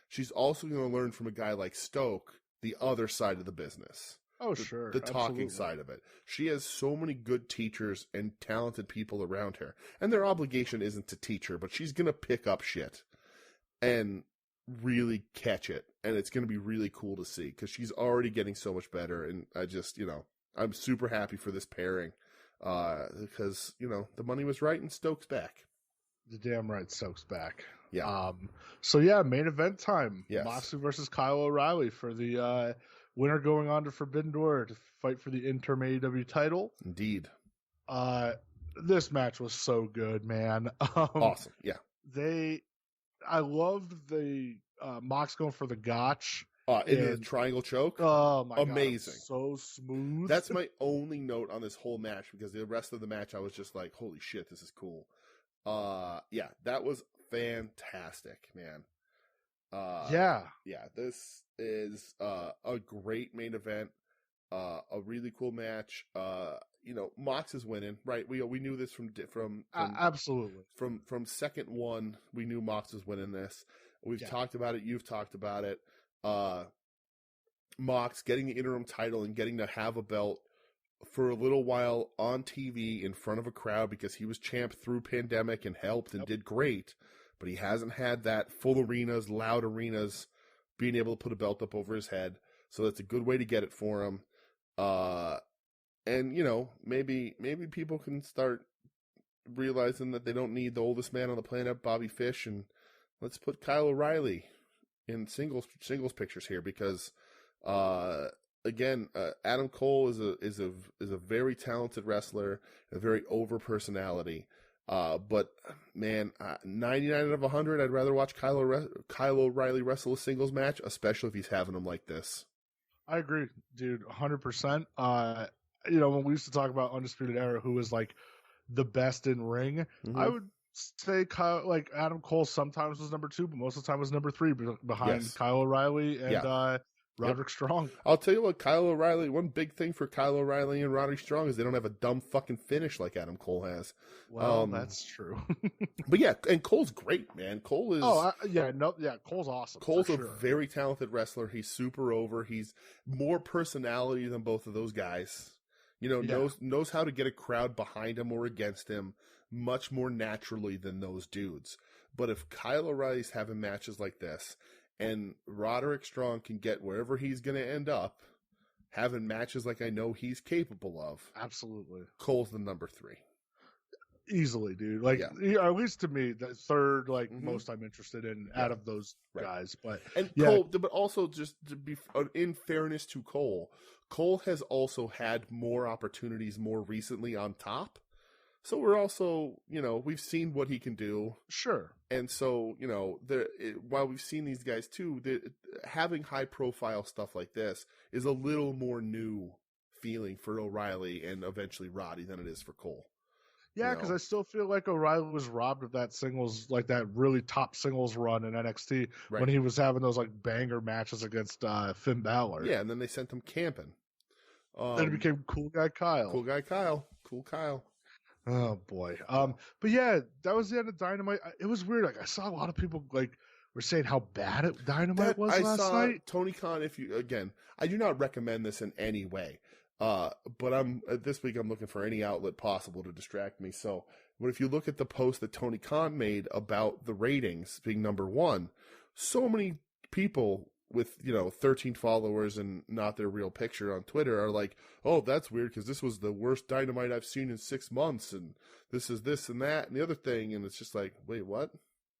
she's also going to learn from a guy like Stoke, the other side of the business. Oh, sure. The talking side of it. She has so many good teachers and talented people around her. And their obligation isn't to teach her, but she's going to pick up shit and really catch it. And it's going to be really cool to see because she's already getting so much better. And I just, I'm super happy for this pairing. Because, the money was right and Stokes back. The damn right Stokes back. Yeah. Main event time. Yes. Moxley versus Kyle O'Reilly for the winner going on to Forbidden Door to fight for the interim AEW title. Indeed. This match was so good, man. Awesome. Yeah. I loved the Mox going for the gotch. In the triangle choke. Oh my amazing. God, so smooth. That's my only note on this whole match because the rest of the match I was just like, holy shit, this is cool. That was fantastic, man. This is a great main event. A really cool match. Mox is winning, right? We knew this from absolutely from second one. We knew Mox was winning this. We've talked about it. You've talked about it. Mox getting the interim title and getting to have a belt for a little while on TV in front of a crowd because he was champ through pandemic and helped and did great, but he hasn't had that full arenas, loud arenas, being able to put a belt up over his head. So that's a good way to get it for him. And, you know, maybe people can start realizing that they don't need the oldest man on the planet, Bobby Fish, and let's put Kyle O'Reilly in singles pictures here because, again, Adam Cole is a very talented wrestler, a very over personality. But man, 99 out of 100, I'd rather watch Kyle O'Reilly wrestle a singles match, especially if he's having them like this. I agree, dude, 100%. You know, when we used to talk about Undisputed Era, who was like the best in ring, I would say Adam Cole sometimes was number 2, but most of the time was number 3 behind Kyle O'Reilly and Roderick Strong. I'll tell you what, Kyle O'Reilly, one big thing for Kyle O'Reilly and Roderick Strong is they don't have a dumb fucking finish like Adam Cole has. Well, that's true. But yeah, and Cole's great, man. Cole is... Cole's awesome. Cole's a very talented wrestler. He's super over. He's more personality than both of those guys. You know, knows how to get a crowd behind him or against him much more naturally than those dudes. But if Kyle O'Reilly's having matches like this, and Roderick Strong can get wherever he's going to end up, having matches like I know he's capable of. Absolutely. Cole's the number 3. Easily, dude. Like, at least to me, the third, most I'm interested in out of those guys. But Cole, but also just to be in fairness to Cole, Cole has also had more opportunities more recently on top. So we're also, you know, we've seen what he can do. Sure. And so, you know, while we've seen these guys too, having high profile stuff like this is a little more new feeling for O'Reilly and eventually Roddy than it is for Cole. Yeah, because I still feel like O'Reilly was robbed of that singles, like that really top singles run in NXT when he was having those like banger matches against Finn Balor. Yeah, and then they sent him camping. Then it became Cool Guy Kyle. Cool Kyle. Oh boy. But yeah, that was the end of Dynamite. It was weird. Like I saw a lot of people were saying how bad Dynamite was last night. Tony Khan, I do not recommend this in any way. But this week I'm looking for any outlet possible to distract me. But if you look at the post that Tony Khan made about the ratings being number 1, so many people with 13 followers and not their real picture on Twitter are like, oh, that's weird because this was the worst Dynamite I've seen in 6 months, and this is this and that and the other thing, and it's just like, wait, what?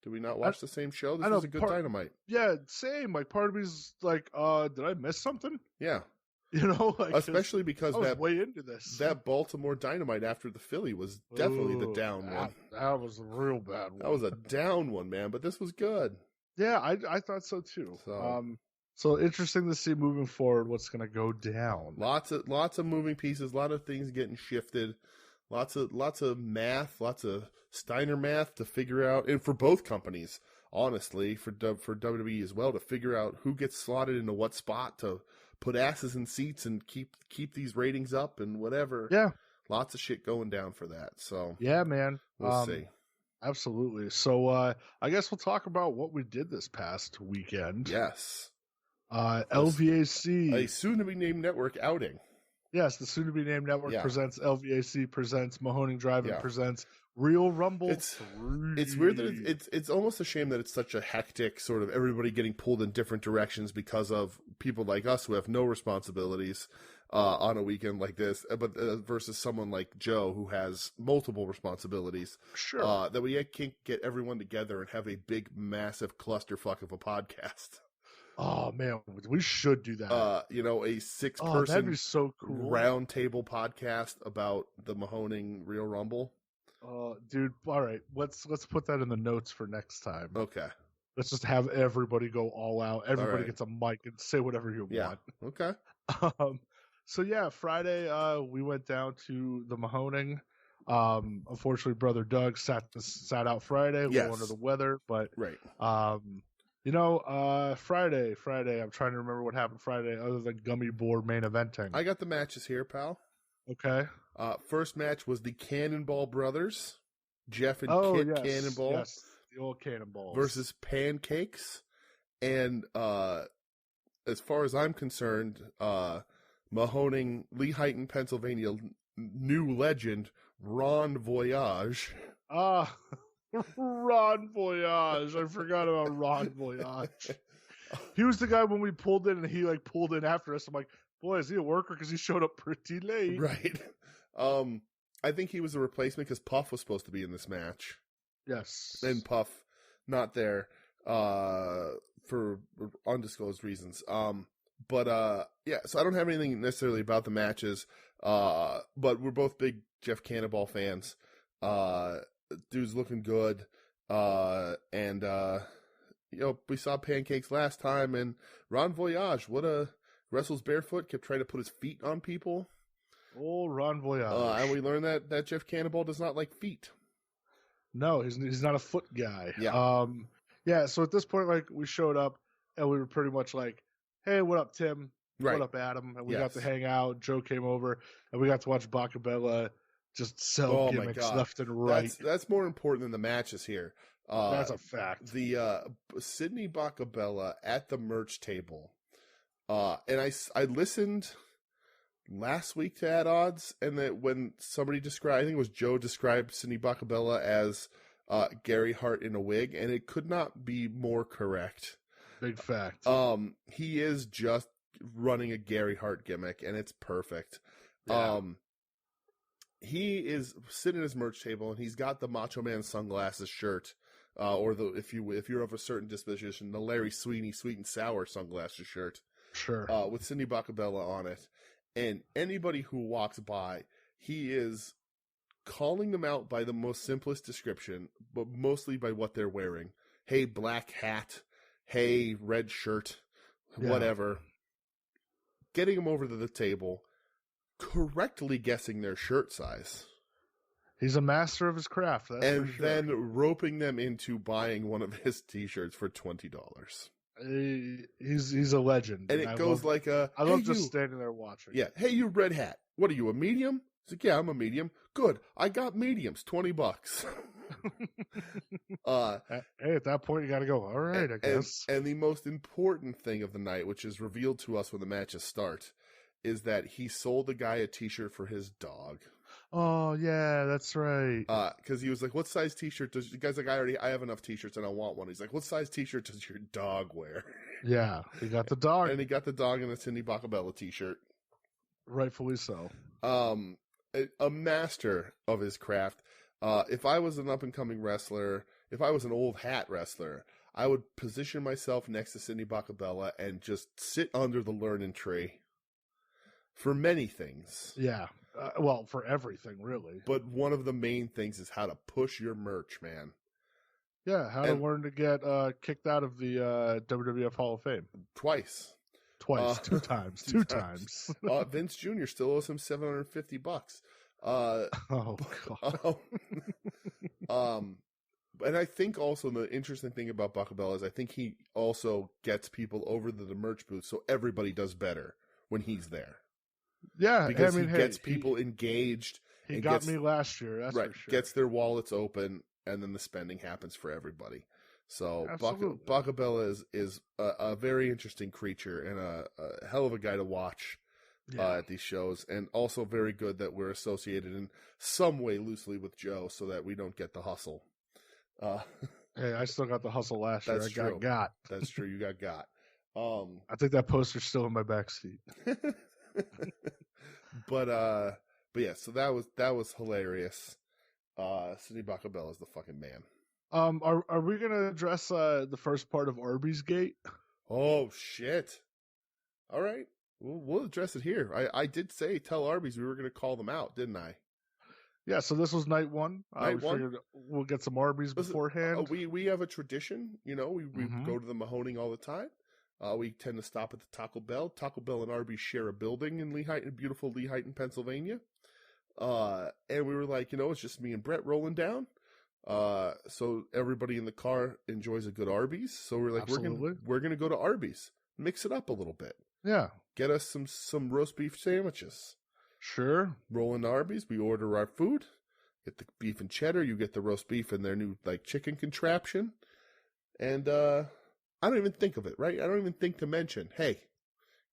Did we not watch the same show? This was a good Dynamite. Yeah, same. Like part of me's like, did I miss something? Yeah. You know, especially because I was way into this. That Baltimore Dynamite after the Philly was definitely the down one. That was a real bad one. That was a down one, man. But this was good. Yeah, I thought so too. So interesting to see moving forward what's going to go down. Lots of moving pieces, a lot of things getting shifted, lots of math, lots of Steiner math to figure out, and for both companies, honestly, for WWE as well, to figure out who gets slotted into what spot to put asses in seats and keep these ratings up and whatever. Yeah, lots of shit going down for that. So yeah, man, we'll see. Absolutely. So I guess we'll talk about what we did this past weekend. Yes. LVAC, a soon-to-be-named network outing. Yes, the soon-to-be-named network presents LVAC, presents Mahoning Drive-In, presents Real Rumble. It's weird that it's almost a shame that it's such a hectic sort of everybody getting pulled in different directions because of people like us who have no responsibilities on a weekend like this, but versus someone like Joe who has multiple responsibilities. Sure. That we can't get everyone together and have a big, massive clusterfuck of a podcast. Oh man, we should do that. A 6-person that'd be so cool. round table podcast about the Mahoning Real Rumble. Dude, all right, let's put that in the notes for next time. Okay. Let's just have everybody go all out. Everybody gets a mic and say whatever you want. Okay. So yeah, Friday we went down to the Mahoning. Unfortunately, brother Doug sat out Friday, a little under the weather, but right. Friday, I'm trying to remember what happened Friday other than gummy board main eventing. I got the matches here, pal. Okay. First match was the Cannonball Brothers, Jeff and Kit Cannonball. Yes, the old Cannonballs. Versus Pancakes. And as far as I'm concerned, Mahoning, Lehigh, Pennsylvania, new legend, Ron Voyage. Ron Voyage. I forgot about Ron Voyage. He was the guy when we pulled in and he like pulled in after us. I'm like, boy, is he a worker? Because he showed up pretty late. Right. I think he was a replacement because Puff was supposed to be in this match. Yes. And Puff not there for undisclosed reasons. But yeah, so I don't have anything necessarily about the matches. But we're both big Jeff Cannonball fans. Dude's looking good. And we saw Pancakes last time, and Ron Voyage, wrestles barefoot, kept trying to put his feet on people. Oh, Ron Voyage. And we learned that Jeff Cannonball does not like feet. No, he's not a foot guy. Yeah. Yeah, so at this point, like, we showed up, and we were pretty much like, hey, what up, Tim? Right. What up, Adam? And we got to hang out. Joe came over, and we got to watch Bacabella just sell gimmicks left and right. That's more important than the matches here. That's a fact. The Sidney Bacabella at the merch table. And I listened last week to At Odds, and that when somebody described, I think it was Joe, described Sidney Bacabella as Gary Hart in a wig, and it could not be more correct. Big fact. He is just running a Gary Hart gimmick, and it's perfect. Yeah. He is sitting at his merch table, and he's got the Macho Man sunglasses shirt, or if you're of a certain disposition, the Larry Sweeney Sweet and Sour sunglasses shirt. Sure. With Sidney Bacabella on it. And anybody who walks by, he is calling them out by the most simplest description, but mostly by what they're wearing. Hey, black hat. Hey, red shirt. Whatever. Getting them over to the table, correctly guessing their shirt size. He's a master of his craft. That's and for sure. Then roping them into buying one of his T-shirts for $20. He's a legend. And it goes like a... I love just standing there watching. Yeah. Hey, you red hat. What are you, a medium? He's like, yeah, I'm a medium. Good. I got mediums. $20. Hey, at that point, you got to go, all right, I guess. And the most important thing of the night, which is revealed to us when the matches start, is that he sold the guy a T-shirt for his dog. Oh, yeah, that's right. Because he was like, what size T-shirt does... The guy's like, I have enough T-shirts and I want one. He's like, what size T-shirt does your dog wear? Yeah, he got the dog. And he got the dog in the Sidney Bacabella T-shirt. Rightfully so. A master of his craft. If I was an up-and-coming wrestler, if I was an old hat wrestler, I would position myself next to Sidney Bacabella and just sit under the learning tree for many things. Yeah. Well, for everything, really. But one of the main things is how to push your merch, man. Yeah, how to learn to get kicked out of the WWF Hall of Fame. Twice. Two times. Two times. Vince Jr. still owes him $750. Oh, God. And I think also the interesting thing about Bacabella is I think he also gets people over to the merch booth, so everybody does better when he's there. Yeah, because he gets people engaged. He got me last year, that's right, for sure. Gets their wallets open, and then the spending happens for everybody. So Bacabella is a very interesting creature and a hell of a guy to watch at these shows, and also very good that we're associated in some way loosely with Joe so that we don't get the hustle. Hey, I still got the hustle last year. I got. That's true. You got. I think that poster's still in my backseat. But yeah, so that was hilarious. Sidney Bacabella is the fucking man. Are we gonna address the first part of Arbys Gate? Oh shit! All right, we'll address it here. I did say tell Arbys we were gonna call them out, didn't I? Yeah. So this was night one. Figured we'll get some Arbys beforehand. We have a tradition, we go to the Mahoning all the time. We tend to stop at the Taco Bell. Taco Bell and Arbys share a building in beautiful Lehigh, Pennsylvania. And we were like, it's just me and Brett rolling down. So everybody in the car enjoys a good Arbys. So we're like, we're gonna go to Arbys, mix it up a little bit. Yeah, get us some roast beef sandwiches. Sure. Roll into Arbys. We order our food. Get the beef and cheddar. You get the roast beef and their new chicken contraption. And I don't even think of it, right? I don't even think to mention, hey,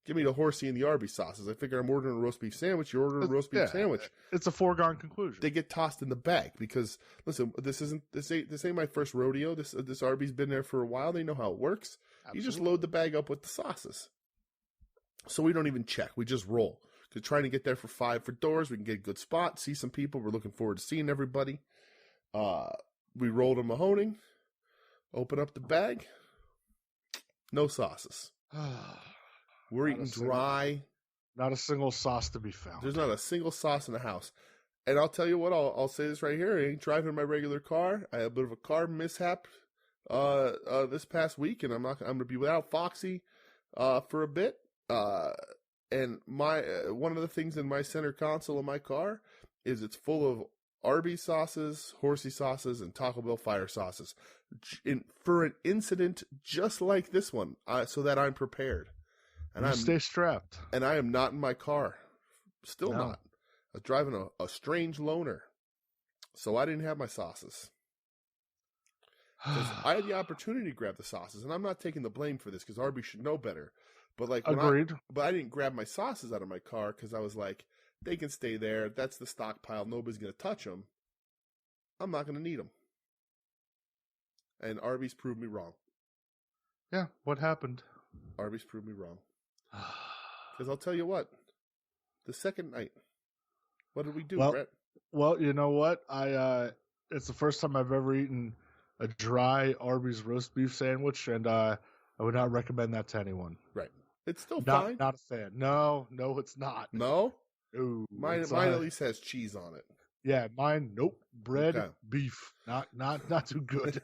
give me the horsey and the Arbys sauces. I figure I'm ordering a roast beef sandwich. You're ordering a roast beef sandwich. It's a foregone conclusion. They get tossed in the bag because, listen, this ain't my first rodeo. This Arbys been there for a while. They know how it works. You just load the bag up with the sauces. So we don't even check. We just roll. Because trying to get there for 5 for doors, we can get a good spot, see some people. We're looking forward to seeing everybody. We rolled a Mahoning, open up the bag, no sauces. We're eating dry. Not a single sauce to be found. There's not a single sauce in the house. And I'll tell you what, I'll say this right here. I ain't driving my regular car. I had a bit of a car mishap this past week, and I'm gonna be without Foxy for a bit. And my one of the things in my center console of my car is it's full of Arbys sauces, horsey sauces, and Taco Bell fire sauces for an incident just like this one, so that I'm prepared. And I stay strapped. And I am not in my car. Still not. I was driving a strange loner, so I didn't have my sauces. Because I had the opportunity to grab the sauces, and I'm not taking the blame for this because Arbys should know better. But Agreed. But I didn't grab my sauces out of my car because I was like, they can stay there. That's the stockpile. Nobody's going to touch them. I'm not going to need them. And Arbys proved me wrong. Yeah, what happened? Arbys proved me wrong. Because I'll tell you what, the second night, what did we do, Brett? Well, you know what? It's the first time I've ever eaten a dry Arbys roast beef sandwich, and I would not recommend that to anyone. Right. It's still fine. Not a fan. No, it's not. No? Ooh, mine at least has cheese on it. Yeah, mine, nope. Bread, beef. Not too good.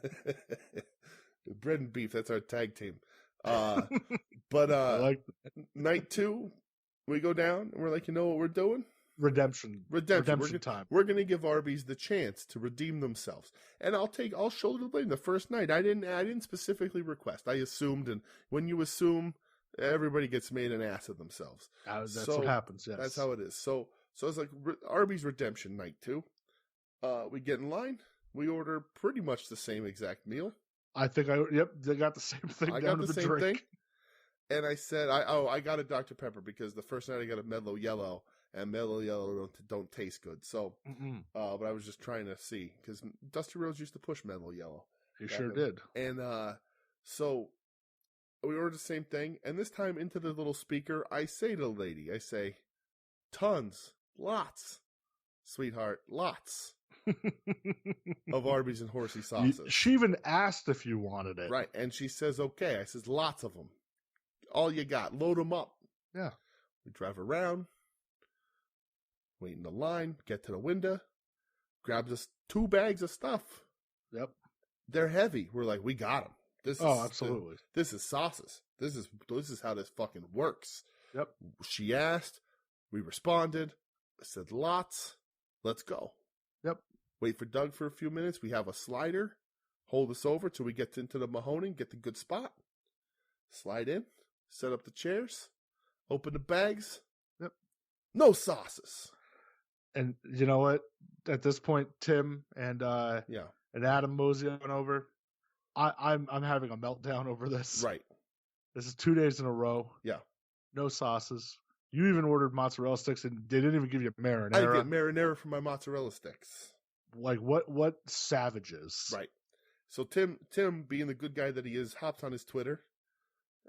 Bread and beef, that's our tag team. But I like night 2, we go down, and we're like, you know what we're doing? Redemption time. We're going to give Arbys the chance to redeem themselves. And I'll shoulder the blame. The first night, I didn't specifically request. I assumed, and when you assume, everybody gets made an ass of themselves. That's what happens, yes. That's how it is. So it's like Arbys redemption night 2. We get in line. We order pretty much the same exact meal. I think they got the same thing I down got to the the same drink. thing. And I said, I got a Dr. Pepper because the first night I got a Mellow Yellow, and Mellow Yellow don't taste good. So, but I was just trying to see, because Dusty Rhodes used to push Mellow Yellow. He sure did. And so we ordered the same thing, and this time into the little speaker, I say to the lady, tons, lots, sweetheart, lots of Arbys and horsey sauces. She even asked if you wanted it. Right, and she says, okay. I says, lots of them. All you got, load them up. Yeah. We drive around, wait in the line, get to the window, grabs us 2 bags of stuff. Yep. They're heavy. We're like, we got them. Absolutely. This is sauces. This is how this fucking works. Yep. She asked, we responded. I said, lots. Let's go. Yep. Wait for Doug for a few minutes. We have a slider. Hold us over till we get into the Mahoning, get the good spot. Slide in, set up the chairs, open the bags. Yep. No sauces. And you know what? At this point, Tim and Adam Mosey went over. I'm having a meltdown over this. Right. This is 2 days in a row. Yeah. No sauces. You even ordered mozzarella sticks, and they didn't even give you marinara. I get marinara for my mozzarella sticks. Like what savages? Right. So Tim, being the good guy that he is, hops on his Twitter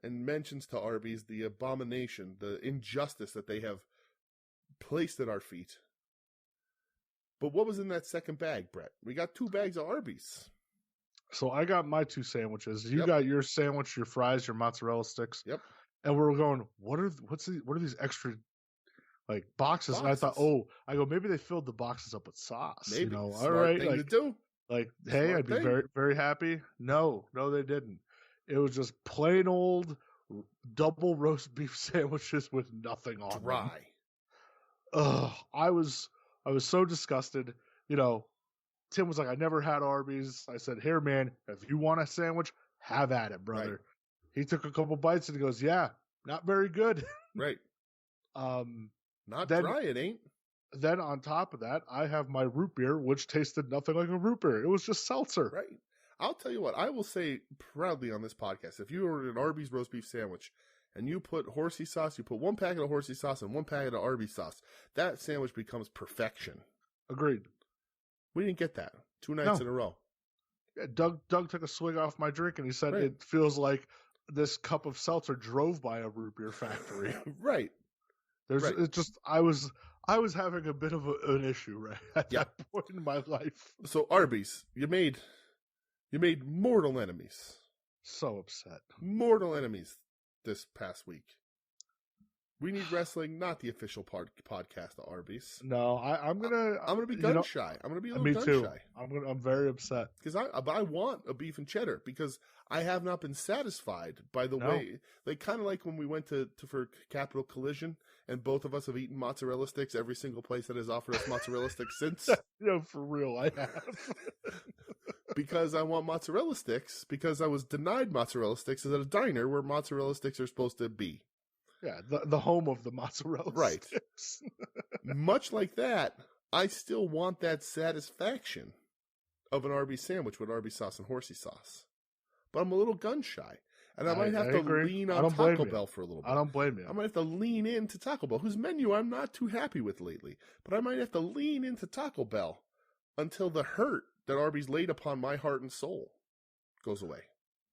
and mentions to Arbys the abomination, the injustice that they have placed at our feet. But what was in that second bag, Brett? We got 2 bags of Arbys. So I got my 2 sandwiches. You got your sandwich, your fries, your mozzarella sticks. Yep. And we're going, what are these extra like boxes? And I thought, maybe they filled the boxes up with sauce. Maybe. You know, Smart all right, thing like, to do. Like, hey, I'd be very, very happy. No, they didn't. It was just plain old double roast beef sandwiches with nothing on Dry. them. Ugh, I was so disgusted. You know, Tim was like, I never had Arbys. I said, here, man, if you want a sandwich, have at it, brother. Right. He took a couple bites and he goes, yeah, not very good. Right. Not then, dry, it ain't. Then on top of that, I have my root beer, which tasted nothing like a root beer. It was just seltzer. Right. I'll tell you what, I will say proudly on this podcast, if you order an Arbys roast beef sandwich and you put horsey sauce, you put 1 packet of horsey sauce and 1 packet of Arbys sauce, that sandwich becomes perfection. Agreed. We didn't get that 2 nights in a row. Yeah, Doug took a swig off my drink and he said it feels like this cup of seltzer drove by a root beer factory. Right. It's just I was having a bit of an issue right at that point in my life. So Arbys, you made mortal enemies. So upset. Mortal enemies this past week. We Need Wrestling, not the official podcast of Arbys. No, I'm gonna be gun shy. I'm gonna be a little gun too. shy. I'm very upset because I want a beef and cheddar because I have not been satisfied by the way, like kind of like when we went to for Capital Collision and both of us have eaten mozzarella sticks every single place that has offered us mozzarella sticks since. For real, I have. Because I want mozzarella sticks because I was denied mozzarella sticks at a diner where mozzarella sticks are supposed to be. Yeah, the home of the mozzarella sticks. Much like that, I still want that satisfaction of an Arby's sandwich with Arby's sauce and horsey sauce. But I'm a little gun shy. And I might have to lean on Taco Bell for a little bit. I don't blame you. I might have to lean into Taco Bell, whose menu I'm not too happy with lately. But I might have to lean into Taco Bell until the hurt that Arby's laid upon my heart and soul goes away.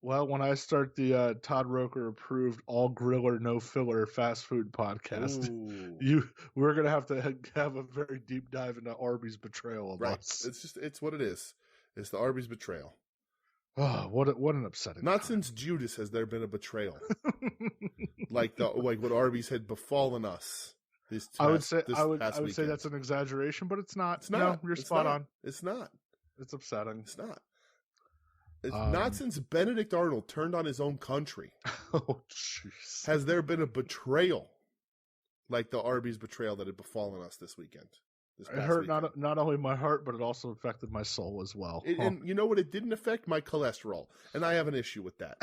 Well, when I start the Todd Roker approved all griller no filler fast food podcast, we're gonna have to have a very deep dive into Arby's betrayal of us. It's what it is. It's the Arby's betrayal. Oh, what an upsetting. Not since Judas has there been a betrayal like what Arby's had befallen us. I would say that's an exaggeration, but it's not. It's not. No, you're spot on. It's not. It's upsetting. It's not. It's not since Benedict Arnold turned on his own country. Oh, jeez. Has there been a betrayal like the Arby's betrayal that had befallen us this weekend? It hurt not only my heart, but it also affected my soul as well. And you know what? It didn't affect my cholesterol, and I have an issue with that.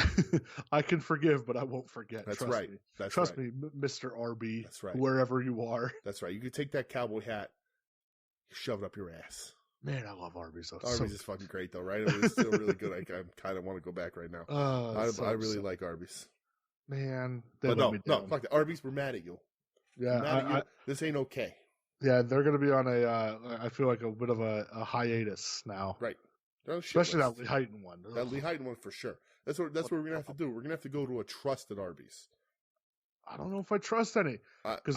I can forgive, but I won't forget. That's right. Trust me, Mr. Arby. That's right. Wherever you are. That's right. You could take that cowboy hat, shove it up your ass. Man, I love Arby's. Arby's is fucking great, though, right? It was still really good. I kind of want to go back right now. I really like Arby's. Man, but no, fuck that. Arby's, we're mad at you. Yeah, this ain't okay. Yeah, they're going to be on I feel like a bit of a hiatus now. Right. Especially that Lehighton one. That Lehighton one for sure. That's what we're going to have to do. We're going to have to go to a trusted Arby's. I don't know if I trust any. Because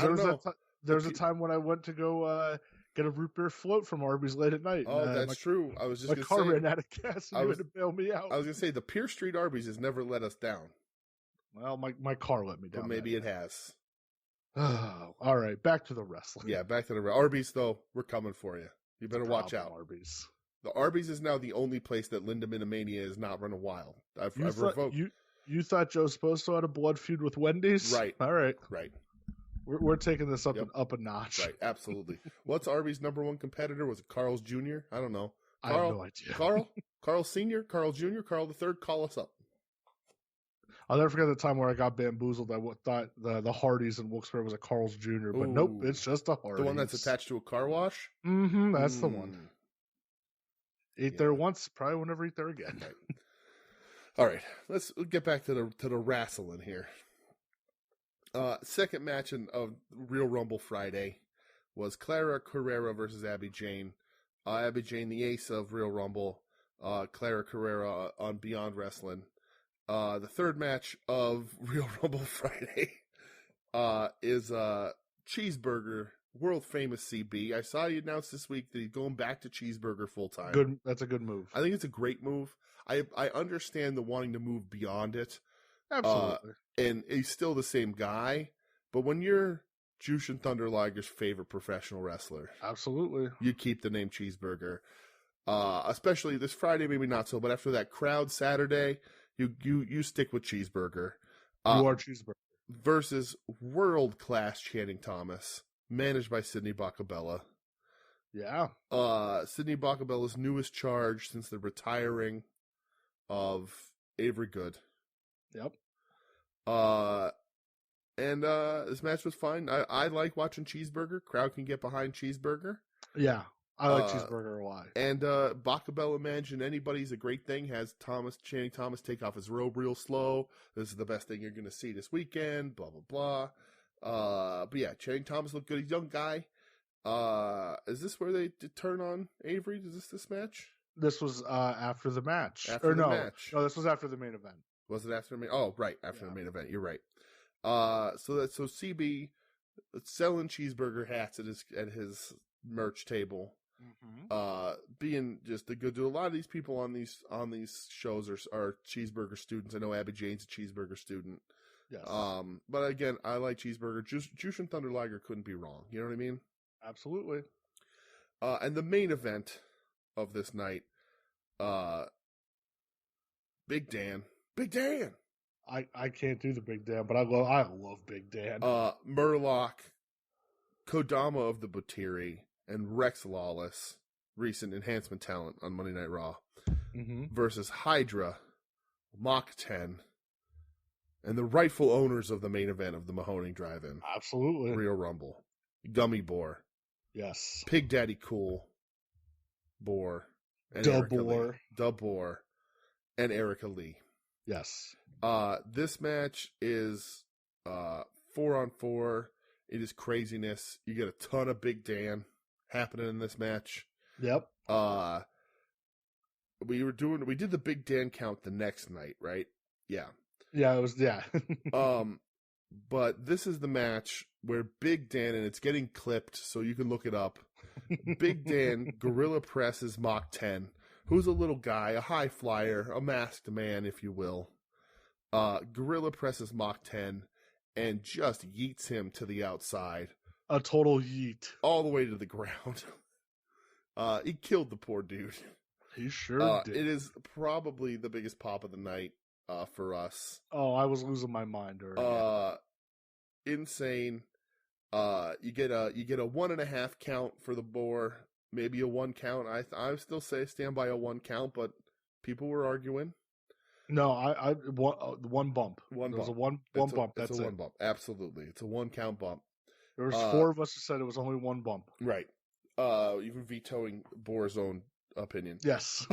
there was a time when I went to go get a root beer float from Arby's late at night. Oh, that's true. I was just going to say. My car ran out of gas and you had to bail me out. I was going to say, the Pierce Street Arby's has never let us down. Well, my car let me down. But maybe it has. All right, back to the wrestling. Yeah, back to the Arby's, though. We're coming for you. You better watch out. Arby's. The Arby's is now the only place that Linda Minamania is not running wild. I've revoked. You thought Joe Sposto had a blood feud with Wendy's? Right. All right. Right. We're taking this up a notch. Right, absolutely. What's Arby's number one competitor? Was it Carl's Jr.? I don't know. I have no idea. Carl Sr., Carl Jr., Carl III, call us up. I'll never forget the time where I got bamboozled. I thought the Hardee's in Wilkes-Barre was a Carl's Jr., but nope, it's just a Hardee's. The one that's attached to a car wash? Mm-hmm, that's the one. Ate there once, probably will never eat there again. Right. All right, let's get back to the wrestling here. Second match of Real Rumble Friday was Clara Carrera versus Abby Jane. Abby Jane, the ace of Real Rumble. Clara Carrera on Beyond Wrestling. The third match of Real Rumble Friday is Cheeseburger, world famous CB. I saw he announced this week that he's going back to Cheeseburger full time. Good, that's a good move. I think it's a great move. I understand the wanting to move beyond it. Absolutely. And he's still the same guy, but when you're Jushin Thunder Liger's favorite professional wrestler, absolutely, you keep the name Cheeseburger. Especially this Friday, maybe not so, but after that crowd Saturday, you stick with Cheeseburger. You are Cheeseburger. Versus world-class Channing Thomas, managed by Sidney Bacabella. Yeah. Sidney Bacabella's newest charge since the retiring of Avery Good. Yep. And this match was fine. I like watching Cheeseburger. Crowd can get behind Cheeseburger. Yeah. I like Cheeseburger a lot. And Bacabella managing anybody's a great thing. Has Channing Thomas take off his robe real slow. This is the best thing you're going to see this weekend. Blah, blah, blah. But yeah, Channing Thomas looked good. He's a young guy. Is this where they turn on Avery? Is this match? This was after the match. No, this was after the main event. Was it after the main? Oh, right, after the main event. You're right. So CB selling cheeseburger hats at his merch table. Being just a good dude. A lot of these people on these shows are cheeseburger students. I know Abby Jane's a cheeseburger student. Yes. But again, I like cheeseburger. Jushin Thunder Liger couldn't be wrong. You know what I mean? Absolutely. And the main event of this night, Big Dan. Big Dan! I can't do the Big Dan, but I love Big Dan. Murloc, Kodama of the Buteri, and Rex Lawless, recent enhancement talent on Monday Night Raw, versus Hydra, Mach 10, and the rightful owners of the main event of the Mahoning Drive-In. Absolutely. Real Rumble. Gummy Boar. Yes. Pig Daddy Cool. Boar. And Dub Boar. Dub Boar. And Erica Lee. Yes. This match is 4-on-4. It is craziness. You get a ton of Big Dan happening in this match. Yep. We did the Big Dan count the next night, right? Yeah. Yeah, it was, yeah. But this is the match where Big Dan, and it's getting clipped, so you can look it up. Big Dan gorilla presses Mach 10, who's a little guy, a high flyer, a masked man, if you will. Gorilla presses Mach 10 and just yeets him to the outside. A total yeet. All the way to the ground. He killed the poor dude. He sure did. It is probably the biggest pop of the night for us. Oh, I was losing my mind already. Insane. You get a 1.5 count for the Boar, maybe a 1 count. I still stand by a 1 count, but people were arguing. No, one bump. One there bump. Was a one bump. That's it's a it. 1 bump. Absolutely, it's a 1 count bump. There was 4 of us who said it was only 1 bump. Right. Even vetoing Boar's own opinion. Yes.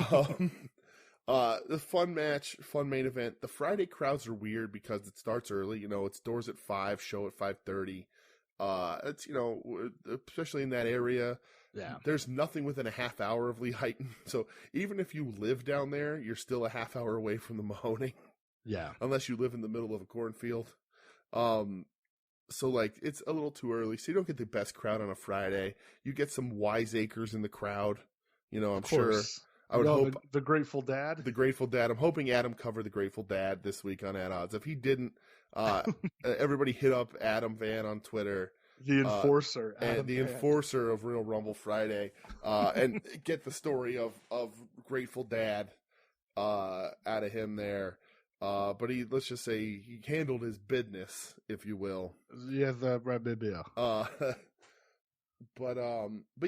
The fun match, fun main event. The Friday crowds are weird because it starts early. You know, it's doors at 5, show at 5:30. It's, especially in that area. Yeah. There's nothing within a half hour of Lehigh. So even if you live down there, you're still a half hour away from the Mahoning. Yeah. Unless you live in the middle of a cornfield. So like it's a little too early. So you don't get the best crowd on a Friday. You get some wiseacres in the crowd. I'm sure. I would hope the Grateful Dad. The Grateful Dad. I'm hoping Adam covered the Grateful Dad this week on At Odds. If he didn't, everybody hit up Adam Van on Twitter. The enforcer. Enforcer of Real Rumble Friday. And get the story of Grateful Dad out of him there. But let's just say he handled his business, if you will. Yeah, the Rabibia. But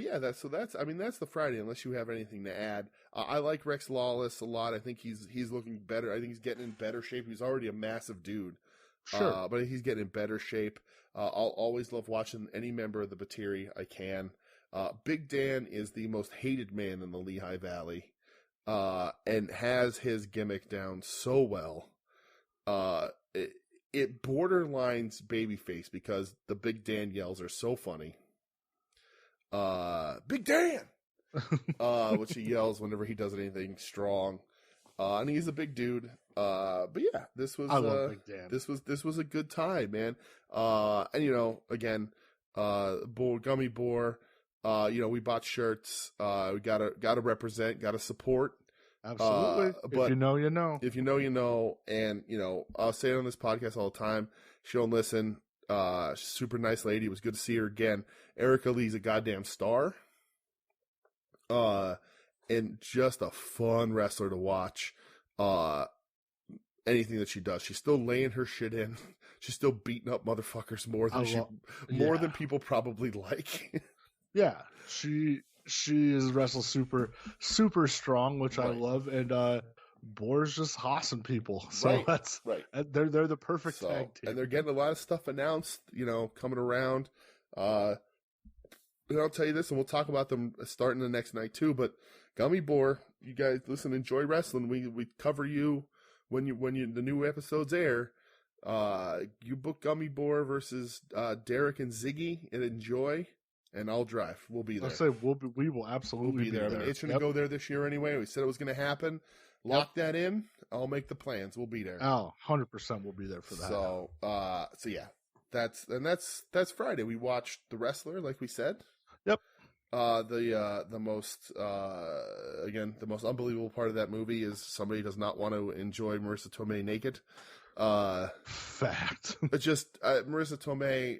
yeah, that's the Friday, unless you have anything to add. I like Rex Lawless a lot. I think he's looking better. I think he's getting in better shape. He's already a massive dude. Sure. But he's getting in better shape. I'll always love watching any member of the Buteri I can. Big Dan is the most hated man in the Lehigh Valley. And has his gimmick down so well. It borderlines babyface because the Big Dan yells are so funny. Big Dan! Which he yells whenever he does anything strong. And he's a big dude. But yeah, this was, I love Big Dan. This was a good time, man. And again, Gummy Boar, we bought shirts. We gotta represent, gotta support. Absolutely. But if you know, you know. If you know, you know. And, I'll say it on this podcast all the time. She don't listen. Super nice lady. It was good to see her again. Erica Lee's a goddamn star. And just a fun wrestler to watch. Anything that she does. She's still laying her shit in. She's still beating up motherfuckers more than people probably like. Yeah. She is wrestle super, super strong, which I love. And, Boar's just hossing people. So that's right. They're the perfect tag team. And they're getting a lot of stuff announced, coming around. And I'll tell you this, and we'll talk about them starting the next night too. But Gummy Boar, you guys listen, enjoy wrestling. We cover you when the new episodes air. You book Gummy Boar versus Derek and Ziggy and enjoy. And I'll drive. We'll be there. I'll say we will absolutely be there. It's going to go there this year anyway. We said it was going to happen. Lock that in. I'll make the plans. We'll be there. Oh, 100% we'll be there for that. So yeah, that's Friday. We watched The Wrestler, like we said. Yep. The most unbelievable part of that movie is somebody does not want to enjoy Marissa Tomei naked. Fact. It's just Marissa Tomei,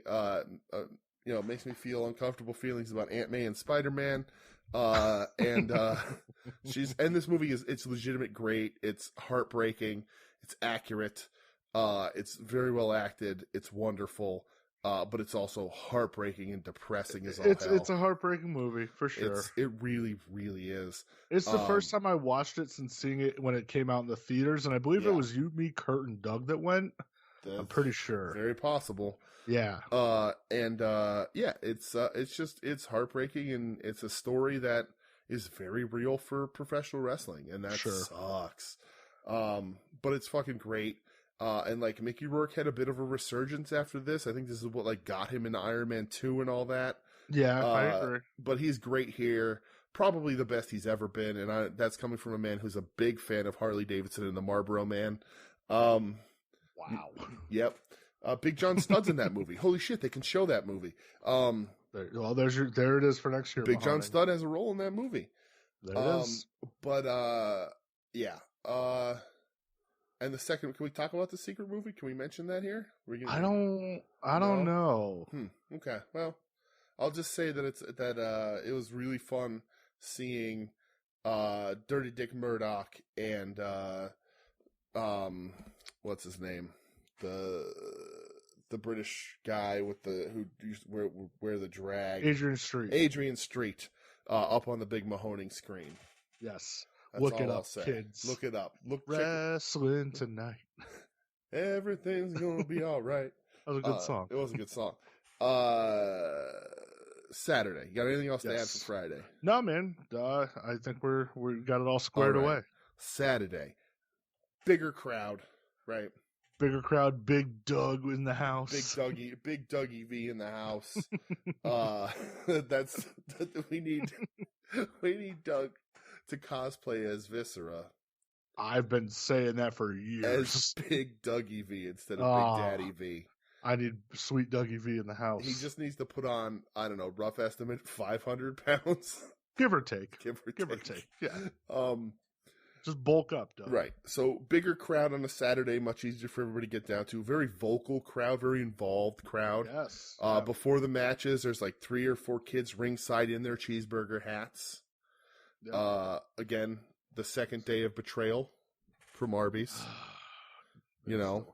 makes me feel uncomfortable feelings about Aunt May and Spider-Man. And this movie it's legitimate great. It's heartbreaking. It's accurate. It's very well acted. It's wonderful. But it's also heartbreaking and depressing as all hell. It's a heartbreaking movie for sure. It really, really is. It's the first time I watched it since seeing it when it came out in the theaters, and I believe it was you, me, Kurt, and Doug that went. I'm pretty sure. Very possible. Yeah. It's heartbreaking, and it's a story that is very real for professional wrestling, and that sucks. But it's fucking great. And like Mickey Rourke had a bit of a resurgence after this. I think this is what like got him into Iron Man 2 and all that. Yeah, I agree. But he's great here. Probably the best he's ever been. And that's coming from a man who's a big fan of Harley Davidson and the Marlboro Man. Wow. Yep. Big John Studd's in that movie. Holy shit, they can show that movie. There it is for next year. Big John Studd has a role in that movie. There it is. But and the second, can we talk about the secret movie? Can we mention that here? I don't know. Okay. Well, I'll just say that it was really fun seeing Dirty Dick Murdoch and what's his name? The British guy with who used to wear the drag. Adrian Street up on the big Mahoning screen. Yes. That's Look it up, kids. Look it up. Wrestling tonight. Everything's gonna be all right. That was a good song. It was a good song. Saturday. You got anything else to add for Friday? No, man. I think we got it all squared away. Saturday. Bigger crowd, right? Bigger crowd. Big Doug in the house. Big Dougie V in the house. We need Doug to cosplay as Viscera. I've been saying that for years. As Big Dougie V instead of Big Daddy V. I need sweet Dougie V in the house. He just needs to put on, I don't know, rough estimate, 500 pounds. Give or take. Yeah. Just bulk up, Doug. Right. So bigger crowd on a Saturday, much easier for everybody to get down to. Very vocal crowd, very involved crowd. Yes. Before the matches, there's like 3 or 4 kids ringside in their cheeseburger hats. Yeah. Again, the second day of betrayal from Arby's. We have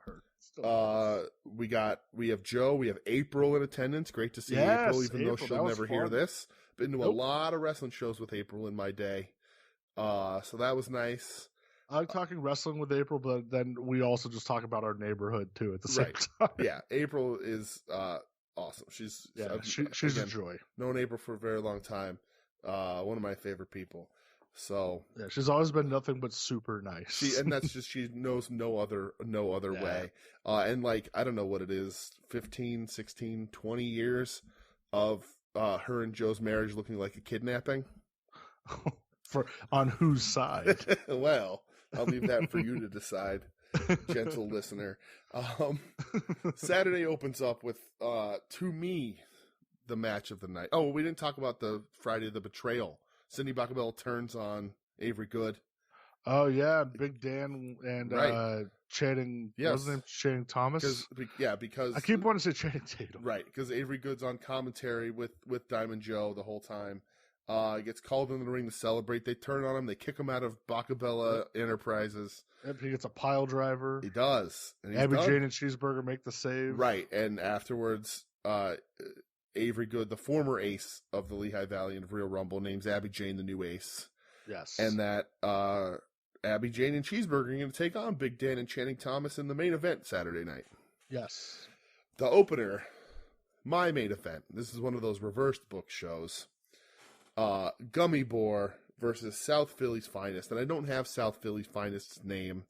Joe, we have April in attendance. Great to see April, even though she'll never hear this. Been to a lot of wrestling shows with April in my day. So that was nice. I like talking wrestling with April, but then we also just talk about our neighborhood too at the same time. Yeah, April is awesome. She's a joy. Known April for a very long time. One of my favorite people. So yeah, she's always been nothing but super nice. She knows no other way. And like, I don't know what it is, 15, 16, 20 years of her and Joe's marriage looking like a kidnapping. On whose side? Well, I'll leave that for you to decide, gentle listener. Saturday opens up with, to me, the match of the night. Oh, we didn't talk about the Friday of the Betrayal. Cindy Bacabella turns on Avery Good. Oh, yeah. Big Dan and Channing. Yes. What was his name? Channing Thomas? Because... I keep wanting to say Channing Tatum. Right, because Avery Good's on commentary with Diamond Joe the whole time. He gets called into the ring to celebrate. They turn on him. They kick him out of Bacabella Enterprises. Yep, he gets a pile driver. He does. And Abby Jane and Cheeseburger make the save. Right, and afterwards... Avery Good, the former ace of the Lehigh Valley and of Real Rumble, names Abby Jane the new ace. Yes. And that Abby Jane and Cheeseburger are going to take on Big Dan and Channing Thomas in the main event Saturday night. Yes. The opener, my main event. This is one of those reversed book shows. Gummy Boar versus South Philly's Finest. And I don't have South Philly's Finest's name.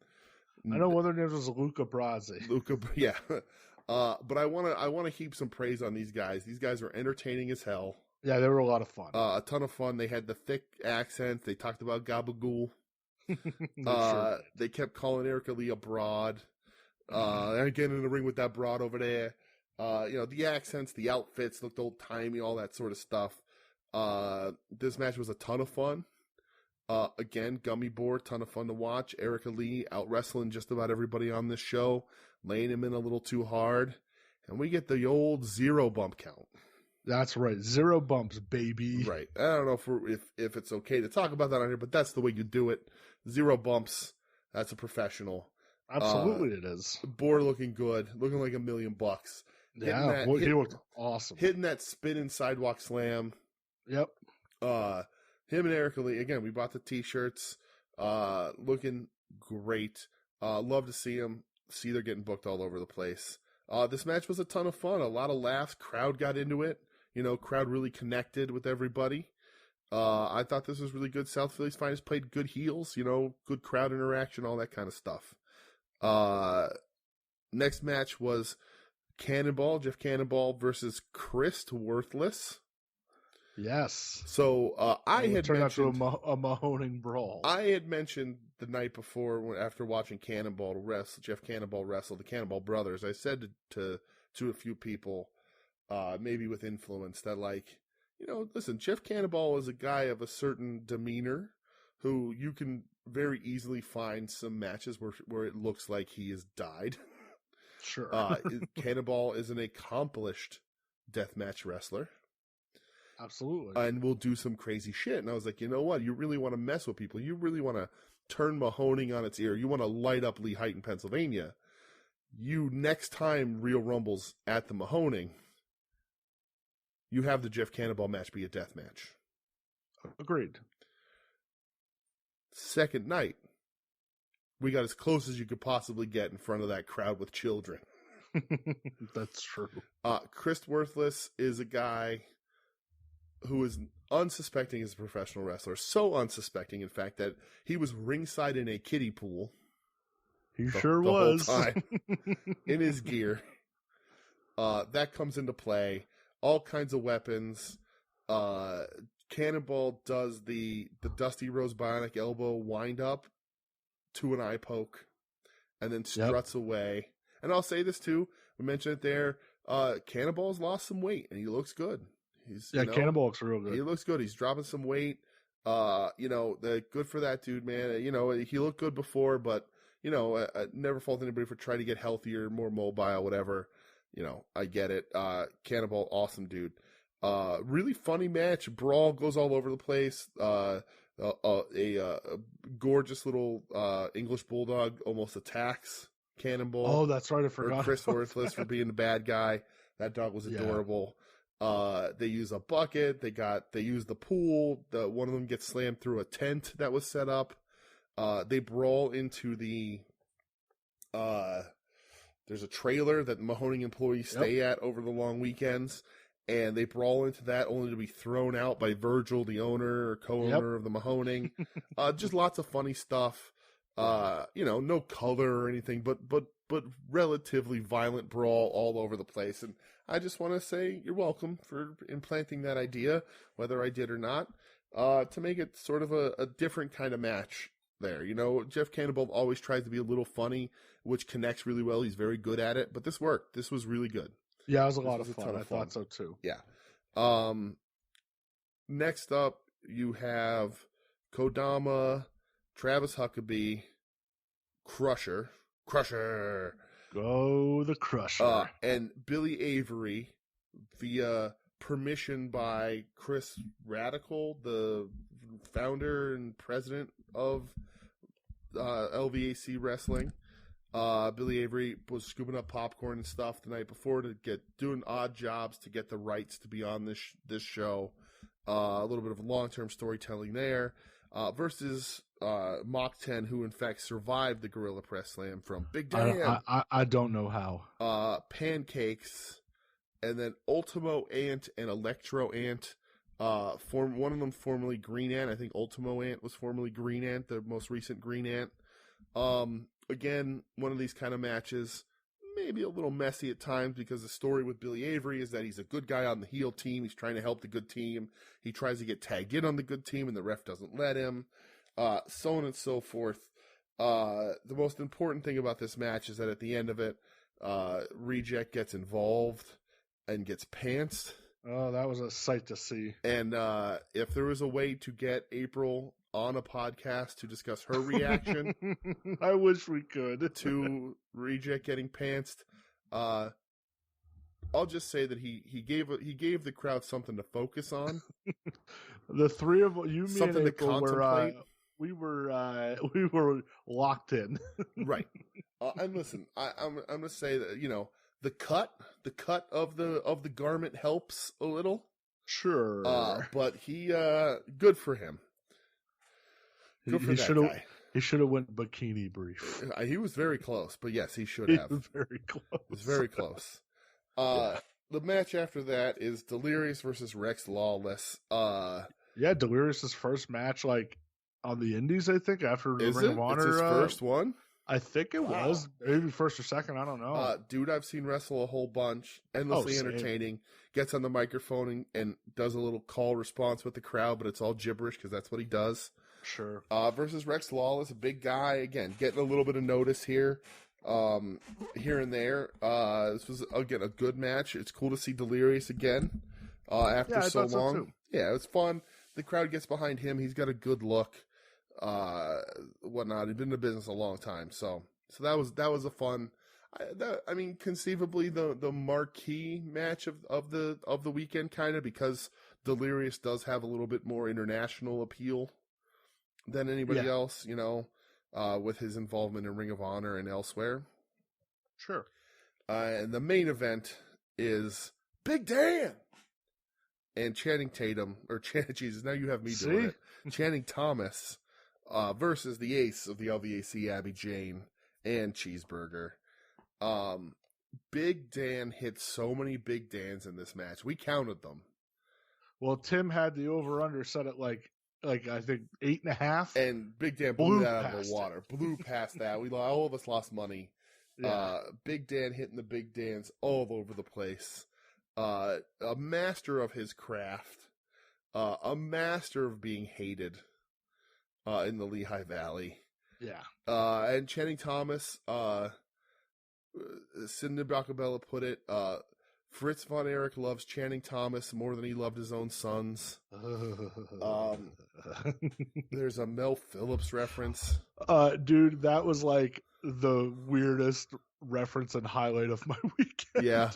I know one of their names was Luca Brasi. Yeah. But I want to heap some praise on these guys. These guys are entertaining as hell. Yeah, they were a lot of fun. A ton of fun. They had the thick accents. They talked about gabagool. They kept calling Erica Lee a broad. And getting in the ring with that broad over there. The accents, the outfits looked old-timey, all that sort of stuff. This match was a ton of fun. Again, Gummy Board, ton of fun to watch. Erica Lee out-wrestling just about everybody on this show, laying him in a little too hard. And we get the old 0 bump count. That's right. 0 bumps, baby. Right. I don't know if it's okay to talk about that on here, but that's the way you do it. 0 bumps. That's a professional. Absolutely it is. Board looking good. Looking like $1 million. Yeah, he looked awesome. Hitting that spinning sidewalk slam. Yep. Him and Erica Lee, again, we bought the t-shirts. Looking great. Love to see them. See they're getting booked all over the place. This match was a ton of fun. A lot of laughs. Crowd got into it. Crowd really connected with everybody. I thought this was really good. South Philly's Finest played good heels, good crowd interaction, all that kind of stuff. Next match was Jeff Cannonball versus Chris Worthless. Yes. So I had turned mentioned out to a Mahoning brawl. I had mentioned the night before, after watching Jeff Cannonball wrestle the Cannonball Brothers. I said to a few people, maybe with influence, that listen, Jeff Cannonball is a guy of a certain demeanor who you can very easily find some matches where it looks like he has died. Sure. Cannonball is an accomplished deathmatch wrestler. Absolutely. And will do some crazy shit. And I was like, you know what? You really want to mess with people. You really want to turn Mahoning on its ear. You want to light up Lehigh in Pennsylvania. Next time Real Rumble's at the Mahoning, you have the Jeff Cannonball match be a death match. Agreed. Second night, we got as close as you could possibly get in front of that crowd with children. That's true. Chris Worthless is a guy who is unsuspecting as a professional wrestler. So unsuspecting, in fact, that he was ringside in a kiddie pool. He sure was. Whole time, in his gear. That comes into play. All kinds of weapons. Cannonball does the Dusty Rose Bionic Elbow wind up to an eye poke and then struts away. And I'll say this too. We mentioned it there. Cannonball's lost some weight and he looks good. Cannonball looks real good. He looks good. He's dropping some weight. Good for that dude, man. He looked good before, but I never fault anybody for trying to get healthier, more mobile, whatever. I get it. Cannonball, awesome dude. Really funny match. Brawl goes all over the place. A gorgeous little English bulldog almost attacks Cannonball. Oh, that's right. I forgot. Or Chris Worthless for being the bad guy. That dog was adorable. They use a bucket. They use the pool. One of them gets slammed through a tent that was set up. They brawl into the. There's a trailer that Mahoning employees stay at over the long weekends, and they brawl into that only to be thrown out by Virgil, the owner or co-owner of the Mahoning. Just lots of funny stuff. No color or anything, but relatively violent brawl all over the place. And I just want to say you're welcome for implanting that idea, whether I did or not, to make it sort of a different kind of match there. Jeff Cannonball always tries to be a little funny, which connects really well. He's very good at it, but this worked. This was really good. Yeah, it was a lot of fun. I thought so too. Yeah. Next up, you have Kodama, Travis Huckabee, Crusher. Go the Crusher. And Billy Avery via permission by Chris Radical, the founder and president of LVAC Wrestling. Billy Avery was scooping up popcorn and stuff the night before to doing odd jobs to get the rights to be on this show. A little bit of long-term storytelling there. Versus Mach 10, who in fact survived the Gorilla Press Slam from Big Dan. I don't know how. Pancakes, and then Ultimo Ant and Electro Ant. One of them formerly Green Ant. I think Ultimo Ant was formerly Green Ant, the most recent Green Ant. Again, one of these kind of matches, maybe a little messy at times because the story with Billy Avery is that he's a good guy on the heel team. He's trying to help the good team. He tries to get tagged in on the good team, and the ref doesn't let him. so on and so forth. The most important thing about this match is that at the end of it, Reject gets involved and gets pantsed. Oh, that was a sight to see. And if there was a way to get April on a podcast to discuss her reaction, I wish we could, to Reject getting pantsed, I'll just say that he gave the crowd something to focus on. The three of you, me, something and to April contemplate. we were locked in. Right. And listen, I'm gonna say that, you know, the cut of the garment helps a little. Sure. But he good for him. Good for that guy. He should have went bikini brief. He was very close, but yes, he should have. He was very close. It was very close. The match after that is Delirious versus Rex Lawless. Yeah, Delirious's first match, like, on the Indies, I think, after the Ring of Honor. It's his first one? I think it was. Maybe first or second, I don't know. Dude, I've seen wrestle a whole bunch. Endlessly entertaining. Gets on the microphone and does a little call response with the crowd, but it's all gibberish because that's what he does. Sure. Versus Rex Lawless, a big guy. Again, getting a little bit of notice here. Here and there. This was, again, a good match. It's cool to see Delirious again after so long. So yeah, it's fun. The crowd gets behind him. He's got a good look, whatnot. He's been in the business a long time, so that was a fun. I mean, conceivably the marquee match of the weekend, kind of, because Delirious does have a little bit more international appeal than anybody else, you know. With his involvement in Ring of Honor and elsewhere. Sure. And the main event is Big Dan and Channing Tatum, or Jesus, now you have me doing it. Channing Thomas versus the ace of the LVAC, Abby Jane, and Cheeseburger. Big Dan hit so many Big Dans in this match. We counted them. Well, Tim had the over-under set at like I think 8.5, and Big Dan blew that out of the water. Blew past that. All of us lost money. Yeah. Big Dan hitting the Big Dans all over the place. A master of his craft. A master of being hated. In the Lehigh Valley. Yeah. And Channing Thomas. Cindy Bacabella put it. Fritz Von Erich loves Channing Thomas more than he loved his own sons. There's a Mel Phillips reference. Dude, that was like the weirdest reference and highlight of my weekend. Yeah.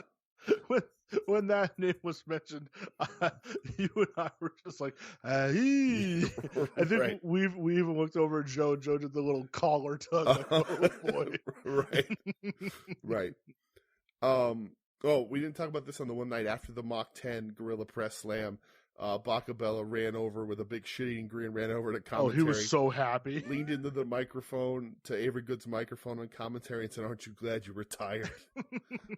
When that name was mentioned, you and I were just like, hey. I think we even looked over at Joe. Joe did the little collar tug. Like, oh, boy. Right. Oh, we didn't talk about this on the one night after the Mach 10 Gorilla Press Slam. Bacabella ran over with a big shit-eating grin, ran over to commentary. Oh, he was so happy. Leaned into the microphone, to Avery Good's microphone on commentary, and said, "Aren't you glad you retired?"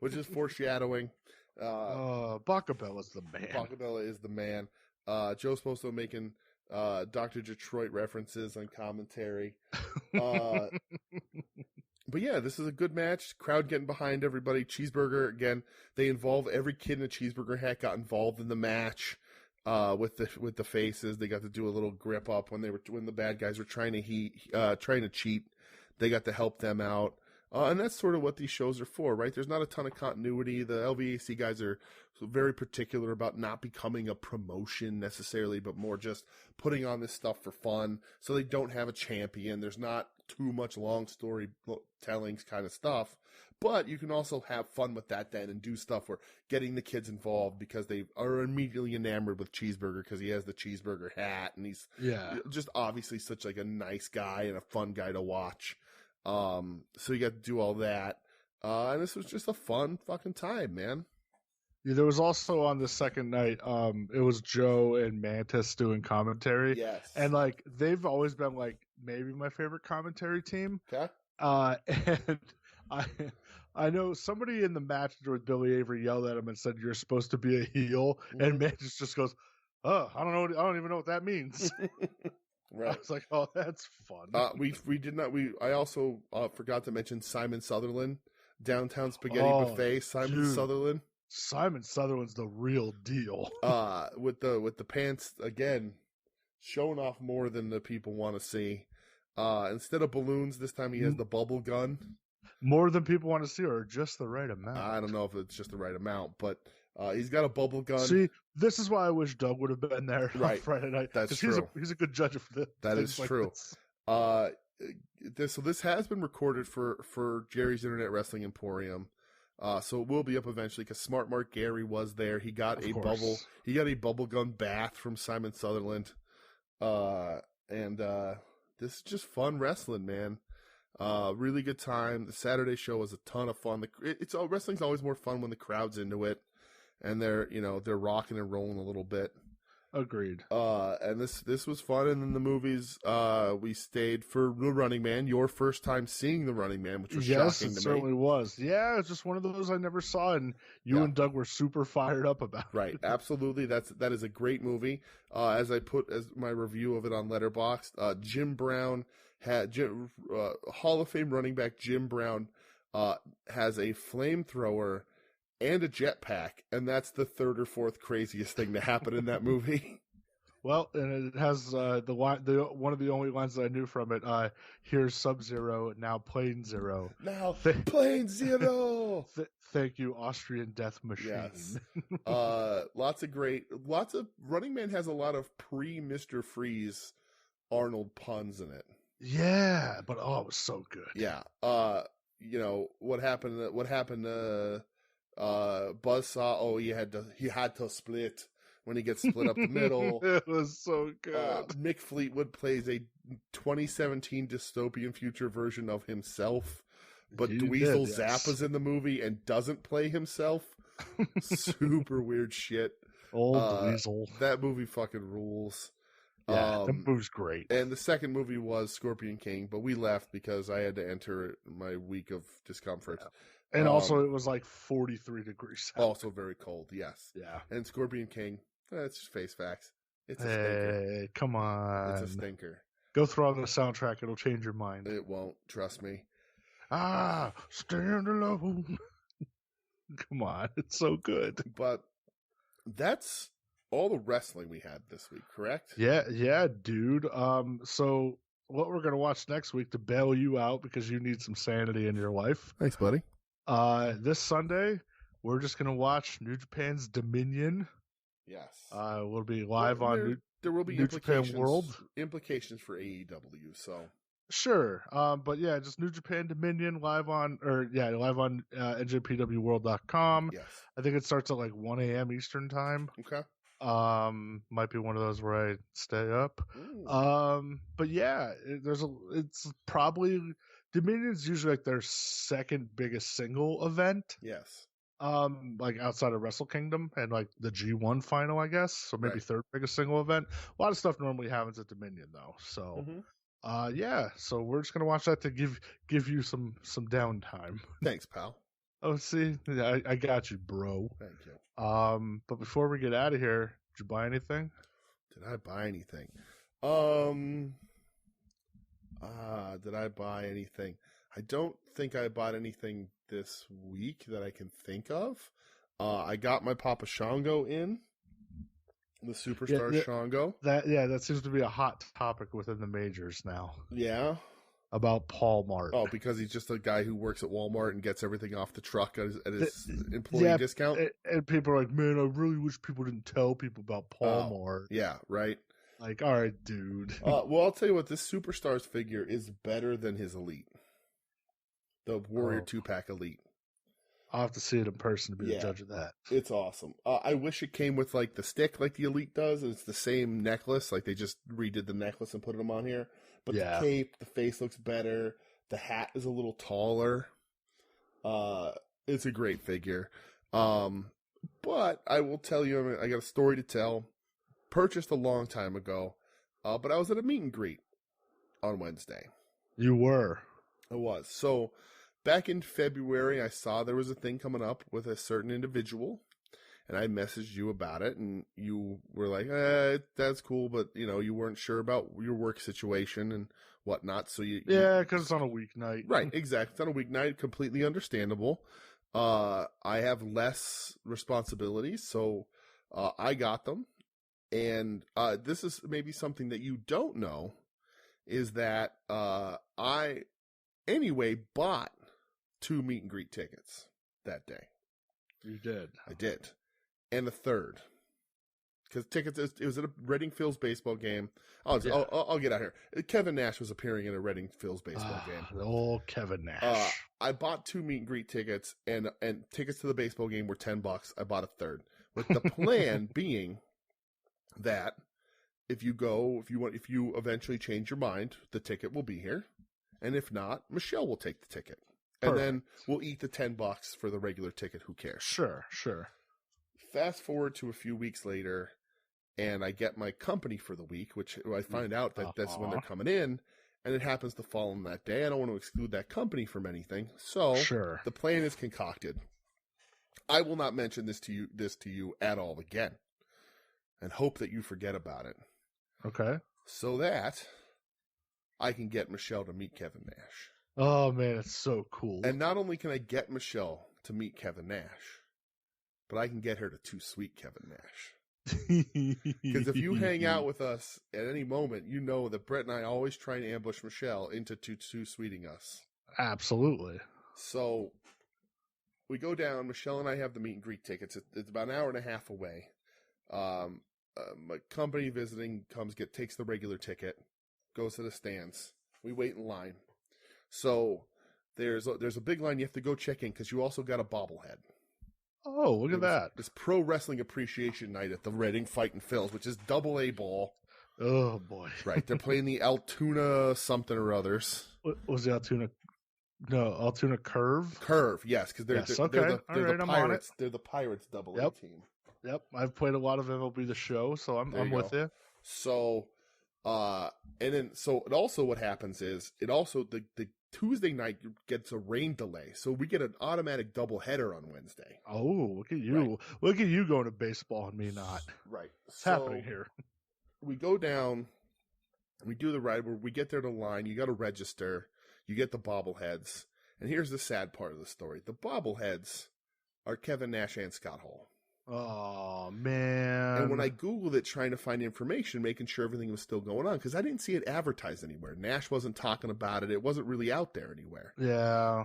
Which is foreshadowing. Bacabella's the man. Bacabella is the man. Joe Sposto making Dr. Detroit references on commentary. But yeah, this is a good match. Crowd getting behind everybody. Cheeseburger, again, they involve every kid in a cheeseburger hat got involved in the match with the faces. They got to do a little grip up when the bad guys were trying to cheat. They got to help them out. And that's sort of what these shows are for, right? There's not a ton of continuity. The LVAC guys are very particular about not becoming a promotion necessarily, but more just putting on this stuff for fun. So they don't have a champion. There's not too much long story tellings kind of stuff, but you can also have fun with that then and do stuff where getting the kids involved because they are immediately enamored with Cheeseburger because he has the cheeseburger hat and he's just obviously such like a nice guy and a fun guy to watch. So you got to do all that. And this was just a fun fucking time, man. Yeah, there was also on the second night, it was Joe and Mantis doing commentary. Yes. And like they've always been like maybe my favorite commentary team. Okay. And I know somebody in the match with Billy Avery yelled at him and said, "You're supposed to be a heel," and Mantis just goes, "Oh, I don't even know what that means." Right. I was like, "Oh, that's fun." We did not. I also forgot to mention Simon Sutherland, Downtown Spaghetti Buffet. Sutherland. Simon Sutherland's the real deal. With the pants again. showing off more than the people want to see. Instead of balloons, this time he has the bubble gun. More than people want to see, or just the right amount? I don't know if it's just the right amount, but he's got a bubble gun. See, this is why I wish Doug would have been there on Friday night. That's true. He's a good judge of this. That is true. So this has been recorded for Jerry's Internet Wrestling Emporium. So it will be up eventually because Smart Mark Gary was there. He got a bubble gun bath from Simon Sutherland. And this is just fun wrestling, man. Really good time. The Saturday show was a ton of fun. Wrestling's always more fun when the crowd's into it and they're rocking and rolling a little bit. Agreed. And this was fun. And then the movies, we stayed for The Running Man, your first time seeing The Running Man, which was shocking to me. Yes, it certainly was. Yeah, it's just one of those I never saw, and you and Doug were super fired up about it. Right, absolutely. That is a great movie. As I put as my review of it on Letterboxd, Jim Brown Hall of Fame running back Jim Brown has a flamethrower and a jetpack, and that's the third or fourth craziest thing to happen in that movie. Well, and it has the one of the only lines that I knew from it. Here's Sub-Zero, now Plane Zero. Now Plane Zero. Thank you, Austrian Death Machine. Yes. Lots of Running Man has a lot of pre-Mr. Freeze Arnold puns in it. Yeah, but it was so good. Yeah. What happened Buzzsaw, he had to split when he gets split up the middle. It was so good. Mick Fleetwood plays a 2017 dystopian future version of himself, but Dweezil Zappa's in the movie and doesn't play himself. Super weird shit. Old Dweezil. That movie fucking rules. Yeah, that movie's great. And the second movie was Scorpion King, but we left because I had to enter my week of discomfort. Yeah. And also, it was like 43 degrees out. Also very cold, yes. Yeah. And Scorpion King, it's just face facts. It's a stinker. Hey, come on. It's a stinker. Go throw on the soundtrack. It'll change your mind. It won't. Trust me. Stand alone. Come on. It's so good. But that's all the wrestling we had this week, correct? Yeah, dude. So what we're going to watch next week to bail you out because you need some sanity in your life. Thanks, buddy. This Sunday, we're just going to watch New Japan's Dominion. Yes. We'll be live on there will be New Japan World. Implications for AEW, so. Sure. But yeah, just New Japan Dominion live on NJPWWorld.com. Yes. I think it starts at like 1 a.m. Eastern time. Okay. Might be one of those where I stay up. But yeah, it's probably Dominion's usually like their second biggest single event. Yes. Like outside of Wrestle Kingdom and like the G1 final, I guess. So maybe third biggest single event. A lot of stuff normally happens at Dominion though. So yeah, so we're just gonna watch that to give you some downtime. Thanks, pal. Oh, see, I got you, bro. Thank you. But before we get out of here, did you buy anything? Did I buy anything? Did I buy anything? I don't think I bought anything this week that I can think of. I got my Papa Shango in. The Superstar Shango. That seems to be a hot topic within the majors now. Yeah. About Paul Mart. Oh, because he's just a guy who works at Walmart and gets everything off the truck at his employee discount. And people are like, man, I really wish people didn't tell people about Paul Mart. Yeah, right. Like, all right, dude. Well, I'll tell you what, this Superstars figure is better than his Elite. The Warrior 2-pack Elite. I'll have to see it in person to be the judge of that. It's awesome. I wish it came with like the stick like the Elite does, and it's the same necklace. Like they just redid the necklace and put them on here. But the cape, the face looks better. The hat is a little taller. It's a great figure. But I will tell you, I got a story to tell. Purchased a long time ago, but I was at a meet and greet on Wednesday. You were? I was. So back in February, I saw there was a thing coming up with a certain individual, and I messaged you about it, and you were like, that's cool, but, you weren't sure about your work situation and whatnot, so you... Yeah, because it's on a weeknight. Right, exactly. It's on a weeknight, completely understandable. I have less responsibilities, so I got them, And this is maybe something that you don't know, is that I, anyway, bought 2 meet and greet tickets that day. You did? I did. And a third. Because tickets, it was at a Reading Phil's baseball game. I'll get out here. Kevin Nash was appearing in a Reading Phil's baseball game. The old Kevin Nash. I bought 2 meet and greet tickets, and tickets to the baseball game were $10. I bought a third, with the plan being that if you eventually change your mind, the ticket will be here, and if not, Michelle will take the ticket, and then we'll eat the $10 for the regular ticket. Who cares? Sure. Fast forward to a few weeks later, and I get my company for the week, which I find out that that's when they're coming in, and it happens to fall on that day. I don't want to exclude that company from anything, so the plan is concocted. I will not mention this to you at all again, and hope that you forget about it. Okay. So that I can get Michelle to meet Kevin Nash. Oh man, it's so cool. And not only can I get Michelle to meet Kevin Nash, but I can get her to Too Sweet Kevin Nash. Because if you hang out with us at any moment, you know that Brett and I always try and ambush Michelle into too sweeting us. Absolutely. So we go down. Michelle and I have the meet and greet tickets. It's about an hour and a half away. My company visiting takes the regular ticket, goes to the stands. We wait in line. So there's a big line you have to go check in because you also got a bobblehead. Oh, look at that. It's Pro Wrestling Appreciation Night at the Reading Fightin' Phil's, which is AA ball. Oh, boy. Right. They're playing the Altoona something or others. What was the Altoona? No, Altoona Curve? Curve, yes. Because they're the Pirates. They're the Pirates AA team. Yep. I've played a lot of MLB The Show, so I'm with you. So, and then, it also what happens is, the Tuesday night gets a rain delay, so we get an automatic doubleheader on Wednesday. Oh, look at you. Right. Look at you going to baseball and me not. Right. What's happening here? We go down, we do the ride, where we get there to line, you got to register, you get the bobbleheads, and here's the sad part of the story. The bobbleheads are Kevin Nash and Scott Hall. Oh, man. And when I Googled it trying to find information, making sure everything was still going on, because I didn't see it advertised anywhere. Nash wasn't talking about it. It wasn't really out there anywhere. Yeah.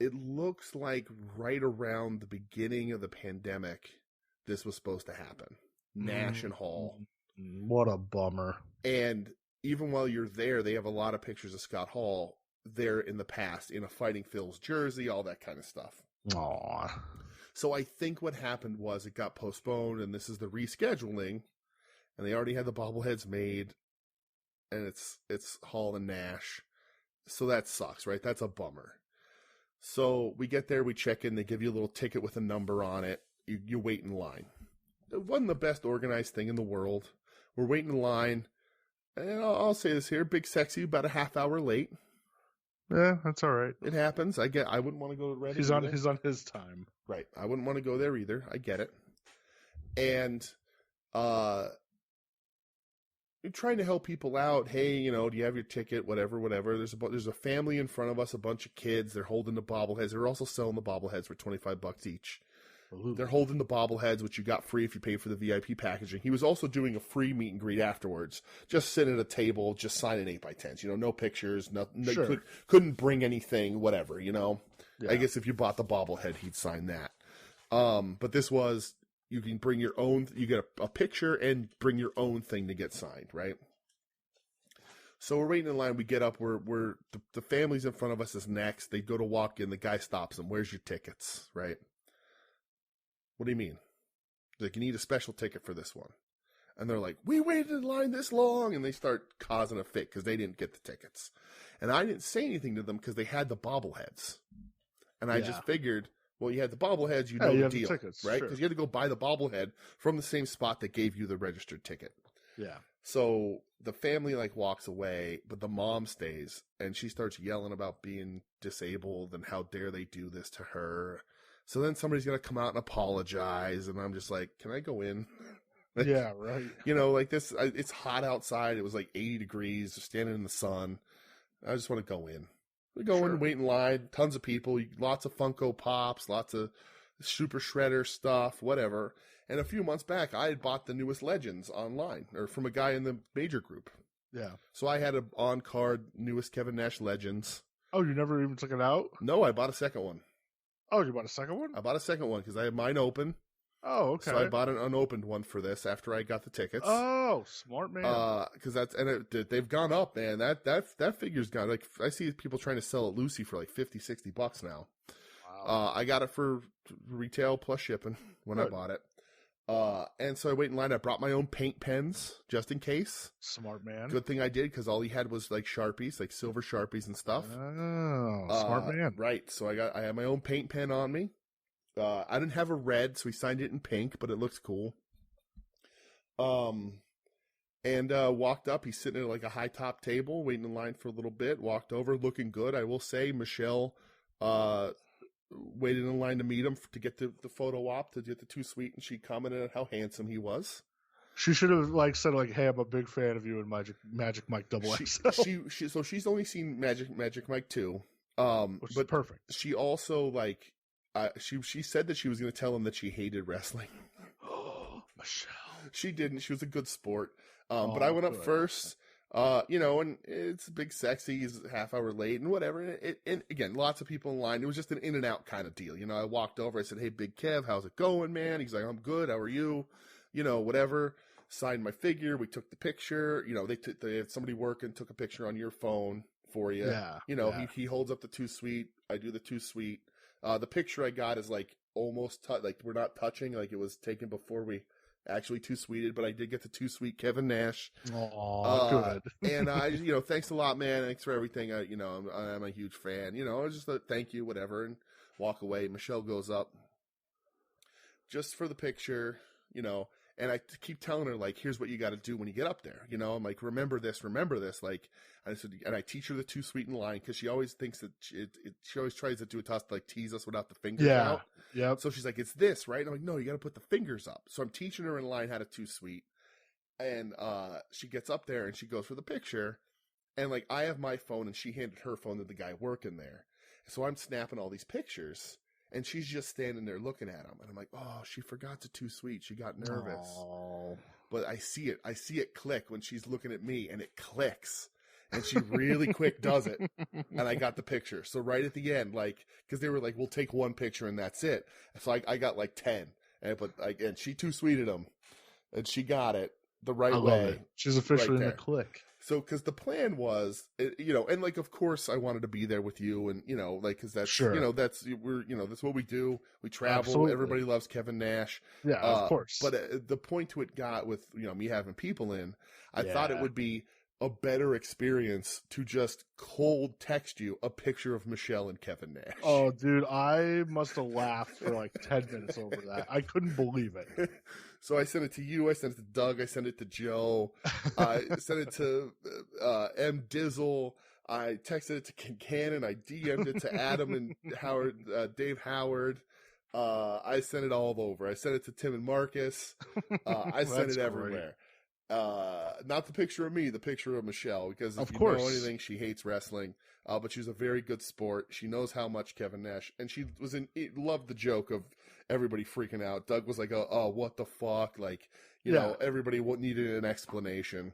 It looks like right around the beginning of the pandemic, this was supposed to happen. Nash and Hall. What a bummer. And even while you're there, they have a lot of pictures of Scott Hall there in the past in a Fighting Phil's jersey, all that kind of stuff. Aww. So I think what happened was it got postponed, and this is the rescheduling, and they already had the bobbleheads made, and it's Hall and Nash. So that sucks, right? That's a bummer. So we get there, we check in, they give you a little ticket with a number on it. You wait in line. It wasn't the best organized thing in the world. We're waiting in line, and I'll say this here, Big Sexy, about a half hour late. Yeah, that's all right. It happens. I wouldn't want to go to Reading. He's on his time. Right. I wouldn't want to go there either. I get it. And you're trying to help people out. Hey, do you have your ticket? Whatever. There's a family in front of us, a bunch of kids. They're holding the bobbleheads. They're also selling the bobbleheads for $25 each. Ooh. They're holding the bobbleheads, which you got free if you paid for the VIP packaging. He was also doing a free meet and greet afterwards. Just sitting at a table, just signing 8x10s. No pictures, nothing. Sure. Couldn't bring anything, whatever. Yeah. I guess if you bought the bobblehead, he'd sign that. But this was, you can bring your own. You get a picture and bring your own thing to get signed, right? So we're waiting in line. We get up. The family's in front of us is next. They go to walk in. The guy stops them. Where's your tickets? Right. What do you mean? Like, you need a special ticket for this one. And they're like, we waited in line this long. And they start causing a fit because they didn't get the tickets. And I didn't say anything to them because they had the bobbleheads. And I just figured, well, you had the bobbleheads, you know the deal, tickets, right? Because you had to go buy the bobblehead from the same spot that gave you the registered ticket. Yeah. So the family walks away, but the mom stays. And she starts yelling about being disabled and how dare they do this to her. So then somebody's going to come out and apologize. And I'm just like, can I go in? Yeah, right. This, it's hot outside. It was 80 degrees, standing in the sun. I just want to go in. We go in, wait in line, tons of people, lots of Funko Pops, lots of Super Shredder stuff, whatever. And a few months back, I had bought the newest Legends online, or from a guy in the major group. Yeah. So I had an on-card newest Kevin Nash Legends. Oh, you never even took it out? No, I bought a second one. Oh, you bought a second one? I bought a second one because I had mine open. Oh, okay. So I bought an unopened one for this after I got the tickets. Oh, smart man. Because they've gone up, man. That figure's gone. Like, I see people trying to sell it Lucy for like $50-$60 now. Wow. I got it for retail plus shipping when I bought it. And so I wait in line. I brought my own paint pens just in case. Smart man. Good thing I did because all he had was like Sharpies, like silver Sharpies and stuff. Oh, smart man. Right. So I had my own paint pen on me. I didn't have a red, so he signed it in pink, but it looks cool. And walked up. He's sitting at like a high top table, waiting in line for a little bit. Walked over, looking good. I will say, Michelle waited in line to meet him to get the photo op, to get the too sweet, and she commented on how handsome he was. She should have said "Hey, I'm a big fan of you" and Magic Mike XXL. So she's only seen Magic Mike 2, which is perfect. She also she said that she was going to tell him that she hated wrestling. Oh, Michelle. She didn't. She was a good sport. But I went up first, and it's big sexy. He's a half hour late and whatever. And again, lots of people in line. It was just an in and out kind of deal. I walked over. I said, "Hey, Big Kev, how's it going, man?" He's like, "I'm good. How are you?" Whatever. Signed my figure. We took the picture. They had somebody working, took a picture on your phone for you. Yeah. He holds up the too sweet. I do the too sweet. The picture I got is like almost we're not touching. Like it was taken before we actually too sweeted, but I did get the too sweet Kevin Nash. Oh, good. And I, thanks a lot, man. Thanks for everything. I'm a huge fan. Just a thank you, whatever, and walk away. Michelle goes up just for the picture, and I keep telling her, here's what you got to do when you get up there. I'm like, remember this. I said, and I teach her the too sweet in line because she always thinks that she always tries to do it to us to tease us without the fingers out. Yeah. So she's like, it's this, right? And I'm like, no, you got to put the fingers up. So I'm teaching her in line how to too sweet. And she gets up there and she goes for the picture. And I have my phone and she handed her phone to the guy working there. So I'm snapping all these pictures. And she's just standing there looking at him. And I'm like, oh, she forgot to too sweet. She got nervous. Oh. But I see it click when she's looking at me, and it clicks. And she really quick does it. And I got the picture. So right at the end, because they were like, we'll take one picture and that's it. So I got 10. And she too sweeted him. And she got it the right way. It. She's officially in the click. So, because the plan was, and of course I wanted to be there with you and, because that's, sure. That's what we do. We travel. Absolutely. Everybody loves Kevin Nash. Yeah, of course. But the point to it got with, me having people in, I thought it would be a better experience to just cold text you a picture of Michelle and Kevin Nash. Oh, dude, I must have laughed for 10 minutes over that. I couldn't believe it. So I sent it to you. I sent it to Doug. I sent it to Joe. I sent it to M. Dizzle. I texted it to Kincannon. I DM'd it to Adam and Howard, Dave Howard. I sent it all over. I sent it to Tim and Marcus. I sent it everywhere. Not the picture of me, the picture of Michelle, because if you know anything, she hates wrestling. But she's a very good sport. She knows how much Kevin Nash, and she loved the joke of everybody freaking out. Doug was like, "Oh, what the fuck?" Everybody needed an explanation.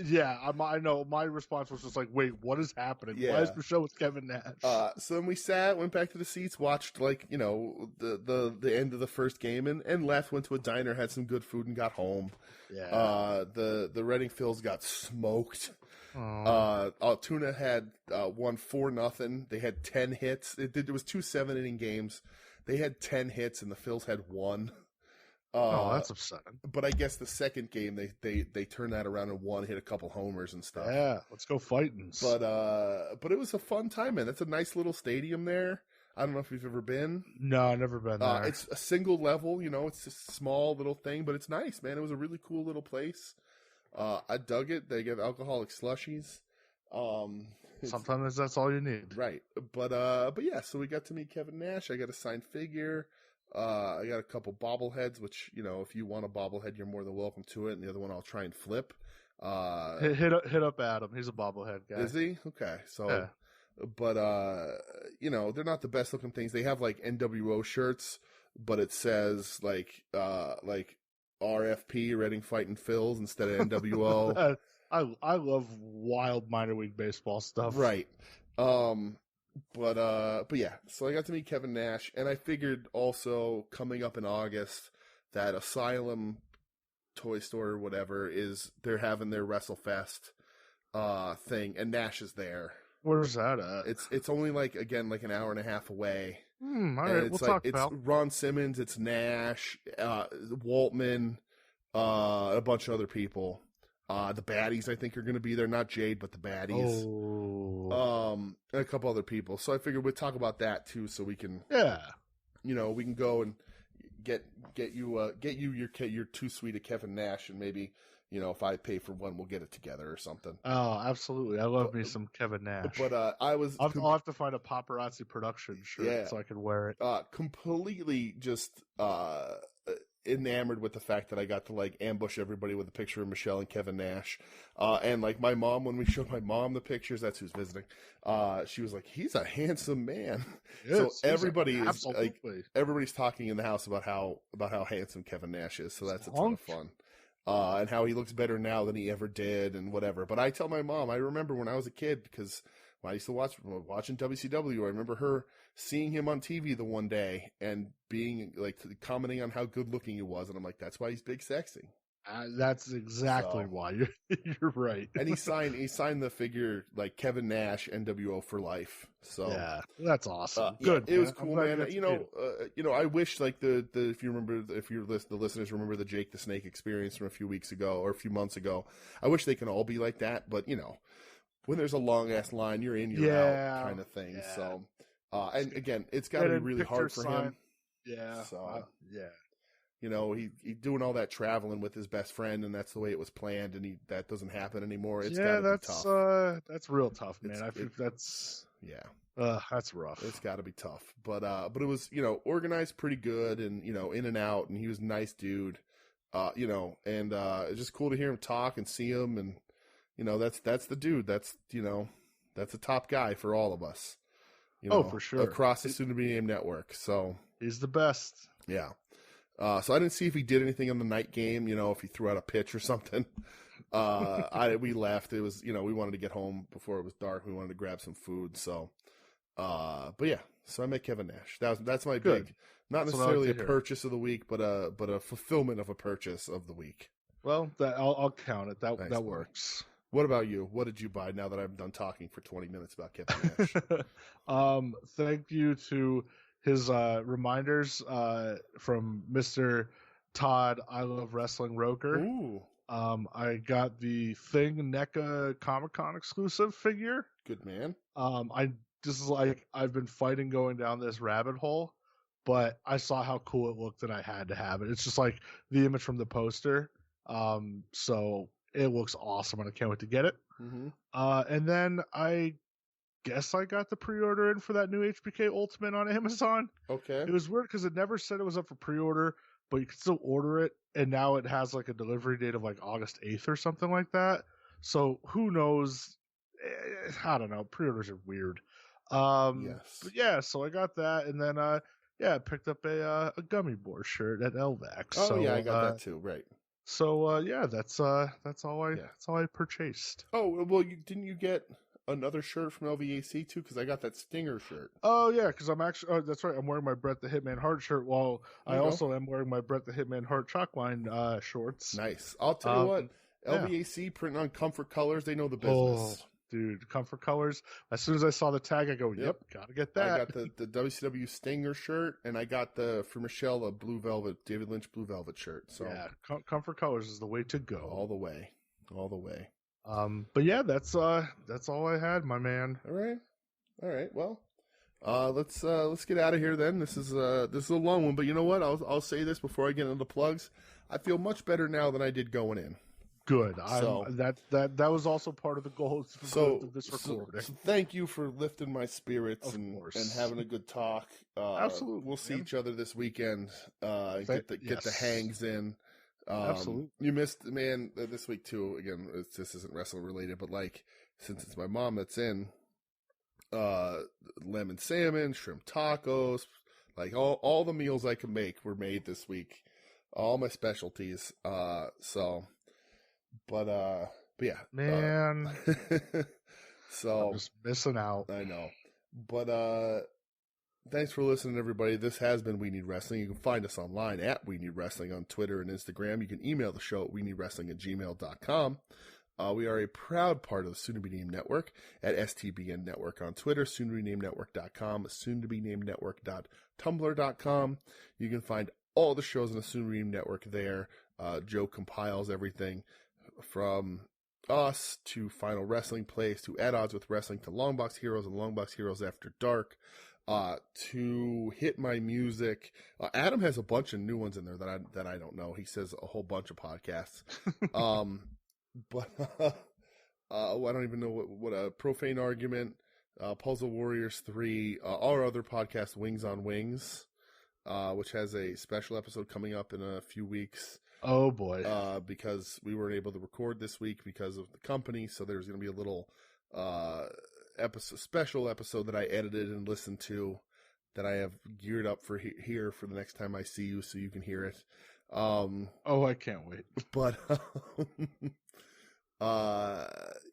Yeah, I know. My response was just wait, what is happening? Yeah. Why is Michelle with Kevin Nash? So then we went back to the seats, watched the end of the first game, and left. Went to a diner, had some good food, and got home. Yeah. The Reading Phils got smoked. Tuna had won 4-0. They had 10 hits. It was 2 7-inning games. They had 10 hits, and the Phils had 1. That's upsetting. But I guess the second game they turned that around and won, hit a couple homers and stuff. Yeah, let's go fighting. But it was a fun time, man. That's a nice little stadium there. I don't know if you've ever been. No, I've never been there. It's a single level, it's a small little thing, but it's nice, man. It was a really cool little place. I dug it. They give alcoholic slushies. Sometimes that's all you need. Right. But yeah, so we got to meet Kevin Nash. I got a signed figure. I got a couple bobbleheads, which, if you want a bobblehead, you're more than welcome to it. And the other one I'll try and flip. Hit up Adam. He's a bobblehead guy. Is he? Okay. So, yeah. But, they're not the best looking things. They have NWO shirts, but it says like RFP, Reading Fighting Phils, instead of NWO. I love wild minor league baseball stuff. Right. But yeah, so I got to meet Kevin Nash, and I figured also coming up in August that Asylum Toy Store or whatever they're having their WrestleFest thing, and Nash is there. Where's that at? It's only like an hour and a half away. All right, we'll talk about. It's Ron Simmons, it's Nash, Waltman, a bunch of other people. The baddies, I think, are going to be there. Not Jade, but the baddies. Oh. And a couple other people. So I figured we'd talk about that too, so we can, we can go and get you your Too Sweet of Kevin Nash, and maybe, if I pay for one, we'll get it together or something. Oh, absolutely! I love me some Kevin Nash. But I'll have to find a paparazzi production shirt so I can wear it. Completely just enamored with the fact that I got to like ambush everybody with a picture of Michelle and Kevin Nash, and like my mom, when we showed my mom the pictures, that's who's visiting. She was like, "He's a handsome man." Yes, so everybody's talking in the house about how handsome Kevin Nash is. So that's a ton of fun. And how he looks better now than he ever did, and whatever. But I tell my mom, I remember when I was a kid, because when I used to watching WCW, I remember her seeing him on TV the one day and being like commenting on how good looking he was, and I'm like, that's why he's big sexy. That's exactly why you're right. And he signed the figure like Kevin Nash NWO for life. So yeah, that's awesome. Good. It was cool, man. I wish like the listeners remember the Jake the Snake experience from a few weeks ago or a few months ago. I wish they can all be like that, but when there's a long ass line, you're in, you're out kind of thing. Yeah. So, and again, it's got to be really hard for him. Yeah. So he's doing all that traveling with his best friend, and that's the way it was planned, and that doesn't happen anymore. It's be tough. That's real tough, man. I think that's that's rough. It's got to be tough, but it was organized pretty good, and in and out, and he was a nice dude, and it's just cool to hear him talk and see him, and that's the dude. That's that's a top guy for all of us. For sure, across the soon-to-be-named network. So he's the best. Yeah. So I didn't see if he did anything in the night game, if he threw out a pitch or something. We left. It was, we wanted to get home before it was dark. We wanted to grab some food. So, but yeah, so I met Kevin Nash. That's my big, not necessarily a purchase of the week, but a fulfillment of a purchase of the week. Well, I'll count it. That works. What about you? What did you buy now that I'm done talking for 20 minutes about Kevin Nash? Thank you to his reminders from Mr. Todd I Love Wrestling Roker. Ooh. I got the Thing NECA Comic-Con exclusive figure. Good man. I've been fighting going down this rabbit hole, but I saw how cool it looked and I had to have it. It's just like the image from the poster. So it looks awesome and I can't wait to get it. Mm-hmm. And then I guess I got the pre-order in for that new HBK Ultimate on Amazon. Okay. It was weird because it never said it was up for pre-order, but you could still order it, and now it has like a delivery date of like August 8th or something like that. So who knows? I don't know. Pre-orders are weird. Yes. But yeah, so I got that, and then I picked up a Gummy Boar shirt at LVAC. Oh so, yeah, I got that too. Right. So that's all I purchased. Oh well, didn't you get another shirt from LVAC too? Because I got that Stinger shirt. Oh yeah, because I'm actually. Oh, that's right. I'm wearing my Bret the Hitman Hart shirt. While I also am wearing my Bret the Hitman Hart Chalkline shorts. Nice. I'll tell you what. LVAC printing on Comfort Colors. They know the business. Oh, dude, Comfort Colors. As soon as I saw the tag, I go, "Yep, gotta get that." I got the WCW Stinger shirt, and I got for Michelle a blue velvet David Lynch blue velvet shirt. So yeah, Comfort Colors is the way to go. All the way. But yeah, that's all I had, my man. All right. Well, let's get out of here then. This is a long one, but you know what? I'll say this before I get into the plugs. I feel much better now than I did going in. Good. That was also part of the goal of this recording. So thank you for lifting my spirits and having a good talk. Absolutely. We'll see each other this weekend. Get the hangs in. Absolutely. You missed, man, this week too. Again, this isn't wrestling related, but like, since it's my mom that's in, lemon salmon, shrimp tacos, Like all the meals I could make were made this week. All my specialties. But yeah. Man. So I'm just missing out. I know. But thanks for listening, everybody. This has been We Need Wrestling. You can find us online at We Need Wrestling on Twitter and Instagram. You can email the show at weneedwrestling@gmail.com. We are a proud part of the soon-to-be-named network at STBN Network on Twitter, soon-to-be-named-network.com, soon-to-be-named-network.tumblr.com. You can find all the shows on the soon-to-be-named network there. Joe compiles everything from us to Final Wrestling Place to At Odds with Wrestling to Longbox Heroes and Longbox Heroes After Dark to Hit My Music. Adam has a bunch of new ones in there that I don't know. He says a whole bunch of podcasts. But I don't even know what a Profane Argument, Puzzle Warriors 3, our other podcast, Wings on Wings, which has a special episode coming up in a few weeks. Oh boy! Because we weren't able to record this week because of the company, so there's going to be a little special episode that I edited and listened to that I have geared up for here for the next time I see you, so you can hear it. I can't wait. But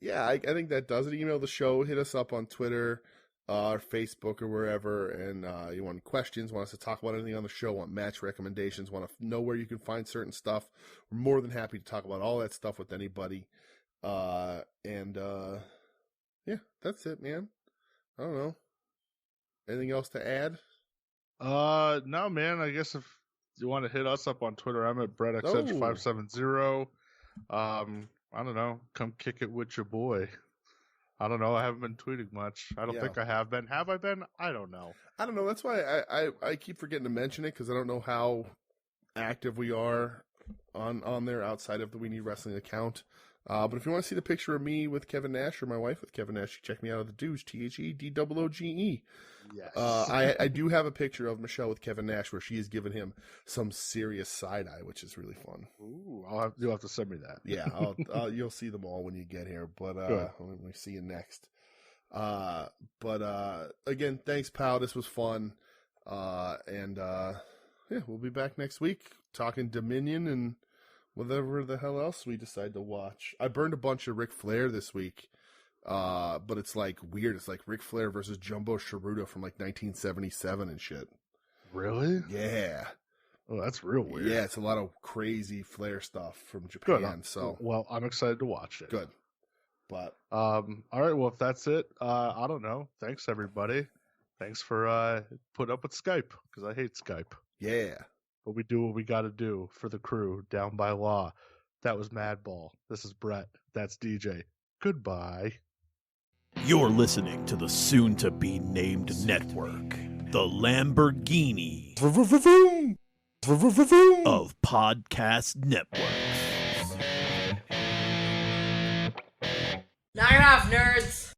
yeah, I think that does it. Email the show, hit us up on Twitter, or Facebook, or wherever, and you want questions, want us to talk about anything on the show, want match recommendations, want to know where you can find certain stuff. We're more than happy to talk about all that stuff with anybody. Yeah, that's it, man. I don't know. Anything else to add? No, man. I guess if you want to hit us up on Twitter, I'm at BrettXH570. I don't know. Come kick it with your boy. I don't know. I haven't been tweeting much. I don't think I have been. Have I been? I don't know. I don't know. That's why I keep forgetting to mention it, because I don't know how active we are on there outside of the We Need Wrestling account. But if you want to see the picture of me with Kevin Nash or my wife with Kevin Nash, you check me out at the Doge, THEDOOGE. Yes. I do have a picture of Michelle with Kevin Nash where she has given him some serious side eye, which is really fun. Ooh, you'll have to send me that. Yeah, you'll see them all when you get here. But let me see you next. But again, thanks, pal. This was fun. And yeah, we'll be back next week talking Dominion and whatever the hell else we decide to watch. I burned a bunch of Ric Flair this week, but it's like weird. It's like Ric Flair versus Jumbo Sharuda from like 1977 and shit. Really? Yeah. Oh, that's real weird. Yeah, it's a lot of crazy Flair stuff from Japan. Good. So, well, I'm excited to watch it. Good. But all right. Well, if that's it, I don't know. Thanks, everybody. Thanks for putting up with Skype, because I hate Skype. Yeah. But we do what we got to do for the crew, down by law. That was Madball. This is Brett. That's DJ. Goodbye. You're listening to the soon-to-be-named network, the Lamborghini of podcast networks. Knock it off, nerds!